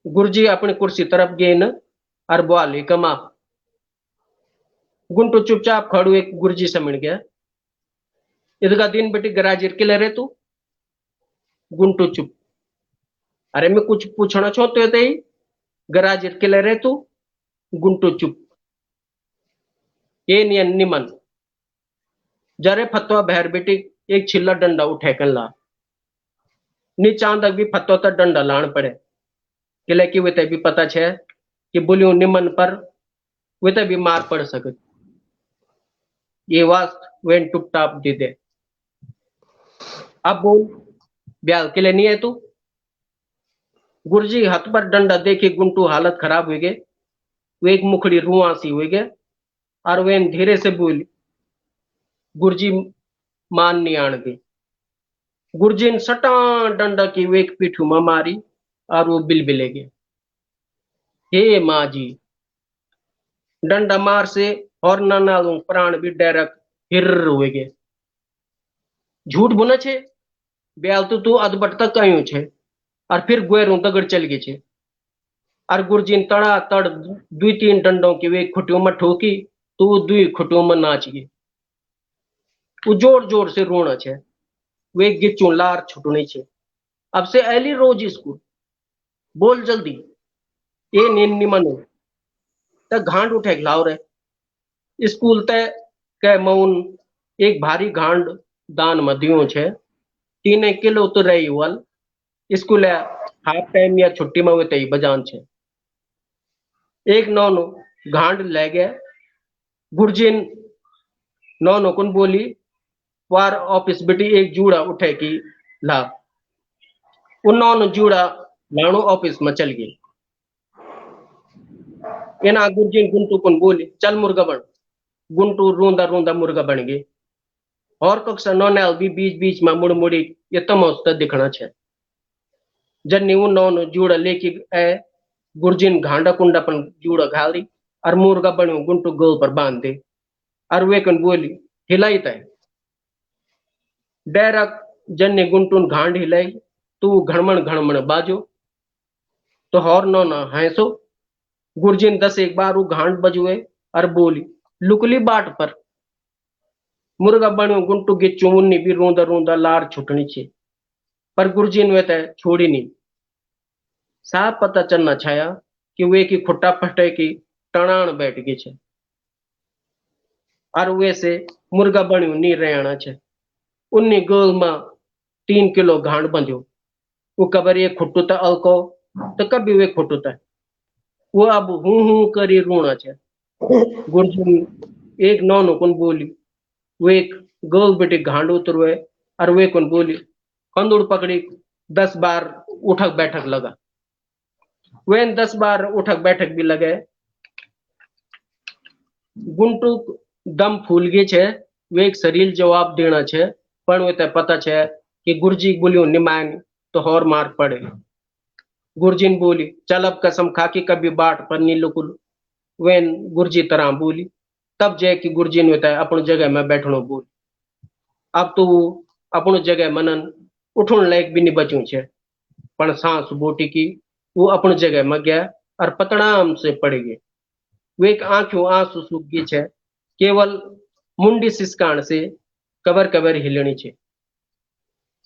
गुरुजी अपनी कुर्सी तरफ गए न और बोली कमा गुंटू चुपचाप खड़ू एक गुरुजी से मिल गया इधर दिन बेटी गराजिर के ले रहे तू गुंटू चुप अरे मैं कुछ पूछना चाहते थे गराजिर के ले रहे तू गुंटू चुप ये नियन निमन जरे फतवा बहर बेटी एक छिल्ला डंडा उठे कर ला नीचा तक भी फतवा तक डंडा लान पड़े किले की वे भी पता छे कि बुलियो निमन पर वे भी मार पड़ सके ये वास्त वेन टुप टाप दे दे अब बोल ब्याल के लिए नहीं है तू गुरुजी हाथ पर डंडा देखे गुंटू हालत खराब हुई गए वे एक मुखड़ी रुआ सी हुई गए और वे धीरे से बोली गुरुजी मान नहीं आन गई गुरुजी ने सटा डंडा की वे एक पीठू में मारी और वो बिलबिले गए हे माँ जी डंडा मार से और नानालू प्राण भी डायरेक्ट हिर हुए गए झूठ बोना छे ब्याल तो तू अधबट तक कयूं छे और फिर गुएरू दगड़ चल गए छे और गुरुजी ने तड़ा तड़ दुई तीन डंडों की वे खुटियों में ठोकी तो वो दुई खुटियों में नाच गई वो जोर जोर से रोना छे वे गिचू लार छुटनी छे अब से एली रोज स्कूल बोल जल्दी ये निमन हो त घांड उठे लाव रहे स्कूल तय के मौन एक भारी घांड दान में दियो छे 3 किलो तो रही वाल स्कूल हाफ टाइम या छुट्टी में वे बजान छे एक नौनो घांड ले गया गुरजिन नौनो कुन बोली वार ऑफिस बेटी एक जूड़ा उठे की ला उन नौनो जूड़ा लाणो ऑफिस में चल गई इना गुरजिन गुंटू कुन बोली चल मुर्गा बन गुंटू रोंदा रोंदा मुर्गा बन गए और कक्षा नौनेल भी बीच बीच में मुड़ मुड़ी ये तमोस्त दिखना छे जन्नी उन नौनो जूड़ा लेके आए गुरजिन घांडा कुंडा पर जूड़ा घाली और मुर्गा बनो गुंटू गोल पर बांध दे और वे कन बोली हिलाई तय डायरेक्ट जन्ने गुंटून घांड हिलाई तू घणमण बाजो तो हौर नौना हैसो गुरजिन 10 एक बार वो घांड बजुए और बोली लुकली बाट पर मुर्गा बनो गुंटू के चुमुन्नी भी रोंदा रोंदा लार छुटनी छे पर गुरजिन वे तय छोड़ी नहीं साफ पता चलना छाया कि वे की खुट्टा फटे की टणाण बैठ गई छे और वे से मुर्गा बन्यू नहीं रहना छे उन्नी गोल में 3 किलो घांड बंध्यो वो कबर ये खुट्टू था अलको तो कभी वे खुट्टू था वो अब हूं करी रोना छे गुरजू एक नौनो कुन बोली वो एक गोल बेटे घांड उतरवे और वे कुन बोली कंदुड़ पकड़ी 10 बार उठक बैठक लगा वे 10 बार उठक बैठक भी लगे गुंटू दम फूल गए छे वे एक शरीर जवाब देना छे पण वे पता छे कि गुरुजी बोलियो निमान तो और मार पड़े गुरुजी ने बोली चल अब कसम खा के कभी बाट पर नहीं लुकुल वे गुरुजी तरह बोली तब जय कि गुरुजी ने अपनी जगह में बैठनो बोल अब तो अपनी जगह मनन उठन लायक भी नहीं बचू छे पण सांस बोटी की वो अपनी जगह में गया और पतड़ाम से पड़ गए वे एक आंखों आंसू सूख गई छे केवल मुंडी सिसकान से कबर कबर हिलनी छे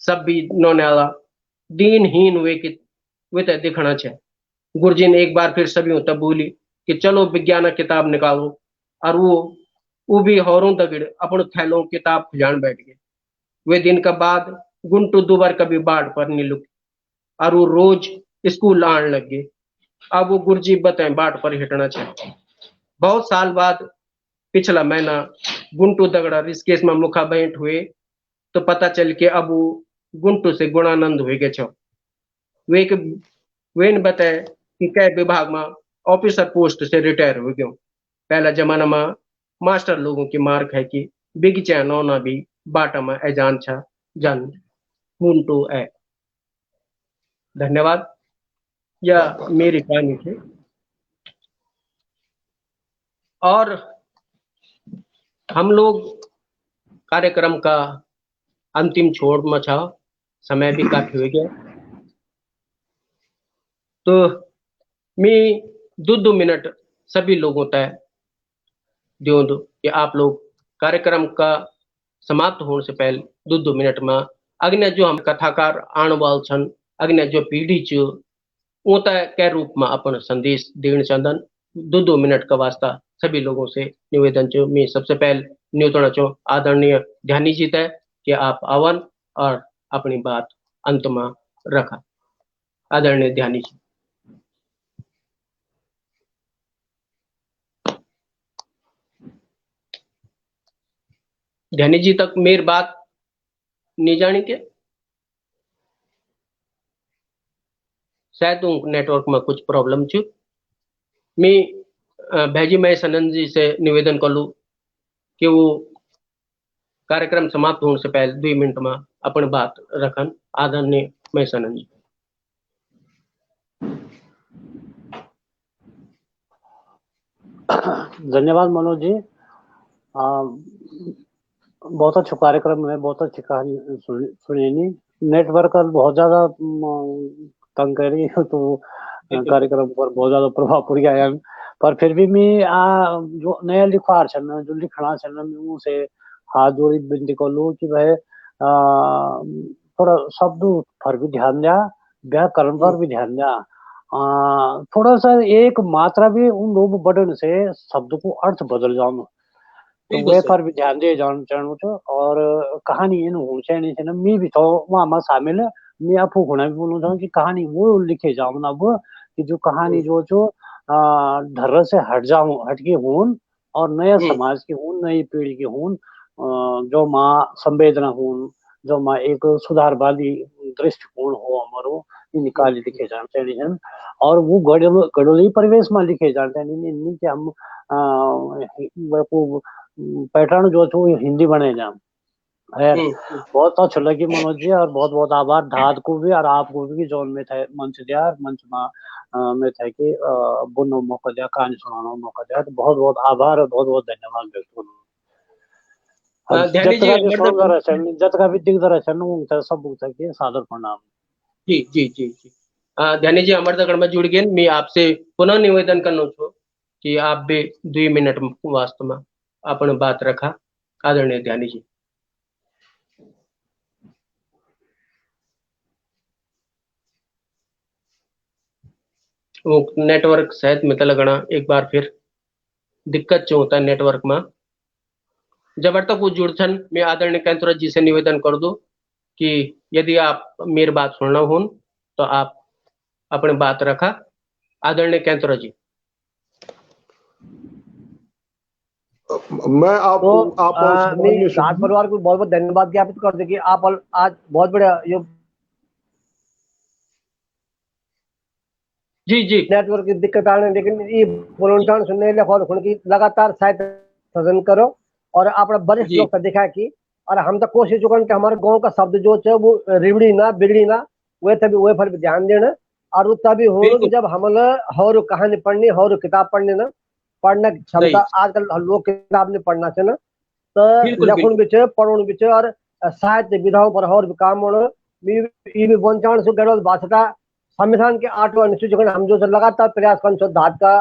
सब भी नौनाला दीनहीन वे दिखना छे गुरुजी ने एक बार फिर सभी तब बोली कि चलो विज्ञान किताब निकालो और वो भी हौरों दगड़ अपने थैलों किताब खुजान बैठ गए वे दिन का बाद गुंटू दोबार कभी बाढ़ पर नहीं लुक और वो रोज स्कूल आने लग गए। अब वो गुरुजी बताएं बाट पर हिटना चाहिए। बहुत साल बाद पिछला महीना गुंटू दगड़ा ऋषिकेश में मुखा भेंट हुए तो पता चल के अब वो गुंटू से गुणानंद हो गए छो। वे बताए कि कै विभाग में ऑफिसर पोस्ट से रिटायर हो गयो। पहला जमाना में मास्टर लोगों की मार खाई कि बिगचा नौना भी बाटा में अजान छा जन गुंटू है। धन्यवाद। यह मेरी कहानी थी। और हम लोग कार्यक्रम का अंतिम छोर में था, समय भी काफी हो गया, तो मैं 2 मिनट सभी लोगों तक दो कि आप लोग कार्यक्रम का समाप्त होने से पहले 2 मिनट में अग्नि जो हम कथाकार आने वाल छन, अग्नि जो पीढ़ी छ उता के रूप में अपन संदेश देना चाहतन। 2 मिनट का वास्ता सभी लोगों से निवेदन छो। मैं सबसे पहले न्यूतन छो आदरणीय ध्यानी जी तय कि आप आवन और अपनी बात अंत में रखा। आदरणीय ध्यानी जी। ध्यानी जी तक मेरी बात नहीं जानी के शायद नेटवर्क में कुछ प्रॉब्लम छ। मैं भैजी महेशानंद जी से निवेदन कर लूँ कि वो कार्यक्रम समाप्त होने से पहले 2 मिनट में अपनी बात रखन। आदरणीय महेशानंद जी। धन्यवाद मनोज जी। बहुत अच्छा कार्यक्रम है, बहुत अच्छी कहानी सुनी। नेटवर्क का बहुत ज्यादा तंग कर रही है तो कार्यक्रम पर बहुत ज्यादा प्रभाव पड़ गया है। पर फिर भी मैं जो नया लिखवार छन जो लिखना छन मैं से हाथ जोड़ी विनती कर लूँ कि भाई थोड़ा शब्द पर भी ध्यान दिया, व्याकरण पर भी ध्यान दिया। थोड़ा सा एक मात्रा भी उन लोग बढ़ने से शब्द को अर्थ बदल जाऊँ तो वे पर भी ध्यान दे जान चाहूँ तो। और कहानी इन हो चाहिए ना मैं भी तो वहाँ में शामिल है। मैं आपको होना भी बोलना चाहूँ कि कहानी वो लिखे जाऊँ ना वो कि जो कहानी जो धर्म से हट के होन और नया समाज की होन, नई पीढ़ी की होन, जो माँ संवेदना होन, जो माँ एक सुधारवादी दृष्टिकोण हो हमारो निकाली लिखे जाना चाहिए। और वो गढ़ोली परिवेश में लिखे जाना चाहिए। नहीं कि हम पैटर्न जो छो हिंदी बने जाम है। बहुत अच्छा लगी मनोज जी और बहुत बहुत आभार धाद को भी और आपको भी जोन में थे मंच दिया मंच में थे कि बुनो मौका दिया, कहानी सुनाना मौका दिया। तो बहुत बहुत आभार और बहुत बहुत धन्यवाद व्यक्त करूँ। जतका भी दिग्ध रहे सब सादर प्रणाम। जी जी जी जी। ध्यानी जी अमरदगढ़ में जुड़ गए। मैं आपसे पुनः निवेदन करना छो कि आप भी 2 मिनट वास्तव में अपनी बात रखा। आदरणीय ध्यानी जी। वो नेटवर्क शायद मित लगना एक बार फिर दिक्कत जो होता है नेटवर्क में जब तक वो जुड़छन। मैं आदरणीय कैंथोरा जी से निवेदन कर दूं कि यदि आप मेरी बात सुनना हो तो आप अपनी बात रखा। आदरणीय कैंथोरा जी। मैं आप राज परिवार को बहुत बहुत धन्यवाद ज्ञापित कर दे कि आप आज बहुत बढ़िया ये जी जी नेटवर्क की दिक्कत आने लेकिन ये बोलचाल सुनने की लगातार सहायता सदन करो और अपना वरिष्ठ लोग का दिखा कि और हम तो कोशिश चुकन कि हमारे गांव का शब्द जो है वो रिबड़ी ना बिगड़ी ना वे तभी वे पर ध्यान देना। और वो तभी हो कि जब हम हर कहानी पढ़नी हर किताब पढ़ने ना पढ़ने की क्षमता आजकल लोग किताब नहीं पढ़ना चाहिए तो लेखन भी पढ़न भी और साहित्य विधाओं पर और भी काम होना भी वंचाण से गड़बड़ भाषा संविधान के 8वां अनुच्छेद हम जो लगातार प्रयास कर धात का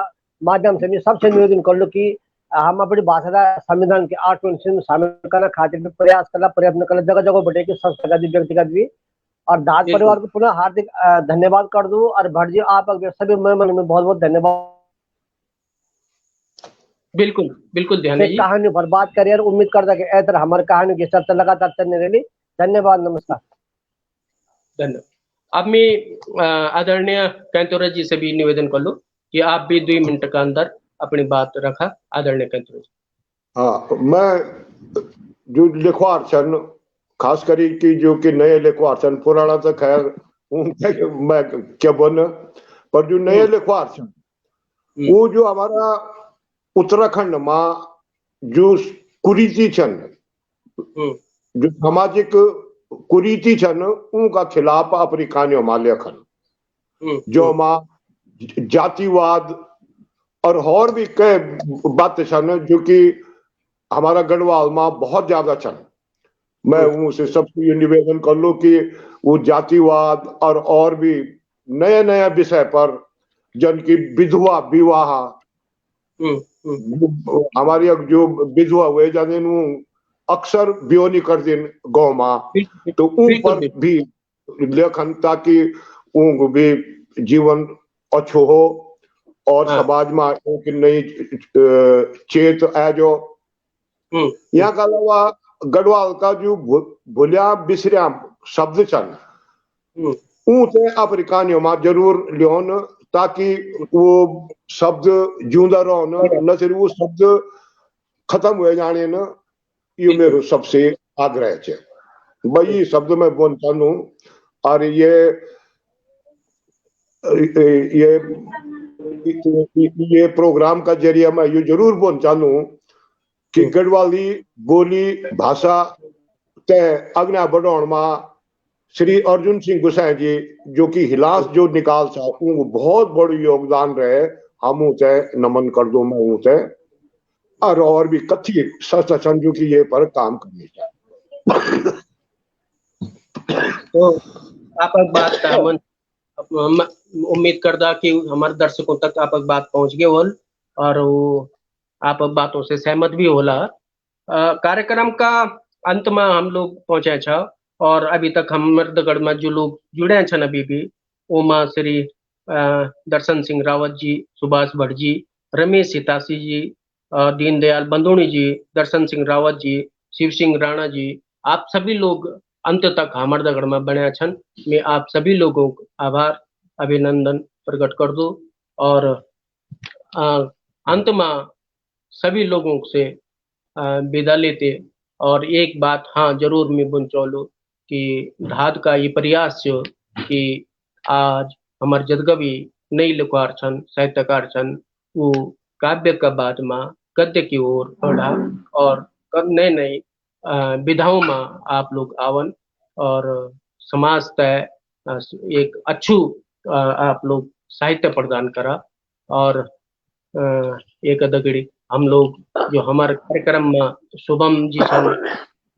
माध्यम से मैं सबसे निवेदन कर लो कि हम अपनी भाषा का संविधान के 8वें अनुच्छेद में शामिल करना खातिर प्रयास करना प्रयत्न करना जगह जगह बढ़े कि संस्थागत व्यक्तिगत भी। और दाद परिवार को पुनः हार्दिक धन्यवाद कर दूं और भट्ट जी आप सभी मेहमान में बहुत बहुत धन्यवाद। बिल्कुल बिल्कुल ध्यान जी कहानी पर बात करिए और उम्मीद करता कि ऐसा हमारी कहानी की चर्चा लगातार चलने रही। धन्यवाद। नमस्कार। धन्यवाद। अब मैं आदरणीय कैंतोरा जी से भी निवेदन कर लूं कि आप भी 2 मिनट का अंदर अपनी बात रखा। आदरणीय कैंतोरा जी। हाँ, मैं जो लिखवार छन खास करी कि जो कि नए लिखवार छन, पुराना तो खैर मैं क्या बोल, पर जो नए लिखवार छन वो जो हमारा उत्तराखंड में जो कुरीति छन, जो सामाजिक कुरीति छन उनका खिलाफ अपनी कहानियों में लेखन, जो माँ जातिवाद और भी कई बातें छन जो कि हमारा गढ़वाल में बहुत ज्यादा छन। मैं उनसे सबसे ये निवेदन कर लूं कि वो जातिवाद और भी नए नए विषय पर जन की विधवा विवाह, हमारी जो विधवा हुए जाने अक्सर ब्योनी कर दिन गाँव में, तो उन पर भी लेखन ताकि उनको भी जीवन अच्छो हो और समाज में एक नई चेत आ जो। यहाँ का अलावा गढ़वाल का जो भूलिया बिसरिया शब्द छन उनसे अपनी कहानियों में जरूर लियोन ताकि वो शब्द जिंदा रहो न सिर्फ वो शब्द खत्म हुए जाने न, ये मेरे सबसे आग्रह है। वही शब्द मैं बोलता हूँ और ये प्रोग्राम का जरिया मैं ये जरूर बोलता हूँ कि गढ़वाली बोली भाषा ते अग्ना बढ़ाने में श्री अर्जुन सिंह गोसाई जी जो कि हिलास जो निकाल सा उनको बहुत बड़ी योगदान रहे, हम उसे नमन कर दो। मैं उसे और भी कथी सचन जो कि ये पर काम करनी चाहिए। तो आप बात उम्मीद करदा कि हमारे दर्शकों तक आप बात पहुंच गए होल और वो आप बातों से सहमत भी होला। कार्यक्रम का अंत में हम लोग पहुंचे छा और अभी तक हम मर्दगढ़ में जो लोग जुड़े छन अभी भी ओमा श्री दर्शन सिंह रावत जी, सुभाष भट्ट जी, रमेश हितासी जी, दीनदयाल बंदोणी जी, दर्शन सिंह रावत जी, शिव सिंह राणा जी, आप सभी लोग अंत तक हमरदगढ़ में बने छन। मैं आप सभी लोगों को आभार अभिनंदन प्रकट कर दो और अंत में सभी लोगों से विदा लेते और एक बात हाँ जरूर मैं बुन चौलू कि धाद का ये प्रयास जो कि आज हमारे जदगवी नई लिखवार छन साहित्यकार छन वो काव्य का बाद में गद्य की ओर बढ़ा और नए नए विधाओं में आप लोग आवन और समाज तय एक अच्छू आप लोग साहित्य प्रदान करा और एक दगड़ी हम लोग जो हमारे कार्यक्रम में शुभम जी छन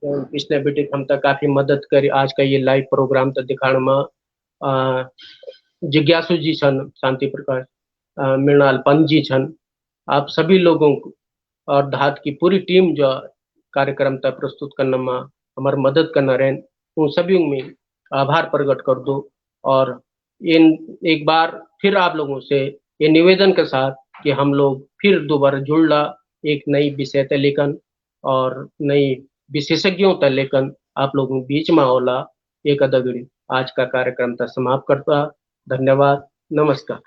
पिछले बेटे हम तक काफी मदद करी आज का ये लाइव प्रोग्राम तक दिखाने में। जिज्ञासु जी छन, शांति प्रकाश, मृणाल पंत जी छन, आप सभी लोगों को और धात की पूरी टीम जो कार्यक्रम तक प्रस्तुत करने में हमारी मदद करना रहे उन सभी में आभार प्रकट कर दो और इन एक बार फिर आप लोगों से ये निवेदन के साथ कि हम लोग फिर दोबारा जुड़ला एक नई विषय तय लेखन और नई विशेषज्ञों तय लेखन आप लोगों के बीच में होला एक अदगड़ी आज का कार्यक्रम तक समाप्त करता। धन्यवाद, नमस्कार।